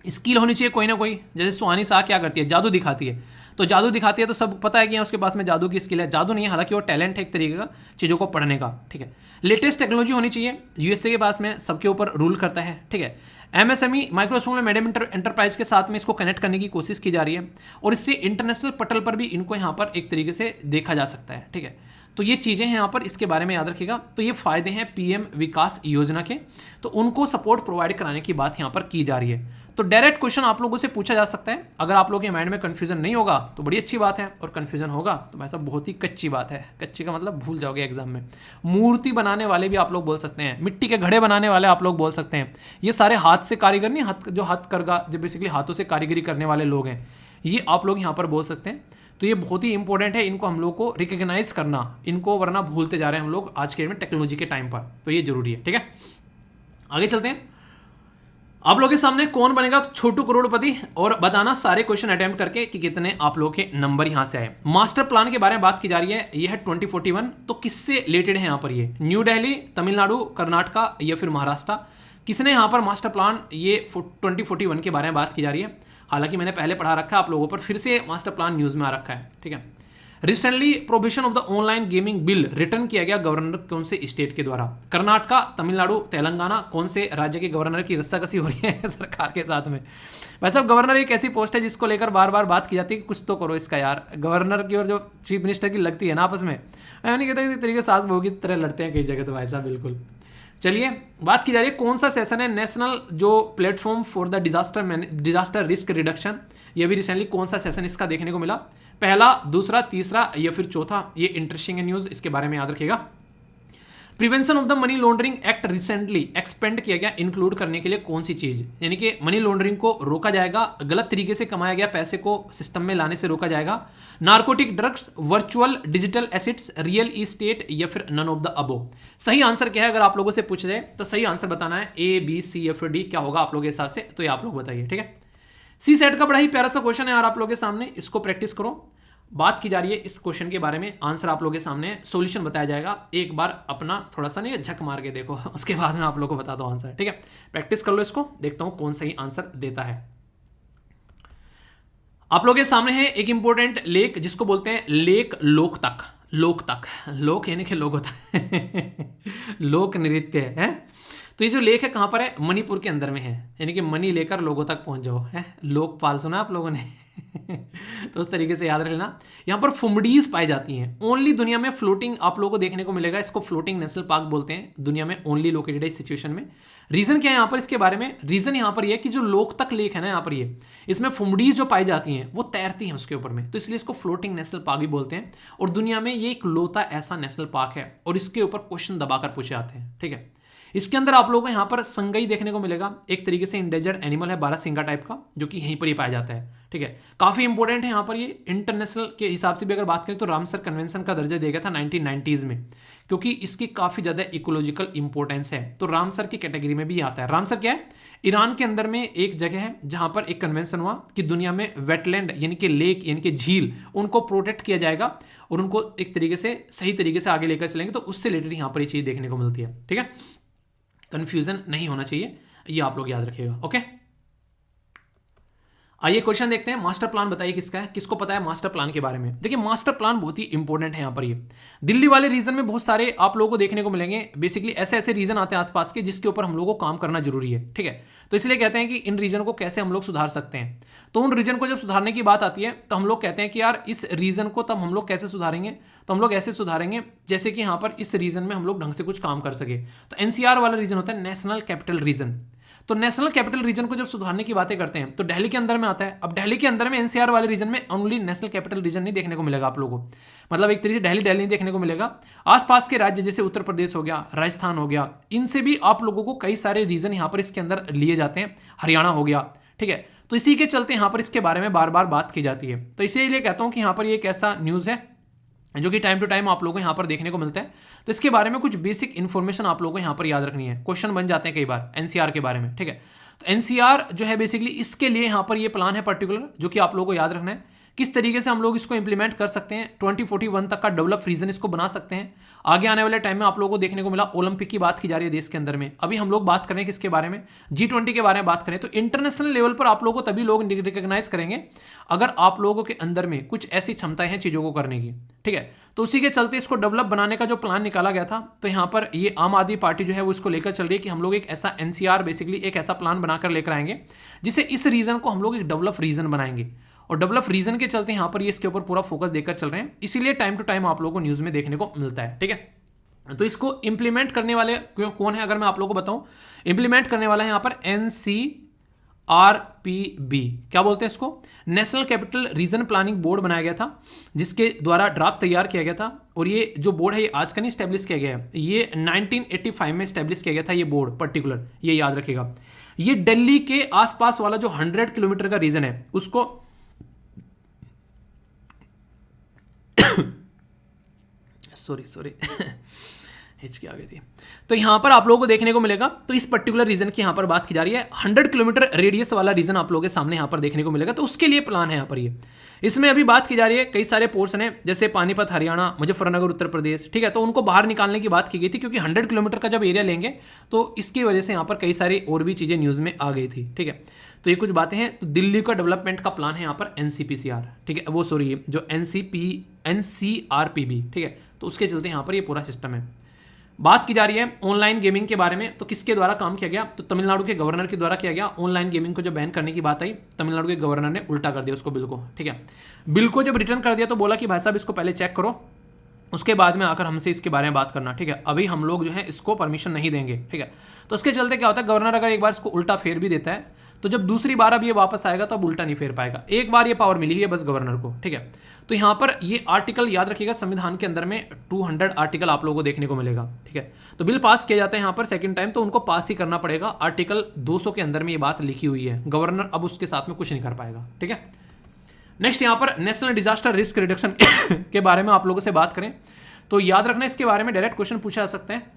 स्किल होनी चाहिए कोई ना कोई, जैसे सुहानी शाह क्या करती है, जादू दिखाती है। तो जादू दिखाती है तो सब पता है कि उसके पास में जादू की स्किल है, जादू नहीं है, हालांकि वो टैलेंट है एक तरीके का चीज़ों को पढ़ने का, ठीक है। लेटेस्ट टेक्नोलॉजी होनी चाहिए, यूएसए के पास में सबके ऊपर रूल करता है, ठीक है। MSME micro small medium enterprise के साथ में इसको कनेक्ट करने की कोशिश की जा रही है, और इससे इंटरनेशनल पटल पर भी इनको यहाँ पर एक तरीके से देखा जा सकता है, ठीक है। तो ये चीज़ें हैं यहाँ पर, इसके बारे में याद रखिएगा। तो ये फायदे हैं पीएम विकास योजना के, तो उनको सपोर्ट प्रोवाइड कराने की बात यहाँ पर की जा रही है। तो डायरेक्ट क्वेश्चन आप लोगों से पूछा जा सकता है। अगर आप लोगों के माइंड में कंफ्यूजन नहीं होगा तो बड़ी अच्छी बात है, और कंफ्यूजन होगा तो वैसा बहुत ही कच्ची बात है। कच्ची का मतलब भूल जाओगे एग्जाम में। मूर्ति बनाने वाले भी आप लोग बोल सकते हैं, मिट्टी के घड़े बनाने वाले आप लोग बोल सकते हैं, ये सारे हाथ से कारीगर नहीं, हाथ जो हथकरघा, जो बेसिकली हाथों से कारीगरी करने वाले लोग हैं, ये आप लोग यहाँ पर बोल सकते हैं। तो ये बहुत ही इंपॉर्टेंट है, इनको हम लोग को रिकग्नाइज करना, इनको वरना भूलते जा रहे हैं हम लोग आज के में टेक्नोलॉजी के टाइम पर, तो ये जरूरी है, ठीक है। आगे चलते हैं। आप लोगों के सामने कौन बनेगा छोटू करोड़पति, और बताना सारे क्वेश्चन अटेम्प्ट करके कि कितने आप लोगों के नंबर यहां से आए। मास्टर प्लान के बारे में बात की जा रही है, ये है 2041। तो किससे रिलेटेड है यहाँ पर, ये न्यू दिल्ली, तमिलनाडु, कर्नाटका या फिर महाराष्ट्र, किसने यहाँ पर मास्टर प्लान, ये 2041 के बारे में बात की जा रही है। हालांकि मैंने पहले पढ़ा रखा है आप लोगों पर, फिर से मास्टर प्लान न्यूज में आ रखा है, ठीक है। Recently prohibition of the online gaming bill return किया गया गवर्नर कौन से स्टेट के द्वारा, कर्नाटका, तमिलनाडु, तेलंगाना, कौन से राज्य के गवर्नर की रस्साकसी हो रही है सरकार के साथ में। वैसे गवर्नर एक ऐसी पोस्ट है जिसको लेकर बार बार बात की जाती है कि कुछ तो करो इसका यार, गवर्नर की और जो चीफ मिनिस्टर की लगती है ना आपस में, मैं नहीं कहता इस तरीके सास बहू की तरह लड़ते हैं कई जगह, तो ऐसा बिल्कुल। चलिए बात की जा रही है कौन सा सेशन है नेशनल जो platform for the disaster risk reduction, ये भी रिसेंटली कौन सा सेशन इसका देखने को मिला, पहला, दूसरा, तीसरा या फिर चौथा, ये इंटरेस्टिंग है न्यूज, इसके बारे में याद रखिएगा। Prevention of the money laundering act recently expand किया गया, इंक्लूड करने के लिए कौन सी चीज, यानी कि मनी लॉन्ड्रिंग को रोका जाएगा, गलत तरीके से कमाया गया पैसे को सिस्टम में लाने से रोका जाएगा, narcotic drugs, virtual digital assets, real estate या फिर नन ऑफ द अबो। सही आंसर क्या है अगर आप लोगों से पूछ जाए तो सही आंसर बताना है, ए बी सी या फिर डी, क्या होगा आप लोगों के हिसाब से, तो ये आप लोग बताइए, ठीक है। सी सेट का बड़ा ही प्यारा सा क्वेश्चन है यार आप लोगों के सामने, इसको प्रैक्टिस करो। बात की जा रही है इस क्वेश्चन के बारे में, आंसर आप लोगों के सामने, सॉल्यूशन बताया जाएगा, एक बार अपना थोड़ा सा नहीं झक मार के देखो, उसके बाद में आप लोगों को बता दो आंसर, ठीक है। प्रैक्टिस कर लो इसको, देखता हूं कौन सही आंसर देता है। आप लोगों के सामने है एक इंपॉर्टेंट लेक, जिसको बोलते हैं लेक लोकतक, लोक यानी कि लोक होता है लोक नृत्य है। तो ये जो लेक है कहाँ पर है, मणिपुर के अंदर में है, यानी कि मनी लेकर लोगों तक पहुंच जाओ है, लोकपाल सुना आप लोगों ने तो उस तरीके से याद रख लेना। यहाँ पर फुमडीज पाई जाती हैं, ओनली दुनिया में फ्लोटिंग आप लोगों को देखने को मिलेगा, इसको फ्लोटिंग नेशनल पार्क बोलते हैं, दुनिया में ओनली लोकेटेड है इस सिचुएशन में। रीजन क्या है यहाँ पर इसके बारे में, रीजन यहाँ पर ये कि जो लोकतक लेक है ना यहाँ पर ये, इसमें फुमडीज जो पाई जाती हैं वो तैरती हैं उसके ऊपर में, तो इसलिए इसको फ्लोटिंग नेशनल पार्क भी बोलते हैं। और दुनिया में ये एक लौता ऐसा नेशनल पार्क है और इसके ऊपर क्वेश्चन दबाकर पूछे जाते हैं, ठीक है। इसके अंदर आप लोगों को यहाँ पर संगई देखने को मिलेगा, एक तरीके से इंडेंजर्ड एनिमल है, 12 सिंगा टाइप का, जो कि यहीं पर ही पाया जाता है, ठीक है। काफी इंपॉर्टेंट है यहाँ पर, ये इंटरनेशनल के हिसाब से भी अगर बात करें तो रामसर कन्वेंशन का दर्जा दिया गया था 1990s में, क्योंकि इसकी काफी ज्यादा इकोलॉजिकल इंपॉर्टेंस है, तो रामसर की कैटेगरी में भी आता है। रामसर क्या है, ईरान के अंदर में एक जगह है जहां पर एक कन्वेंशन हुआ कि दुनिया में वेटलैंड यानी कि लेक यानी कि झील, उनको प्रोटेक्ट किया जाएगा और उनको एक तरीके से सही तरीके से आगे लेकर चलेंगे, तो उससे रिलेटेड यहाँ पर ये चीज देखने को मिलती है, ठीक है। कंफ्यूजन नहीं होना चाहिए, ये आप लोग याद रखिएगा, ओके। आइए क्वेश्चन देखते हैं, मास्टर प्लान बताइए किसका है, किसको पता है मास्टर प्लान के बारे में। देखिए मास्टर प्लान बहुत ही इंपॉर्टेंट है यहाँ पर, ये दिल्ली वाले रीजन में बहुत सारे आप लोगों को देखने को मिलेंगे, बेसिकली ऐसे ऐसे रीजन आते हैं आसपास के जिसके ऊपर हम लोगों को काम करना जरूरी है, ठीक है। तो इसलिए कहते हैं कि इन रीजन को कैसे हम लोग सुधार सकते हैं, तो उन रीजन को जब सुधारने की बात आती है तो हम लोग कहते हैं कि यार इस रीजन को तब हम लोग कैसे सुधारेंगे, तो हम लोग ऐसे सुधारेंगे जैसे कि यहाँ पर इस रीजन में हम लोग ढंग से कुछ काम कर सके। तो एनसीआर वाला रीजन होता है नेशनल कैपिटल रीजन, तो नेशनल कैपिटल रीजन को जब सुधारने की बातें करते हैं तो दिल्ली के अंदर में आता है। अब दिल्ली के अंदर में एनसीआर वाले रीजन में ओनली नेशनल कैपिटल रीजन नहीं देखने को मिलेगा आप लोगों को, मतलब एक तरीके से दिल्ली नहीं देखने को मिलेगा, आसपास के राज्य जैसे उत्तर प्रदेश हो गया, राजस्थान हो गया, इनसे भी आप लोगों को कई सारे रीजन यहाँ पर इसके अंदर लिए जाते हैं, हरियाणा हो गया, ठीक है। तो इसी के चलते यहाँ पर इसके बारे में बार बार बात की जाती है। तो इसीलिए कहता हूँ कि यहाँ पर ये एक ऐसा न्यूज़ है जो कि टाइम टू टाइम आप लोगों को यहाँ पर देखने को मिलता है, तो इसके बारे में कुछ बेसिक इन्फॉर्मेशन आप लोगों को यहाँ पर याद रखनी है, क्वेश्चन बन जाते हैं कई बार एनसीआर के बारे में, ठीक है। तो एनसीआर जो है बेसिकली इसके लिए यहाँ पर ये प्लान है पर्टिकुलर, जो कि आप लोगों को याद रखना है किस तरीके से हम लोग इसको इंप्लीमेंट कर सकते हैं, 2041 तक का डेवलप रीजन इसको बना सकते हैं। आगे आने वाले टाइम में आप लोगों को देखने को मिला ओलंपिक की बात की जा रही है देश के अंदर में, अभी हम लोग बात करें किसके बारे में, G20 के बारे में बात करें, तो इंटरनेशनल लेवल पर आप लोगों को तभी लोग रिकॉग्नाइज करेंगे अगर आप लोगों के अंदर में कुछ ऐसी क्षमताएं हैं चीजों को करने की, ठीक है। तो उसी के चलते इसको डेवलप बनाने का जो प्लान निकाला गया था, तो यहाँ पर ये आम आदमी पार्टी जो है वो इसको लेकर चल रही है कि हम लोग एक ऐसा एनसीआर बेसिकली एक ऐसा प्लान बनाकर लेकर आएंगे जिससे इस रीजन को हम लोग एक डेवलप रीजन बनाएंगे, और डेवलप रीजन के चलते यहाँ पर ये इसके ऊपर पूरा फोकस देकर चल रहे हैं, इसीलिए टाइम टू टाइम आप लोगों को न्यूज में देखने को मिलता है, ठीक है। तो इसको इंप्लीमेंट करने वाले कौन है अगर मैं आप लोगों को बताऊं, इंप्लीमेंट करने वाला है यहाँ पर NCRPB, क्या बोलते हैं इसको, national capital region planning board बनाया गया था, जिसके द्वारा ड्राफ्ट तैयार किया गया था। और ये जो बोर्ड है ये आज का नहीं स्टैब्लिश किया गया है, ये 1985 में स्टैब्लिश किया गया था ये बोर्ड पर्टिकुलर, ये याद रखिएगा। ये दिल्ली के आसपास वाला जो 100 किलोमीटर का रीजन है उसको सॉरी हिचकी आ गई थी, तो यहां पर आप लोगों को देखने को मिलेगा, तो इस पर्टिकुलर रीजन की यहां पर बात की जा रही है, 100 किलोमीटर रेडियस वाला रीजन आप लोगों के सामने यहां पर देखने को मिलेगा, तो उसके लिए प्लान है यहां पर ये। इसमें अभी बात की जा रही है कई सारे पोर्शन है जैसे पानीपत हरियाणा, मुजफ्फरनगर उत्तर प्रदेश, ठीक है, तो उनको बाहर निकालने की बात की गई थी, क्योंकि 100 किलोमीटर का जब एरिया लेंगे तो इसकी वजह से यहाँ पर कई सारी और भी चीजें न्यूज में आ गई थी, ठीक है। तो ये कुछ बातें हैं, तो दिल्ली का डेवलपमेंट का प्लान है यहाँ पर NCPCR, ठीक है, वो सॉरी जो NCRPB, ठीक है, तो उसके चलते यहाँ पर ये पूरा सिस्टम है। बात की जा रही है ऑनलाइन गेमिंग के बारे में, तो किसके द्वारा काम किया गया, तो तमिलनाडु के गवर्नर के द्वारा किया गया। ऑनलाइन गेमिंग को जब बैन करने की बात आई, तमिलनाडु के गवर्नर ने उल्टा कर दिया उसको, बिल को, ठीक है। बिल को जब रिटर्न कर दिया तो बोला कि भाई साहब इसको पहले चेक करो, उसके बाद में आकर हमसे इसके बारे में बात करना, ठीक है, अभी हम लोग जो है इसको परमिशन नहीं देंगे, ठीक है। तो उसके चलते क्या होता है, गवर्नर अगर एक बार इसको उल्टा फेर भी देता है तो जब दूसरी बार अब ये वापस आएगा तो अब उल्टा नहीं फेर पाएगा, एक बार ये पावर मिली है बस गवर्नर को, ठीक है। तो यहाँ पर ये आर्टिकल याद रखिएगा, संविधान के अंदर में 200 आर्टिकल आप लोगों को देखने को मिलेगा, ठीक है। तो बिल पास किया जाता है यहाँ पर सेकंड टाइम, तो उनको पास ही करना पड़ेगा, आर्टिकल 200 के अंदर में ये बात लिखी हुई है, गवर्नर अब उसके साथ में कुछ नहीं कर पाएगा, ठीक है। नेक्स्ट यहाँ पर नेशनल डिजास्टर रिस्क रिडक्शन के बारे में आप लोगों से बात करें तो याद रखना इसके बारे में डायरेक्ट क्वेश्चन पूछा जा सकते हैं।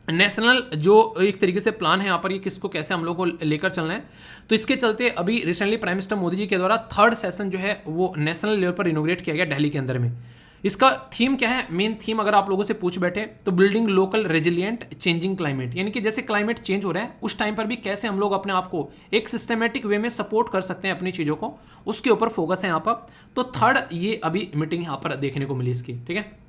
नेशनल जो एक तरीके से प्लान है यहाँ पर, ये किसको कैसे हम लोग को लेकर चलना है, तो इसके चलते अभी recently prime minister Modi ji के द्वारा 3rd सेशन जो है वो नेशनल लेवल पर इनोग्रेट किया गया दिल्ली के अंदर में। इसका थीम क्या है, मेन थीम अगर आप लोगों से पूछ बैठे तो building local resilient changing climate, यानी कि जैसे क्लाइमेट चेंज हो रहा है उस टाइम पर भी कैसे हम लोग अपने आप को एक सिस्टमेटिक वे में सपोर्ट कर सकते हैं अपनी चीज़ों को, उसके ऊपर फोकस है यहाँ पर। तो 3rd ये अभी मीटिंग यहाँ पर देखने को मिली इसकी, ठीक है।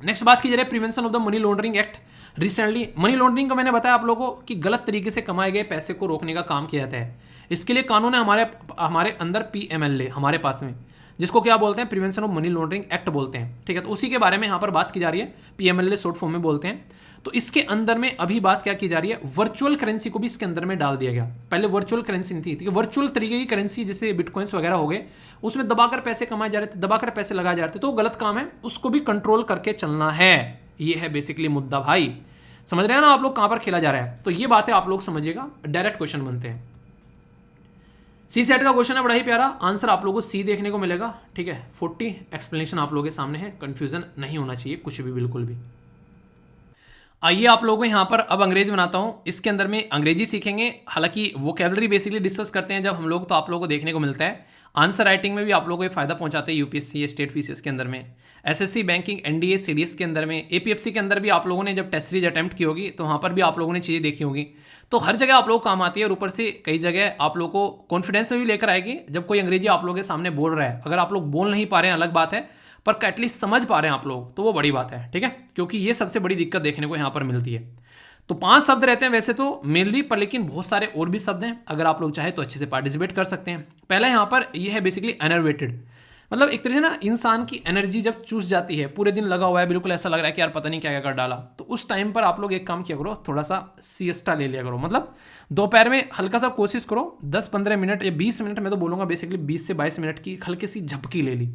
नेक्स्ट बात की जा रही है prevention of the money laundering act. Recently money laundering का मैंने बताया आप लोगों को कि गलत तरीके से कमाए गए पैसे को रोकने का काम किया जाता है। इसके लिए कानून है हमारे हमारे अंदर पीएमएलए हमारे पास में, जिसको क्या बोलते हैं, prevention of money laundering act बोलते हैं। ठीक है, तो उसी के बारे में यहाँ पर बात की जा रही है, पीएमएलए शॉर्ट फॉर्म में बोलते हैं। तो इसके अंदर में अभी बात क्या की जा रही है, वर्चुअल करेंसी को भी इसके अंदर में डाल दिया गया। पहले वर्चुअल करेंसी नहीं थी, वर्चुअल तरीके की करेंसी जैसे बिटकॉइंस वगैरह हो गए, उसमें दबाकर पैसे कमाए जा रहे थे, दबाकर पैसे लगाए जा रहे थे, तो गलत काम है, उसको भी कंट्रोल करके चलना है। ये है बेसिकली मुद्दा भाई, समझ रहे हैं ना आप लोग कहां पर खेला जा रहा है। तो ये बातें आप लोग समझिएगा, डायरेक्ट क्वेश्चन बनते हैं। सी सेट का क्वेश्चन है बड़ा ही प्यारा, आंसर आप लोगों को सी देखने को मिलेगा। ठीक है, 40 एक्सप्लेनेशन आप लोगों के सामने है, कंफ्यूजन नहीं होना चाहिए कुछ भी, बिल्कुल भी। आइए आप लोगों को यहाँ पर अब अंग्रेजी बनाता हूँ, इसके अंदर में अंग्रेजी सीखेंगे। हालांकि वोकैबुलरी बेसिकली डिस्कस करते हैं जब हम लोग, तो आप लोगों को देखने को मिलता है। आंसर राइटिंग में भी आप लोगों को ये फायदा पहुंचाते हैं यूपीएससी या स्टेट पीसीएस के अंदर में, एसएससी बैंकिंग एनडीए सीडीएस के अंदर में, एपीएफसी के अंदर भी आप लोगों ने जब टेस्ट सीरीज अटेम्प्ट की होगी तो वहाँ पर भी आप लोगों ने चीज़ें देखी होगी। तो हर जगह आप लोग काम आती है, और ऊपर से कई जगह आप लोग को कॉन्फिडेंस में भी लेकर आएगी। जब कोई अंग्रेजी आप लोगों के सामने बोल रहा है, अगर आप लोग बोल नहीं पा रहे हैं अलग बात है, पर एटलीस्ट समझ पा रहे हैं आप लोग, तो वो बड़ी बात है। ठीक है, क्योंकि ये सबसे बड़ी दिक्कत देखने को यहाँ पर मिलती है। तो 5 शब्द रहते हैं वैसे तो मेनली, पर लेकिन बहुत सारे और भी शब्द हैं, अगर आप लोग चाहे तो अच्छे से पार्टिसिपेट कर सकते हैं। पहला यहाँ पर ये है बेसिकली एनर्वेटेड, मतलब एक तरह से ना इंसान की एनर्जी जब चूस जाती है, पूरे दिन लगा हुआ है, बिल्कुल ऐसा लग रहा है कि यार पता नहीं क्या क्या कर डाला, तो उस टाइम पर आप लोग एक काम किया करो, थोड़ा सा सिएस्टा ले लिया करो। मतलब दोपहर में हल्का सा कोशिश करो 10-15 मिनट या 20 मिनट, मैं तो बोलूँगा बेसिकली 20 से 22 मिनट की हल्की सी झपकी ले ली,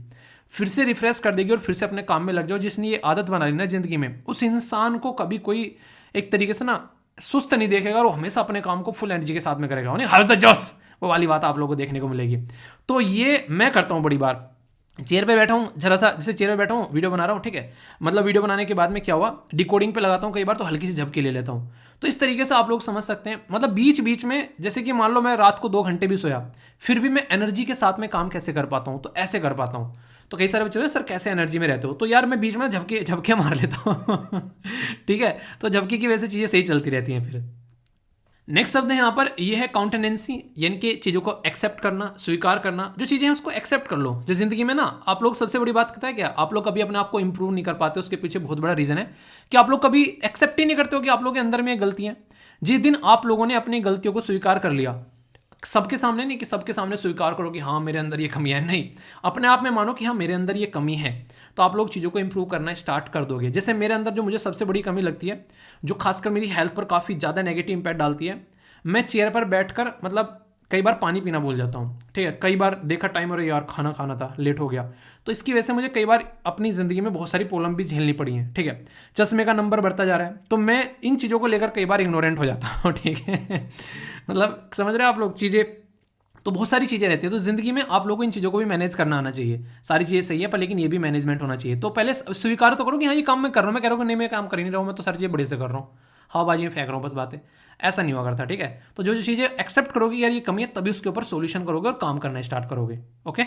फिर से रिफ्रेश कर देगी और फिर से अपने काम में लग जाओ। जिसने ये आदत बना ली ना जिंदगी में, उस इंसान को कभी कोई एक तरीके से ना सुस्त नहीं देखेगा, और वो हमेशा अपने काम को फुल एनर्जी के साथ में करेगा, हर द जोश, वो वाली बात आप लोगों को देखने को मिलेगी। तो ये मैं करता हूँ बड़ी बार, चेयर पे बैठा हूँ, जरा सा जैसे चेयर पे बैठा हूँ, वीडियो बना रहा हूँ। ठीक है, मतलब वीडियो बनाने के बाद में क्या हुआ, डिकोडिंग पे लगाता हूँ कई बार, तो हल्की सी झपकी ले लेता हूँ। तो इस तरीके से आप लोग समझ सकते हैं, मतलब बीच बीच में, जैसे कि मान लो मैं रात को 2 घंटे भी सोया, फिर भी मैं एनर्जी के साथ में काम कैसे कर पाता हूँ, तो ऐसे कर पाता हूँ। तो कई सारे बच्चे सर कैसे एनर्जी में रहते हो, तो यार मैं बीच में झपके मार लेता हूँ ठीक है, तो झपकी की वजह से चीज़ें सही चलती रहती हैं फिर। नेक्स्ट शब्द है यहाँ पर, ये है काउंटेनेंसी, यानी कि चीज़ों को एक्सेप्ट करना, स्वीकार करना। जो चीज़ें हैं उसको एक्सेप्ट कर लो। जो जिंदगी में ना आप लोग, सबसे बड़ी बात पता है क्या, आप लोग कभी अपने आप को इंप्रूव नहीं कर पाते, उसके पीछे बहुत बड़ा रीज़न है कि आप लोग कभी एक्सेप्ट ही नहीं करते हो कि आप लोगों के अंदर में गलतियाँ। जिस दिन आप लोगों ने अपनी गलतियों को स्वीकार कर लिया, सबके सामने नहीं कि सबके सामने स्वीकार करो कि हाँ मेरे अंदर ये कमी है, नहीं, अपने आप में मानो कि हाँ मेरे अंदर ये कमी है, तो आप लोग चीज़ों को इंप्रूव करना स्टार्ट कर दोगे। जैसे मेरे अंदर जो मुझे सबसे बड़ी कमी लगती है, जो खासकर मेरी हेल्थ पर काफ़ी ज़्यादा नेगेटिव इंपैक्ट डालती है, मैं चेयर पर बैठकर मतलब कई बार पानी पीना भूल जाता हूँ। ठीक है, कई बार देखा टाइम, और यार खाना खाना था, लेट हो गया, तो इसकी वजह से मुझे कई बार अपनी ज़िंदगी में बहुत सारी प्रॉब्लम भी झेलनी पड़ी हैं। ठीक है, चश्मे का नंबर बढ़ता जा रहा है, तो मैं इन चीज़ों को लेकर कई बार इग्नोरेंट हो जाता हूँ। ठीक है मतलब समझ रहे हैं आप लोग चीज़ें, तो बहुत सारी चीज़ें रहती है। तो ज़िंदगी में आप लोगों को इन चीज़ों को भी मैनेज करना आना चाहिए। सारी चीज़ें सही है, पर लेकिन ये भी मैनेजमेंट होना चाहिए। तो पहले स्वीकार तो करो कि हाँ ये काम मैं कर रहा हूँ, मैं कह रहा हूँ कि नहीं मैं काम कर ही नहीं रहा हूँ, मैं तो सारी चीज़ें बड़े से कर रहा हूँ, हवाबाजी में फेंक रहा हूँ बस बातें, ऐसा नहीं हुआ करता। ठीक है, तो जो जो चीज़ें एक्सेप्ट करोगे यार ये कमी है, तभी उसके ऊपर सोल्यूशन करोगे और काम करना स्टार्ट करोगे। ओके,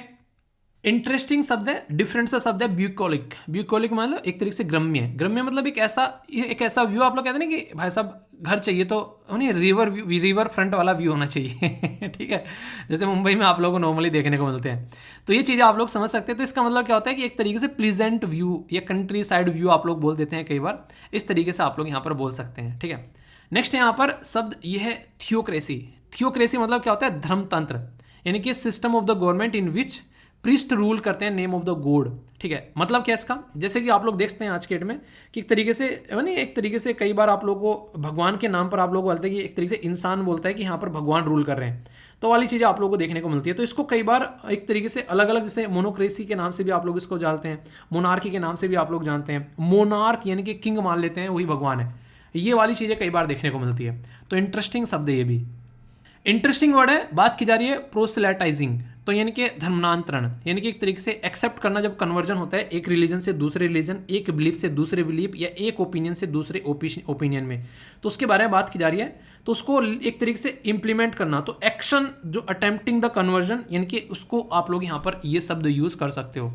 इंटरेस्टिंग शब्द है, डिफरेंट सा शब्द है ब्यूकोलिक। ब्यूकोलिक मतलब एक तरीके से ग्रम्य है। ग्रम्य मतलब एक ऐसा व्यू, आप लोग कहते हैं ना कि भाई साहब घर चाहिए तो उन्हें रिवर फ्रंट वाला व्यू होना चाहिए ठीक है, जैसे मुंबई में आप लोगों को नॉर्मली देखने को मिलते हैं। तो ये चीज़ें आप लोग समझ सकते हैं। तो इसका मतलब क्या होता है कि एक तरीके से प्लीजेंट व्यू या कंट्री साइड व्यू आप लोग बोल देते हैं कई बार, इस तरीके से आप लोग यहाँ पर बोल सकते हैं। ठीक है, नेक्स्ट यहाँ पर शब्द ये है थियोक्रेसी। थियोक्रेसी मतलब क्या होता है, धर्मतंत्र, यानी कि system of the government in which priest rule करते हैं नेम ऑफ द गॉड। ठीक है, मतलब क्या इसका, जैसे कि आप लोग देखते हैं आज के डेट में कि एक तरीके से कई बार आप लोगों को भगवान के नाम पर आप लोग बोलते हैं कि एक तरीके से इंसान बोलता है कि यहाँ पर भगवान रूल कर रहे हैं, तो वाली चीज़ें आप लोगों को देखने को मिलती है। तो इसको कई बार एक तरीके से अलग अलग, जैसे मोनोक्रेसी के नाम से भी आप लोग इसको जानते हैं, मोनार्की के नाम से भी आप लोग जानते हैं। मोनार्क यानी कि किंग मान लेते हैं, वही भगवान है, ये वाली चीज़ें कई बार देखने को मिलती है। तो इंटरेस्टिंग शब्द है ये भी। इंटरेस्टिंग वर्ड है, बात की जा रही है प्रोसेलेटाइजिंग, तो यानी कि धर्मांतरण, यानी कि एक तरीके से एक्सेप्ट करना, जब कन्वर्जन होता है एक रिलीजन से दूसरे रिलीजन, एक बिलीफ से दूसरे बिलीफ, या एक ओपिनियन से दूसरे ओपिनियन में, तो उसके बारे में बात की जा रही है। तो उसको एक तरीके से इंप्लीमेंट करना, तो एक्शन जो अटेम्प्टिंग द कन्वर्जन, यानी कि उसको आप लोग यहाँ पर ये शब्द यूज कर सकते हो।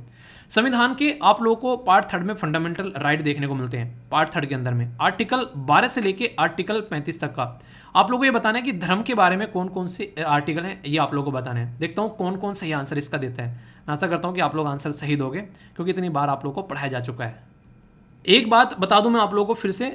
संविधान के आप लोगों को पार्ट 3 में फंडामेंटल राइट देखने को मिलते हैं। पार्ट 3 के अंदर में आर्टिकल 12 से लेके आर्टिकल 35 तक का आप लोगों को ये बताना है कि धर्म के बारे में कौन कौन से आर्टिकल हैं, ये आप लोगों को बताना है। देखता हूँ कौन कौन सही आंसर इसका देता है। मैं आशा करता हूँ कि आप लोग आंसर सही दोगे, क्योंकि इतनी बार आप लोगों को पढ़ाया जा चुका है। एक बात बता दूं मैं आप लोगों को फिर से,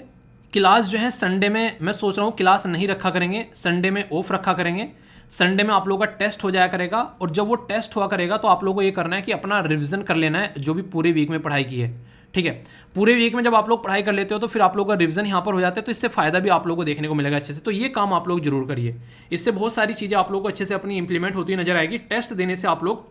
क्लास जो है संडे में मैं सोच रहा हूँ क्लास नहीं रखा करेंगे, संडे में ऑफ रखा करेंगे। संडे में आप लोगों का टेस्ट हो जाया करेगा, और जब वो टेस्ट हुआ करेगा तो आप लोगों को ये करना है कि अपना रिवीजन कर लेना है जो भी पूरे वीक में पढ़ाई की है। ठीक है, पूरे वीक में जब आप लोग पढ़ाई कर लेते हो तो फिर आप लोग का रिवीजन यहाँ पर हो जाता है, तो इससे फायदा भी आप लोगों को देखने को मिलेगा अच्छे से। तो ये काम आप लोग जरूर करिए, इससे बहुत सारी चीज़ें आप लोगों को अच्छे से अपनी इंप्लीमेंट होती नजर आएगी। टेस्ट देने से आप लोग,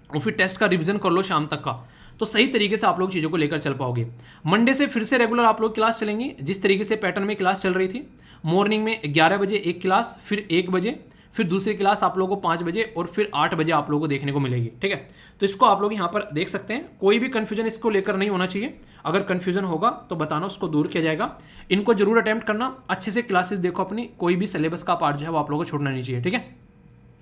और फिर टेस्ट का रिवीजन कर लो शाम तक का, तो सही तरीके से आप लोग चीज़ों को लेकर चल पाओगे। मंडे से फिर से रेगुलर आप लोग क्लास चलेंगी, जिस तरीके से पैटर्न में क्लास चल रही थी। मॉर्निंग में 11 बजे एक क्लास, फिर 1 बजे, फिर दूसरी क्लास आप लोगों को 5 बजे, और फिर 8 बजे आप लोगों को देखने को मिलेगी। ठीक है, तो इसको आप लोग यहाँ पर देख सकते हैं। कोई भी कन्फ्यूजन इसको लेकर नहीं होना चाहिए, अगर कन्फ्यूजन होगा तो बताना, उसको दूर किया जाएगा। इनको जरूर अटेम्प्ट करना, अच्छे से क्लासेस देखो अपनी, कोई भी सिलेबस का पार्ट जो है वो आप लोगों को छोड़ना नहीं चाहिए। ठीक है,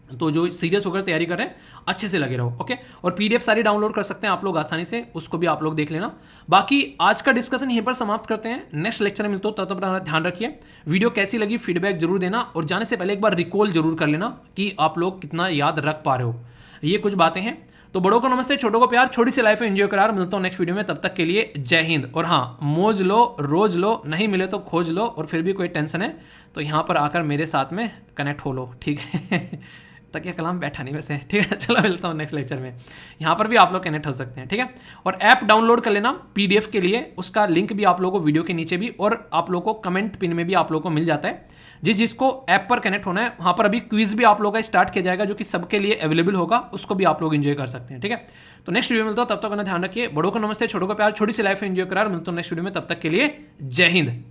तो जो सीरियस होकर तैयारी कर रहे हैं अच्छे से लगे रहो। ओके, और पीडीएफ सारी डाउनलोड कर सकते हैं आप लोग आसानी से, उसको भी आप लोग देख लेना। बाकी आज का डिस्कशन यहीं पर समाप्त करते हैं, नेक्स्ट लेक्चर में मिलते हो, तब तक अपना ध्यान रखिए। वीडियो कैसी लगी फीडबैक जरूर देना, और जाने से पहले एक बार रिकॉल जरूर कर लेना कि आप लोग कितना याद रख पा रहे हो। ये कुछ बातें हैं। तो बड़ों को नमस्ते, छोटों को प्यार, छोटी सी लाइफ में एंजॉय करार। मिलता हूँ नेक्स्ट वीडियो में, तब तक के लिए जय हिंद। और हाँ, मौज लो, रोज लो, नहीं मिले तो खोज लो, और फिर भी कोई टेंशन है तो यहाँ पर आकर मेरे साथ में कनेक्ट हो लो। ठीक है, तकिया कलाम बैठा नहीं वैसे। ठीक है, चलो मिलता हूँ नेक्स्ट लेक्चर में, यहाँ पर भी आप लोग कनेक्ट हो सकते हैं। ठीक है, और ऐप डाउनलोड कर लेना पीडीएफ के लिए, उसका लिंक भी आप लोगों को वीडियो के नीचे भी, और आप लोगों को कमेंट पिन में भी आप लोगों को मिल जाता है। जिसको ऐप पर कनेक्ट होना है, वहाँ पर अभी क्विज भी आप लोगों का स्टार्ट किया जाएगा, जो कि सबके लिए अवेलेबल होगा, उसको भी आप लोग एंजॉय कर सकते हैं। ठीक है, तो नेक्स्ट वीडियो में मिलता हूँ, तब तक अपना ध्यान रखिए। बड़ों को नमस्ते, छोटों को प्यार, छोटी सी लाइफ में एंजॉय करार। मिलता हूँ नेक्स्ट वीडियो में, तब तक के लिए जय हिंद।